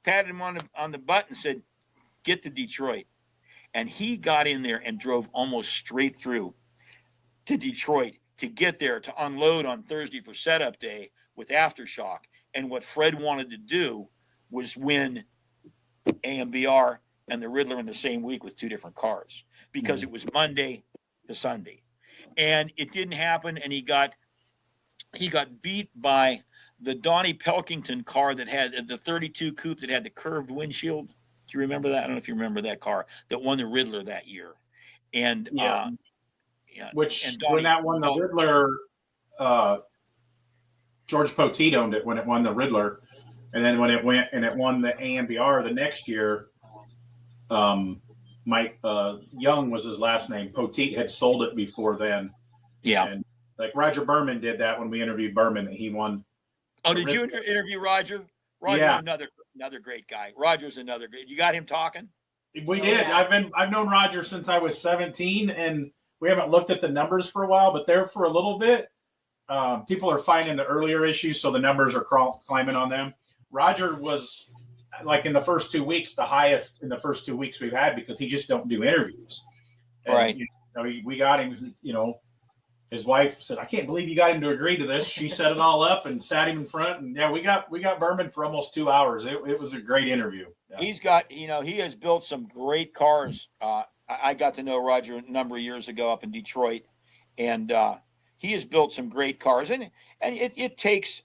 patted him on the butt and said, get to Detroit. And he got in there and drove almost straight through to Detroit to get there to unload on Thursday for setup day with Aftershock. And what Fred wanted to do was win AMBR and the Riddler in the same week with 2 different cars because it was Monday to Sunday, and it didn't happen. And he got beat by the Donnie Pelkington car that had the 32 coupe that had the curved windshield. Do you remember that? I don't know if you remember that car that won the Riddler that year. And when Donnie, that won the Riddler, George Poteet owned it when it won the Riddler, and then when it won the AMBR the next year, Mike Young was his last name. Poteet had sold it before then. Yeah. And like Roger Berman did that when we interviewed Berman, and he won. Oh, did you interview Roger? Roger's Yeah. another great guy. Roger's another great. You got him talking? We Oh, did. yeah. I've known Roger since I was 17, and we haven't looked at the numbers for a while, but there for a little bit. People are finding the earlier issues, so the numbers are climbing on them. Roger was like in the first 2 weeks, the highest in the first 2 weeks we've had because he just don't do interviews. And, Right. You know, we got him. You know, his wife said, "I can't believe you got him to agree to this." She set it all up and sat him in front, and yeah, we got Berman for almost 2 hours. It was a great interview. Yeah. He's got, he has built some great cars. I got to know Roger a number of years ago up in Detroit, and he has built some great cars. And it takes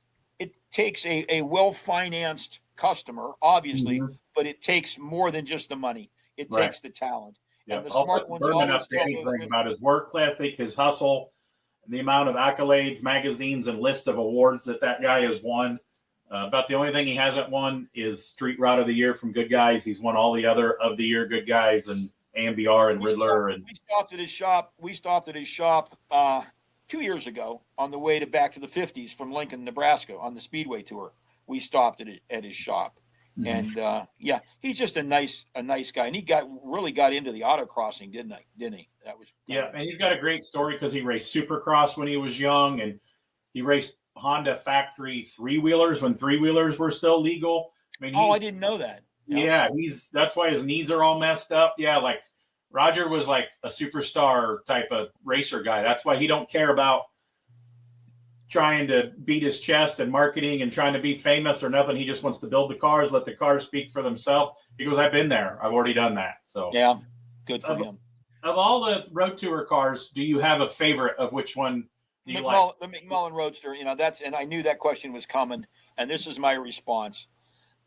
a well-financed customer, obviously, but it takes more than just the money. It Right. takes the talent. Yeah, And the I'll smart put ones Berman always up to tell anything those good. about his work ethic, his hustle, the amount of accolades, magazines, and list of awards that guy has won. About the only thing he hasn't won is Street Rod of the Year from Good Guys. He's won all the other of the year Good Guys and AMBR and Riddler. We stopped at his shop 2 years ago on the way back to the 50s from Lincoln, Nebraska on the Speedway tour. We stopped at his shop. Mm-hmm. And yeah, he's just a nice guy. And he really got into the autocrossing, didn't he? That was And he's got a great story because he raced Supercross when he was young, and he raced Honda factory 3-wheelers when 3-wheelers were still legal. I mean, I didn't know that. Yeah, that's why his knees are all messed up. Yeah, like Roger was like a superstar type of racer guy. That's why he don't care about trying to beat his chest and marketing and trying to be famous or nothing. He just wants to build the cars, let the cars speak for themselves. He goes, I've been there. I've already done that. So yeah, good for him. Of all the road tour cars, do you have a favorite of which one do you like? The McMullen Roadster, and I knew that question was coming, and this is my response.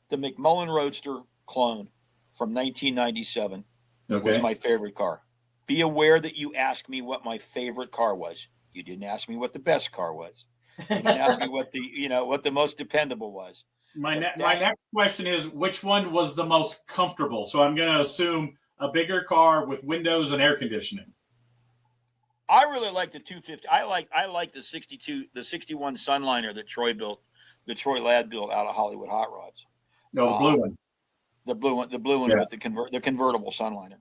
The McMullen Roadster clone from 1997 was my favorite car. Be aware that you asked me what my favorite car was. You didn't ask me what the best car was. You didn't ask me what the most dependable was. My next question is, which one was the most comfortable? So I'm going to assume a bigger car with windows and air conditioning. I really like the 250. I like the 61 Sunliner that Troy Ladd built out of Hollywood Hot Rods. No, the blue one. The blue one with the convertible Sunliner.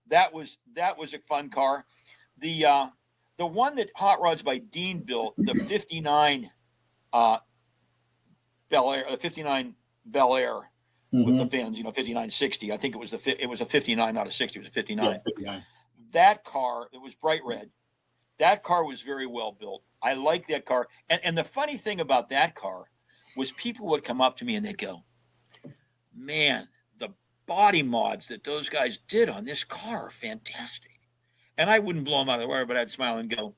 That was a fun car. The one that Hot Rods by Dean built, the 59 Bel Air with the fins, 5960. I think it was a 59, not a 60. It was a 59. Yeah, 59. That car, it was bright red. That car was very well built. I like that car. And the funny thing about that car was people would come up to me and they'd go, man, the body mods that those guys did on this car are fantastic. And I wouldn't blow them out of the water, but I'd smile and go,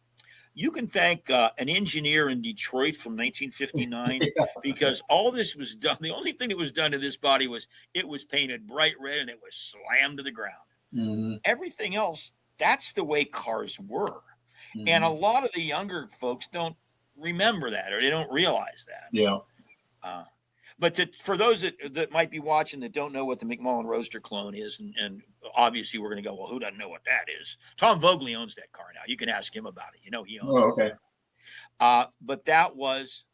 you can thank an engineer in Detroit from 1959 because all this was done. The only thing that was done to this body was it was painted bright red and it was slammed to the ground. Mm-hmm. Everything else, that's the way cars were. Mm-hmm. And a lot of the younger folks don't remember that or they don't realize that. Yeah. But for those that might be watching that don't know what the McMullen Roadster clone is, and obviously we're going to go, well, who doesn't know what that is? Tom Vogley owns that car now. You can ask him about it. He owns it. Oh, okay. But that was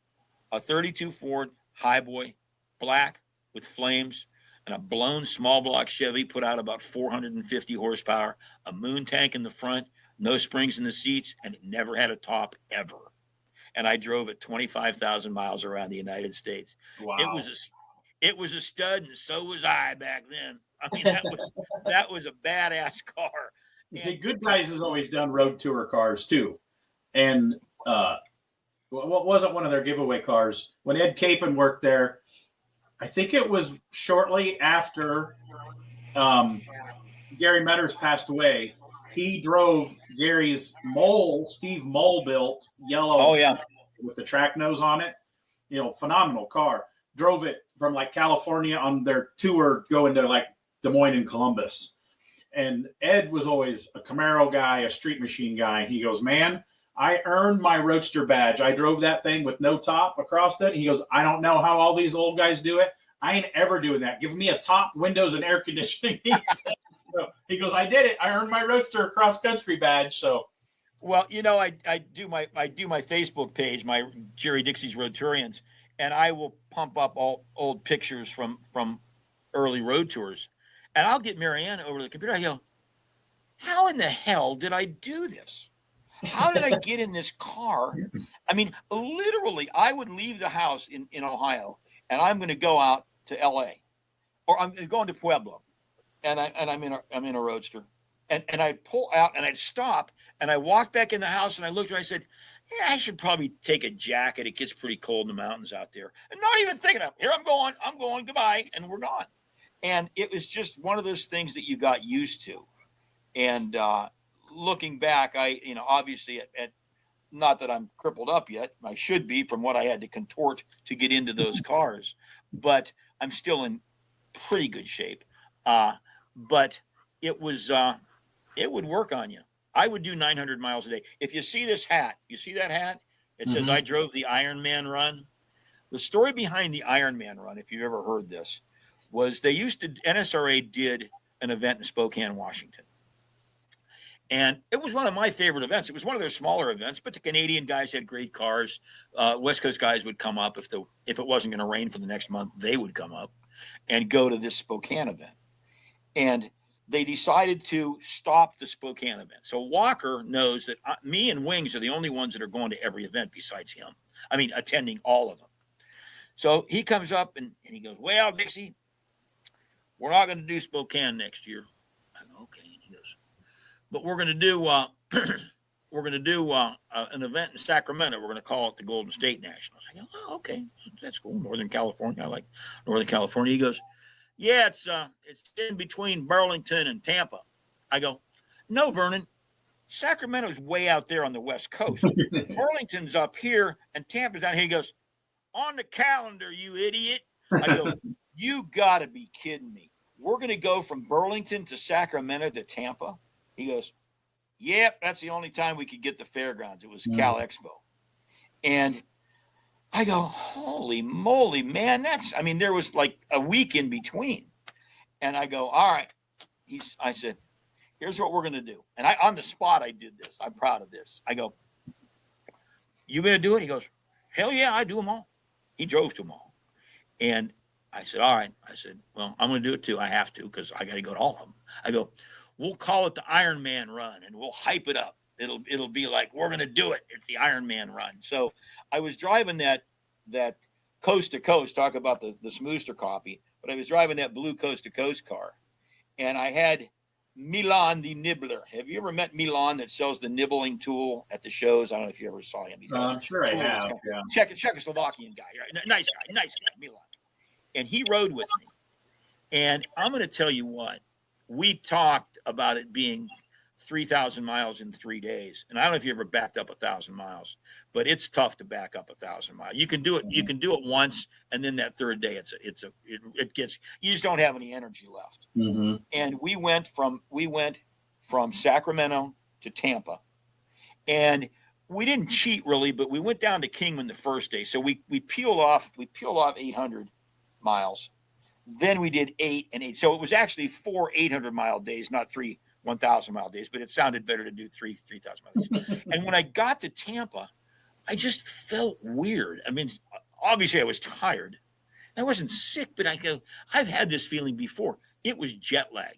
a 32 Ford Highboy, black with flames, and a blown small block Chevy put out about 450 horsepower, a moon tank in the front, no springs in the seats, and it never had a top ever. And I drove it 25,000 miles around the United States. Wow. It was a stud, and so was I back then. I mean, that was a badass car. You see, Good Guys has always done road tour cars too, and what wasn't one of their giveaway cars when Ed Capon worked there? I think it was shortly after Gary Metters passed away. He drove Gary's Steve Mole built yellow. Oh, yeah. With the track nose on it. Phenomenal car. Drove it from like California on their tour going to like Des Moines and Columbus. And Ed was always a Camaro guy, a street machine guy. He goes, man, I earned my Roadster badge. I drove that thing with no top across it. He goes, I don't know how all these old guys do it. I ain't ever doing that. Give me a top, windows, and air conditioning. So he goes, I did it. I earned my Roadster cross country badge. So, Well, I do my Facebook page, my Jerry Dixey's Roadturians, and I will pump up all old pictures from early road tours, and I'll get Marianne over the computer. I go, how in the hell did I do this? How did I get in this car? I mean, literally, I would leave the house in Ohio, and I'm going to go out to L.A. or I'm going to Pueblo, and I'm in a Roadster, and I'd pull out and I'd stop and I walked back in the house and I looked and I said, yeah, I should probably take a jacket. It gets pretty cold in the mountains out there, and not even thinking of here I'm going goodbye, and we're gone. And it was just one of those things that you got used to. And looking back, obviously at not that I'm crippled up yet. I should be from what I had to contort to get into those cars, but I'm still in pretty good shape. But it would work on you. I would do 900 miles a day. If you see this hat, you see that hat? It says I drove the Ironman run. The story behind the Ironman run, if you've ever heard this, was NSRA did an event in Spokane, Washington. And it was one of my favorite events. It was one of their smaller events, but the Canadian guys had great cars. West Coast guys would come up if it wasn't going to rain for the next month. They would come up and go to this Spokane event. And they decided to stop the Spokane event. So Walker knows that me and Wings are the only ones that are going to every event besides him. I mean, attending all of them. So he comes up and he goes, well, Dixie, we're not going to do Spokane next year. I go, okay. And he goes, but we're going to do an event in Sacramento. We're going to call it the Golden State Nationals. I go, oh, okay, that's cool. Northern California. I like Northern California. He goes, yeah, it's in between Burlington and Tampa. I go, no, Vernon, Sacramento's way out there on the West Coast. Burlington's up here and Tampa's down here. He goes, on the calendar, you idiot. I go, you got to be kidding me. We're going to go from Burlington to Sacramento to Tampa. He goes, yep, that's the only time we could get the fairgrounds. It was Cal Expo. And I go, holy moly, man, there was like a week in between. And I go, all right. I said, here's what we're going to do. And on the spot, I did this. I'm proud of this. I go, you going to do it? He goes, hell yeah, I do them all. He drove to them all. And I said, all right. I said, well, I'm going to do it too. I have to, because I got to go to all of them. I go, we'll call it the Ironman run and we'll hype it up. It'll be like, we're going to do it. It's the Ironman run. So I was driving that coast to coast, talk about the Smooster copy, but I was driving that blue coast to coast car. And I had Milan the Nibbler. Have you ever met Milan that sells the nibbling tool at the shows? I don't know if you ever saw him. I'm sure I have. Yeah. Czechoslovakian guy. Right? Nice guy, Milan. And he rode with me. And I'm going to tell you what, we talked about it being 3,000 miles in 3 days. And I don't know if you ever backed up 1,000 miles, but it's tough to back up 1,000 miles. You can do it. You can do it once. And then that third day, it gets, you just don't have any energy left. Mm-hmm. And we went from Sacramento to Tampa, and we didn't cheat really, but we went down to Kingman the first day. So we peeled off 800 miles. Then we did 8 and 8. So it was actually 4 800-mile days, not 3 1,000-mile days, but it sounded better to do 3,000 miles days. And when I got to Tampa, I just felt weird. I mean, obviously I was tired. I wasn't sick, but I've had this feeling before. It was jet lag.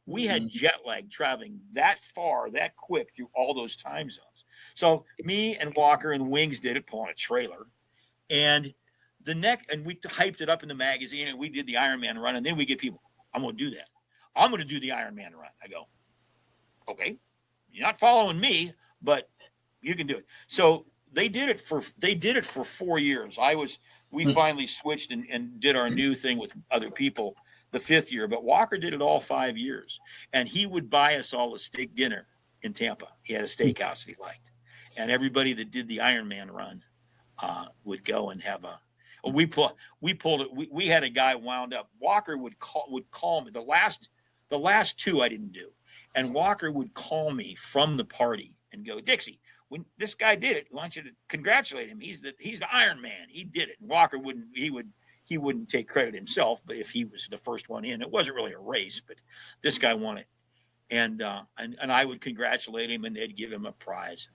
We had jet lag traveling that far, that quick through all those time zones. So me and Walker and Wings did it, pulling a trailer. And we hyped it up in the magazine, and we did the Ironman run. And then we get people, I'm going to do that. I'm going to do the Ironman run. I go, okay, you're not following me, but you can do it. So they did it for 4 years. We finally switched and did our new thing with other people the 5th year, but Walker did it all 5 years. And he would buy us all a steak dinner in Tampa. He had a steakhouse that he liked. And everybody that did the Ironman run would go and have we pulled it. We had a guy wound up. Walker would call me. The last 2 I didn't do. And Walker would call me from the party and go, Dixie, when this guy did it, I want you to congratulate him. He's the Iron Man. He did it. And Walker he wouldn't take credit himself, but if he was the first one in, it wasn't really a race, but this guy won it. And I would congratulate him, and they'd give him a prize.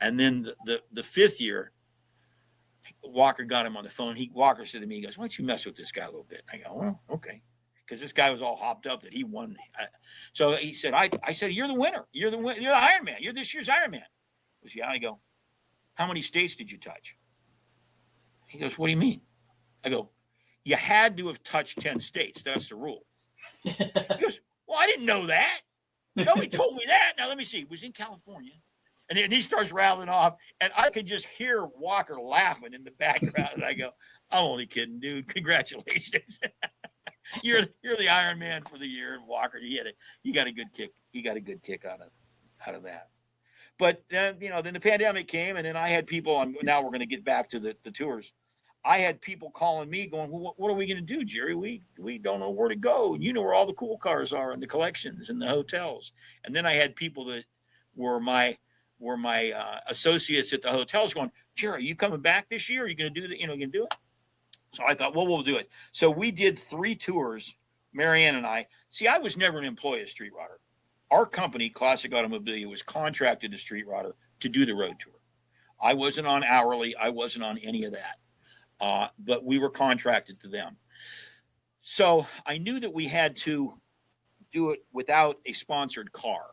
And then the fifth year, Walker got him on the phone. Walker said to me, he goes, "Why don't you mess with this guy a little bit?" I go, "Well, okay." Because this guy was all hopped up that he won. So he said, I said, "You're the winner. You're the Iron Man. You're this year's Iron Man." He goes, "Yeah." I go, "How many states did you touch?" He goes, "What do you mean?" I go, "You had to have touched 10 states. That's the rule." He goes, "Well, I didn't know that. Nobody told me that." Now, let me see. It was in California. And then he starts rattling off, and I could just hear Walker laughing in the background. And I go, "I'm only kidding, dude. Congratulations. You're the Iron Man for the year." And Walker, you got a good kick. You got a good kick out of that. But then, then the pandemic came, and then I had people on. Now we're going to get back to the tours. I had people calling me going, "Well, what are we going to do, Jerry? We don't know where to go. And you know where all the cool cars are and the collections and the hotels." And then I had people that were my associates at the hotels going, "Jerry, are you coming back this year? Are you going to do that? You going to do it?" So I thought, well, we'll do it. So we did 3 tours, Marianne and I. See, I was never an employee of Street Rodder. Our company, Classic Automobilia, was contracted to Street Rodder to do the road tour. I wasn't on hourly. I wasn't on any of that. But we were contracted to them. So I knew that we had to do it without a sponsored car.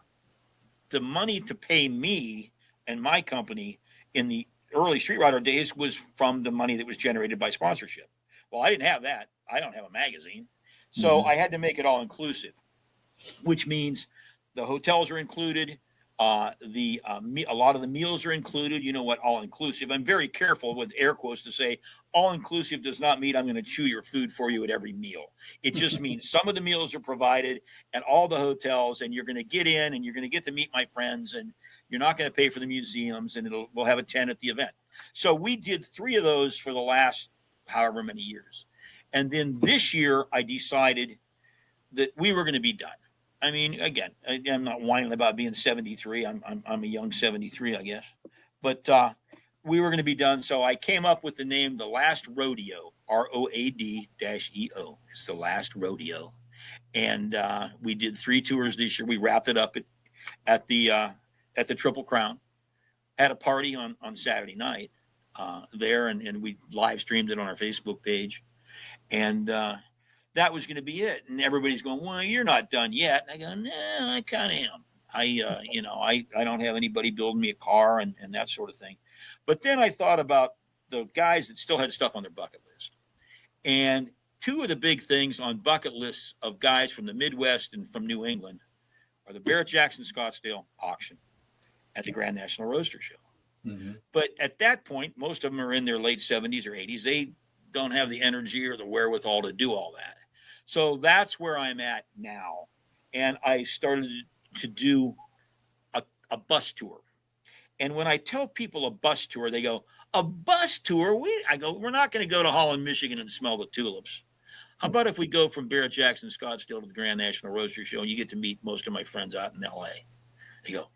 The money to pay me and my company in the early Street Rodder days was from the money that was generated by sponsorship. Well, I didn't have that. I don't have a magazine. So I had to make it all inclusive, which means the hotels are included. A lot of the meals are included. You know what all inclusive? I'm very careful with air quotes to say all inclusive does not mean I'm going to chew your food for you at every meal. It just means some of the meals are provided at all the hotels, and you're going to get in and you're going to get to meet my friends, and you're not going to pay for the museums, and we'll have a tent at the event. So we did 3 of those for the last however many years. And then this year I decided that we were going to be done. I mean, again, I'm not whining about being 73. I'm a young 73, I guess. But we were going to be done. So I came up with the name The Last Rodeo, ROAD-EO. It's The Last Rodeo. And we did 3 tours this year. We wrapped it up at the Triple Crown. Had a party on Saturday night there, and we live streamed it on our Facebook page. And that was going to be it. And everybody's going, "Well, you're not done yet." And I go, "No, I kind of am. I don't have anybody building me a car and that sort of thing." But then I thought about the guys that still had stuff on their bucket list. And 2 of the big things on bucket lists of guys from the Midwest and from New England are the Barrett-Jackson Scottsdale auction at the Grand National Roadster Show. But at that point, most of them are in their late 70s or 80s. They don't have the energy or the wherewithal to do all that. So that's where I'm at now. And I started to do a bus tour. And when I tell people a bus tour, they go, "A bus tour?" I go, "We're not going to go to Holland, Michigan and smell the tulips. How about if we go from Barrett-Jackson Scottsdale to the Grand National Roadster Show and you get to meet most of my friends out in LA?" They go,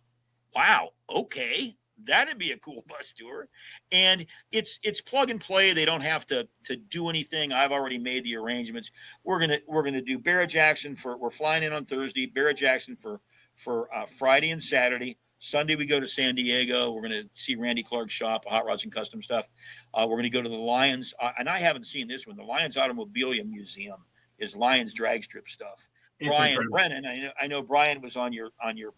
"Wow, okay. That'd be a cool bus tour." And it's plug and play. They don't have to do anything. I've already made the arrangements. We're gonna do Barrett-Jackson we're flying in on Thursday, Barrett-Jackson for Friday and Saturday. Sunday we go to San Diego. We're gonna see Randy Clark's shop, Hot Rods and Custom stuff. We're gonna go to the Lions, and I haven't seen this one. The Lions Automobilia Museum is Lions drag strip stuff. It's Brian incredible. Brennan, I know Brian was on your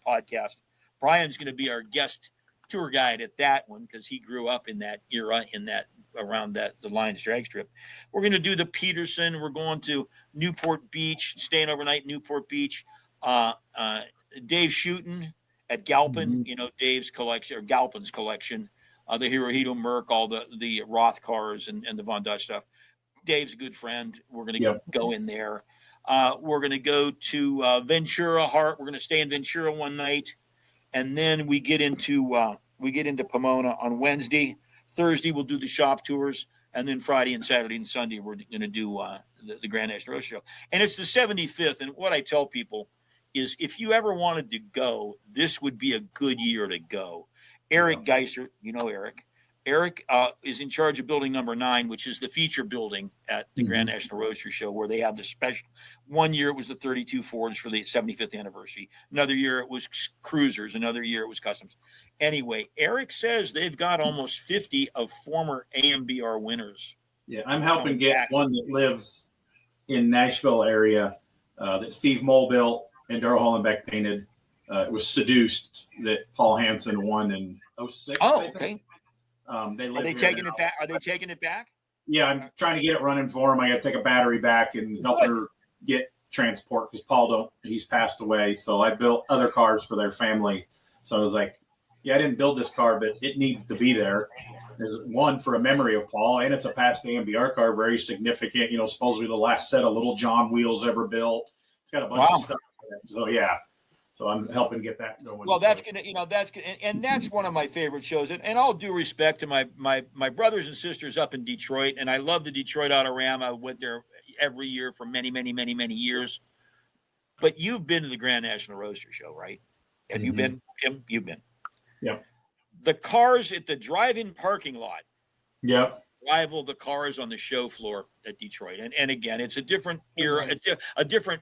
podcast. Brian's gonna be our guest tour guide at that one because he grew up in that era, around the Lions drag strip. We're going to do the Peterson. We're going to Newport Beach, staying overnight in Newport Beach. Dave shooting at Galpin, Dave's collection or Galpin's collection, the Hirohito Merc, all the Roth cars and the Von Dutch stuff. Dave's a good friend. We're going to go in there. We're going to go to Ventura Hart. We're going to stay in Ventura one night. And then we get into Pomona on Wednesday. Thursday we'll do the shop tours, and then Friday and Saturday and Sunday we're going to do the Grand National Road Show. And it's the 75th. And what I tell people is, if you ever wanted to go, this would be a good year to go. Eric Geiser, Eric, Eric is in charge of building number 9, which is the feature building at the Grand National Roadster Show, where they have the special. One year it was the 32 Fords for the 75th anniversary. Another year it was cruisers. Another year it was customs. Anyway, Eric says they've got almost 50 of former AMBR winners. Yeah, I'm helping get one that lives in Nashville area that Steve Mole built and Daryl Hollenbeck painted. It was Seduced that Paul Hansen won in 06. Oh, okay. Are they taking it back? Are they taking it back? Yeah, I'm trying to get it running for him. I got to take a battery back and help her get transport because he's passed away. So I built other cars for their family. So I was like, yeah, I didn't build this car, but it needs to be there. There's one for a memory of Paul, and it's a past AMBR car, very significant. Supposedly the last set of Little John wheels ever built. It's got a bunch of stuff. So yeah. So I'm helping get that going. Well, that's gonna, and that's one of my favorite shows. And all due respect to my brothers and sisters up in Detroit, and I love the Detroit Autorama. I went there every year for many, many, many, many years. But you've been to the Grand National Roadster Show, right? Have you been, Tim? You've been. Yep. The cars at the drive-in parking lot. Yep. Rival the cars on the show floor at Detroit. And again, it's a different era, a different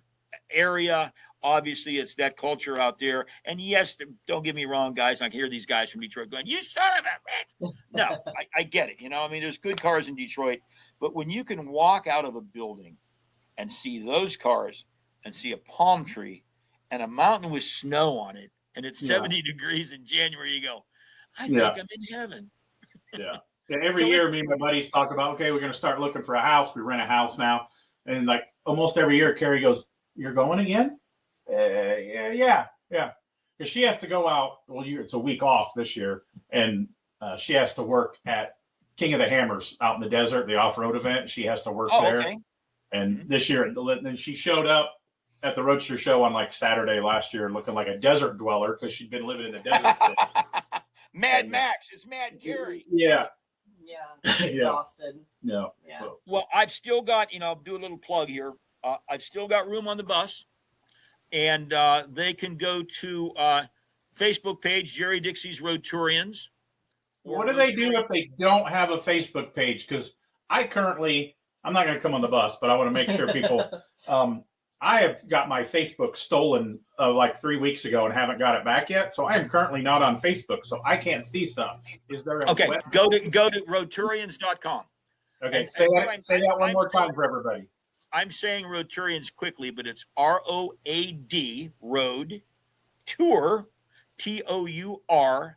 area. Obviously, it's that culture out there. And yes, don't get me wrong, guys. I hear these guys from Detroit going, "You son of a bitch." No, I get it. There's good cars in Detroit. But when you can walk out of a building and see those cars and see a palm tree and a mountain with snow on it, and it's 70 degrees in January, you go, I think I'm in heaven. Yeah. Every year, me and my buddies talk about, okay, we're going to start looking for a house. We rent a house now. And like almost every year, Carrie goes, "You're going again?" Yeah. Because she has to go out. Well, it's a week off this year, and she has to work at King of the Hammers out in the desert, the off-road event. She has to work there. Okay. And this year, and she showed up at the Roadster Show on like Saturday last year, looking like a desert dweller because she'd been living in the desert. Mad Max, it's Mad Gary. Yeah. Yeah. Exhausted. No. Yeah. So. Well, I've still got, I'll do a little plug here. I've still got room on the bus. And they can go to Facebook page, Jerry Dixey's Roadturians. What do they do if they don't have a Facebook page? Because I'm not going to come on the bus, but I want to make sure people, I have got my Facebook stolen like 3 weeks ago and haven't got it back yet. So I am currently not on Facebook, so I can't see stuff. Is there a Okay, go to roadturians.com. Okay, say that one more time for everybody. I'm saying Roadturians quickly, but it's ROAD, Road, Tour, TOURIANS,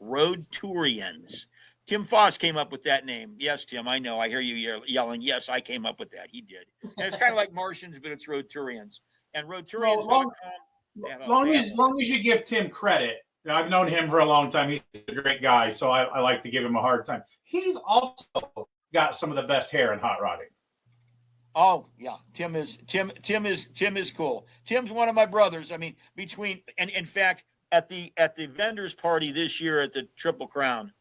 Roadturians. Tim Foss came up with that name. Yes, Tim, I know. I hear you yelling. Yes, I came up with that. He did. And it's kind of like Martians, but it's Roadturians. And Roadturians.com. Long as you give Tim credit. I've known him for a long time. He's a great guy, so I like to give him a hard time. He's also got some of the best hair in hot rodding. Oh yeah, Tim is cool. Tim's one of my brothers. I mean, and in fact, at the vendors party this year at the Triple Crown,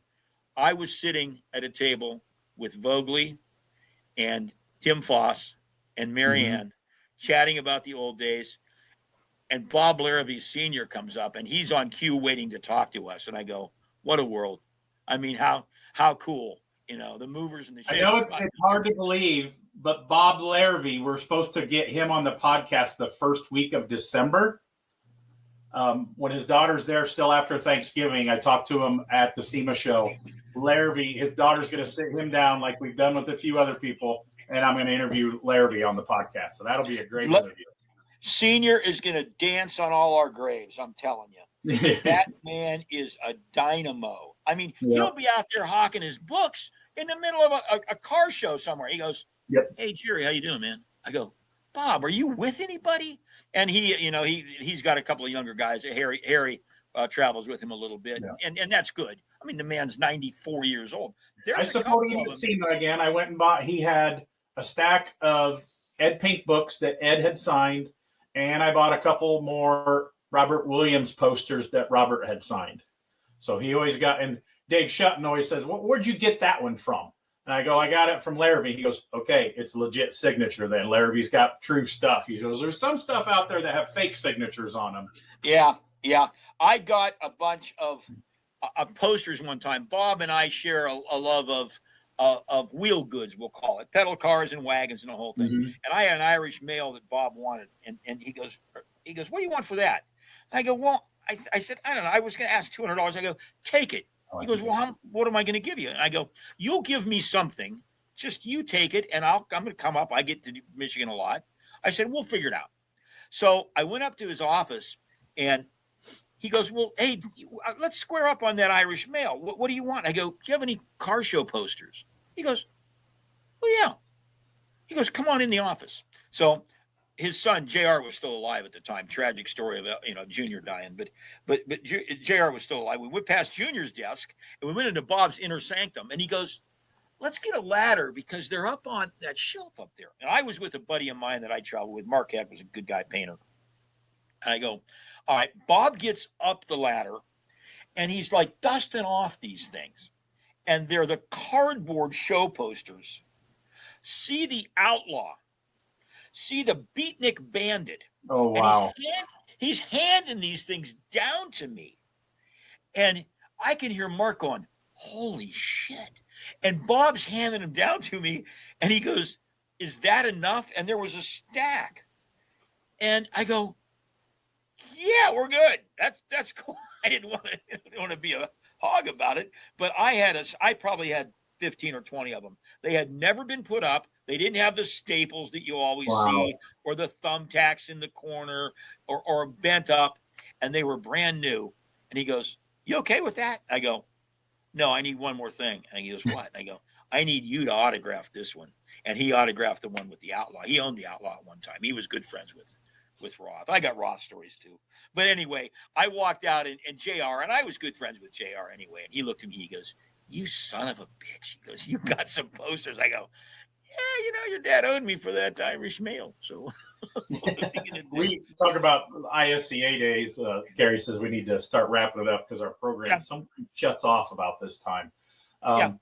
I was sitting at a table with Vogley and Tim Foss and Marianne chatting about the old days. And Bob Larrabee Sr. comes up and he's on cue waiting to talk to us. And I go, what a world. I mean, how cool. The movers and the shakers. I know it's hard to believe, but Bob Larrabee, we're supposed to get him on the podcast the first week of December. When his daughter's there still after Thanksgiving, I talked to him at the SEMA show. Larrabee, his daughter's going to sit him down like we've done with a few other people, and I'm going to interview Larrabee on the podcast. So that'll be a great interview. Senior is going to dance on all our graves, I'm telling you. That man is a dynamo. I mean, he'll be out there hawking his books in the middle of a car show somewhere. He goes, "Hey, Jerry, how you doing, man?" I go, "Bob, are you with anybody?" And he's got a couple of younger guys. Harry travels with him a little bit, and that's good. I mean, the man's 94 years old. I support him to SEMA again. I went and bought. He had a stack of Ed Pink books that Ed had signed, and I bought a couple more Robert Williams posters that Robert had signed. So he always got, and Dave Shutton always says, "Where'd you get that one from?" And I go, "I got it from Larrabee." He goes, "Okay, it's legit signature then. Larrabee's got true stuff." He goes, "There's some stuff out there that have fake signatures on them." Yeah. I got a bunch of posters one time. Bob and I share a love of wheel goods, we'll call it, pedal cars and wagons and the whole thing. Mm-hmm. And I had an Irish mail that Bob wanted, and he goes, what do you want for that? I go, well, I said, I don't know. I was going to ask $200. I go, take it. He goes, well, what am I going to give you? And I go, you'll give me something. Just you take it, and I'm going to come up. I get to Michigan a lot. I said, we'll figure it out. So I went up to his office, and he goes, well, hey, let's square up on that Irish mail. What do you want? I go, do you have any car show posters? He goes, well, yeah. He goes, come on in the office. So his son, JR, was still alive at the time. Tragic story of, Junior dying. But JR was still alive. We went past Junior's desk, and we went into Bob's inner sanctum, and he goes, let's get a ladder because they're up on that shelf up there. And I was with a buddy of mine that I traveled with. Mark Heck was a good guy painter. And I go, all right, Bob gets up the ladder, and he's like dusting off these things. And they're the cardboard show posters. See the Outlaw. See the Beatnik Bandit. Oh, wow. And he's handing these things down to me. And I can hear Mark going, holy shit. And Bob's handing them down to me. And he goes, is that enough? And there was a stack. And I go, yeah, we're good. That's cool. I didn't want to be a hog about it, but I probably had 15 or 20 of them. They had never been put up. They didn't have the staples that you always see, or the thumbtacks in the corner, or bent up, and they were brand new. And he goes, you okay with that? I go, no, I need one more thing. And he goes, what? I go, I need you to autograph this one. And he autographed the one with the Outlaw. He owned the Outlaw at one time. He was good friends with Roth. I got Roth stories too. But anyway, I walked out and JR, and I was good friends with JR anyway. And he looked at me, he goes, you son of a bitch. He goes, you got some posters. I go, yeah, your dad owed me for that Irish mail. So we talk about ISCA days. Gary says we need to start wrapping it up because our program shuts off about this time. Where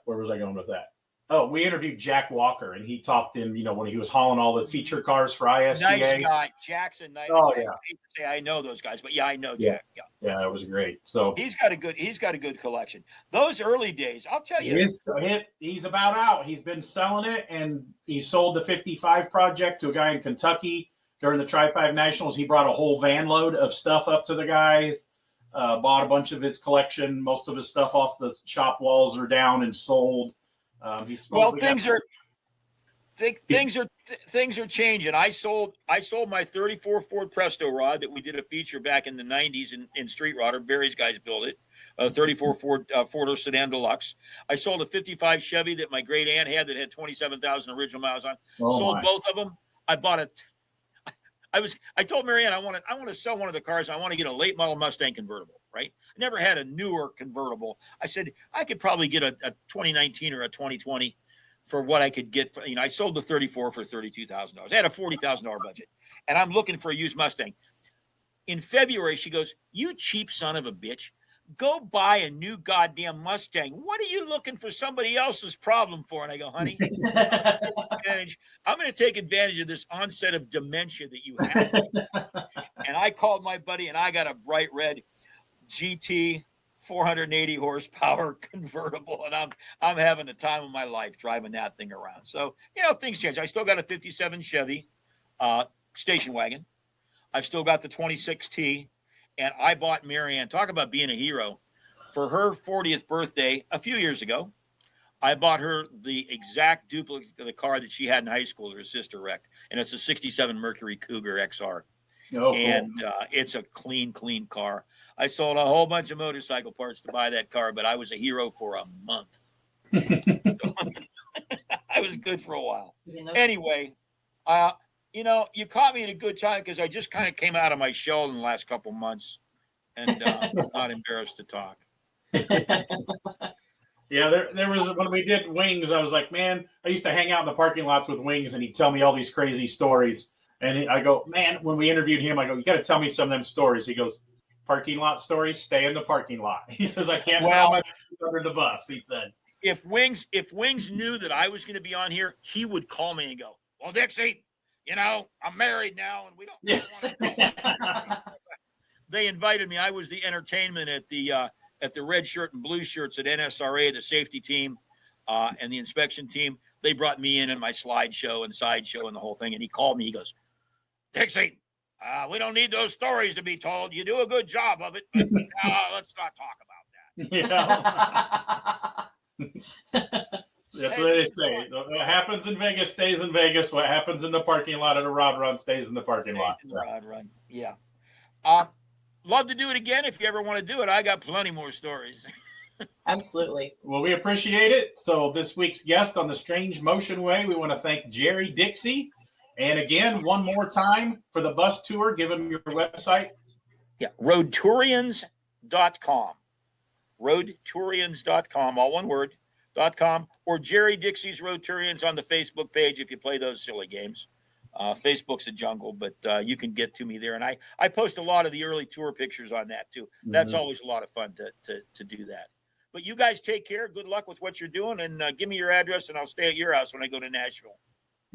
was I going with that? Oh, we interviewed Jack Walker, and he talked in, when he was hauling all the feature cars for ISCA. Nice guy. Jackson. Nice. Oh, yeah. I hate to say I know those guys, but yeah, I know Jack. Yeah, it was great. So he's got a good collection. Those early days, I'll tell you. He's about out. He's been selling it, and he sold the 55 project to a guy in Kentucky during the Tri-5 Nationals. He brought a whole van load of stuff up to the guys, bought a bunch of his collection. Most of his stuff off the shop walls are down and sold. Things are changing. I sold my 34 Ford Presto rod that we did a feature back in the 90s in Street Rodder. Barry's guys built it. 34 Ford four-door sedan deluxe. I sold a 55 Chevy that my great aunt had that had 27,000 original miles on. Sold both of them. I bought it. I told Marianne I want to sell one of the cars. I want to get a late model Mustang convertible, right? I never had a newer convertible. I said I could probably get a 2019 or a 2020 for what I could get. I sold the 34 for $32,000. I had a $40,000 budget, and I'm looking for a used Mustang. In February, she goes, "You cheap son of a bitch. Go buy a new goddamn Mustang. What are you looking for somebody else's problem for?" And I go, honey, I'm going to take advantage of this onset of dementia that you have. And I called my buddy, and I got a bright red GT 480 horsepower convertible, and I'm having the time of my life driving that thing around. So, things change. I still got a 57 Chevy station wagon. I've still got the 26T. And I bought Marianne, talk about being a hero, for her 40th birthday a few years ago. I bought her the exact duplicate of the car that she had in high school that her sister wrecked. And it's a 67 Mercury Cougar XR. Oh, and it's a clean car. I sold a whole bunch of motorcycle parts to buy that car, but I was a hero for a month. I was good for a while. Anyway, you caught me at a good time because I just kind of came out of my shell in the last couple months, and I'm not embarrassed to talk. Yeah, there was when we did Wings, I was like, man, I used to hang out in the parking lots with Wings, and he'd tell me all these crazy stories. And I go, man, when we interviewed him, I go, you got to tell me some of them stories. He goes, parking lot stories, stay in the parking lot. He says, I can't throw my under the bus. He said, if Wings knew that I was going to be on here, he would call me and go, well, Dixie, I'm married now, and we don't want to. they invited me. I was the entertainment at the red shirt and blue shirts at NSRA, the safety team, and the inspection team. They brought me in my slideshow and sideshow and the whole thing. And he called me. He goes, Dixie, we don't need those stories to be told. You do a good job of it, but let's not talk about that. That's what they say. What happens in Vegas stays in Vegas. What happens in the parking lot at a rod run stays in the parking lot. Rod run, yeah. Love to do it again if you ever want to do it. I got plenty more stories. Absolutely. Well, we appreciate it. So this week's guest on the Strange Motion Way, we want to thank Jerry Dixey. And again, one more time for the bus tour, give them your website. Yeah, roadturians.com. Roadturians.com, all one word, .com, or Jerry Dixey's Roadturians on the Facebook page if you play those silly games. Facebook's a jungle, but you can get to me there. And I post a lot of the early tour pictures on that too. That's always a lot of fun to do that. But you guys take care. Good luck with what you're doing, and give me your address, and I'll stay at your house when I go to Nashville.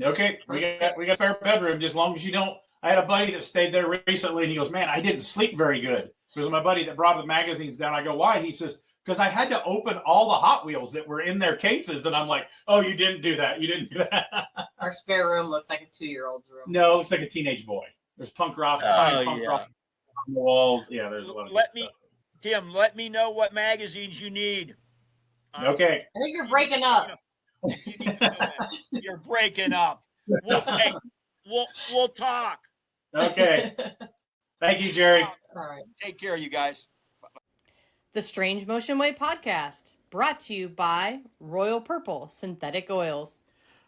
Okay, we got a spare bedroom, just as long as you don't. I had a buddy that stayed there recently, and he goes, "Man, I didn't sleep very good." It was my buddy that brought the magazines down. I go, "Why?" He says, "Because I had to open all the Hot Wheels that were in their cases," and I'm like, "Oh, you didn't do that. You didn't do that." Our spare room looks like a 2-year-old's room. No, it's like a teenage boy. There's punk rock, rock on the walls. Yeah, there's a lot of stuff. Tim, let me know what magazines you need. Okay. I think you're breaking up. You're breaking up. We'll talk. Okay. Thank you, Jerry. All right. Take care, you guys. The Strange Motion Way podcast, brought to you by Royal Purple Synthetic Oils.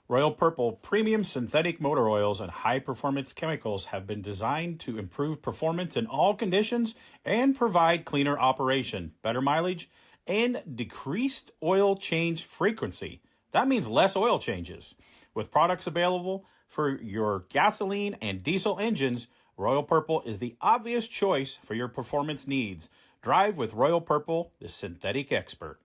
Royal Purple premium synthetic motor oils and high-performance chemicals have been designed to improve performance in all conditions and provide cleaner operation, better mileage, and decreased oil change frequency. That means less oil changes. With products available for your gasoline and diesel engines, Royal Purple is the obvious choice for your performance needs. Drive with Royal Purple, the synthetic expert.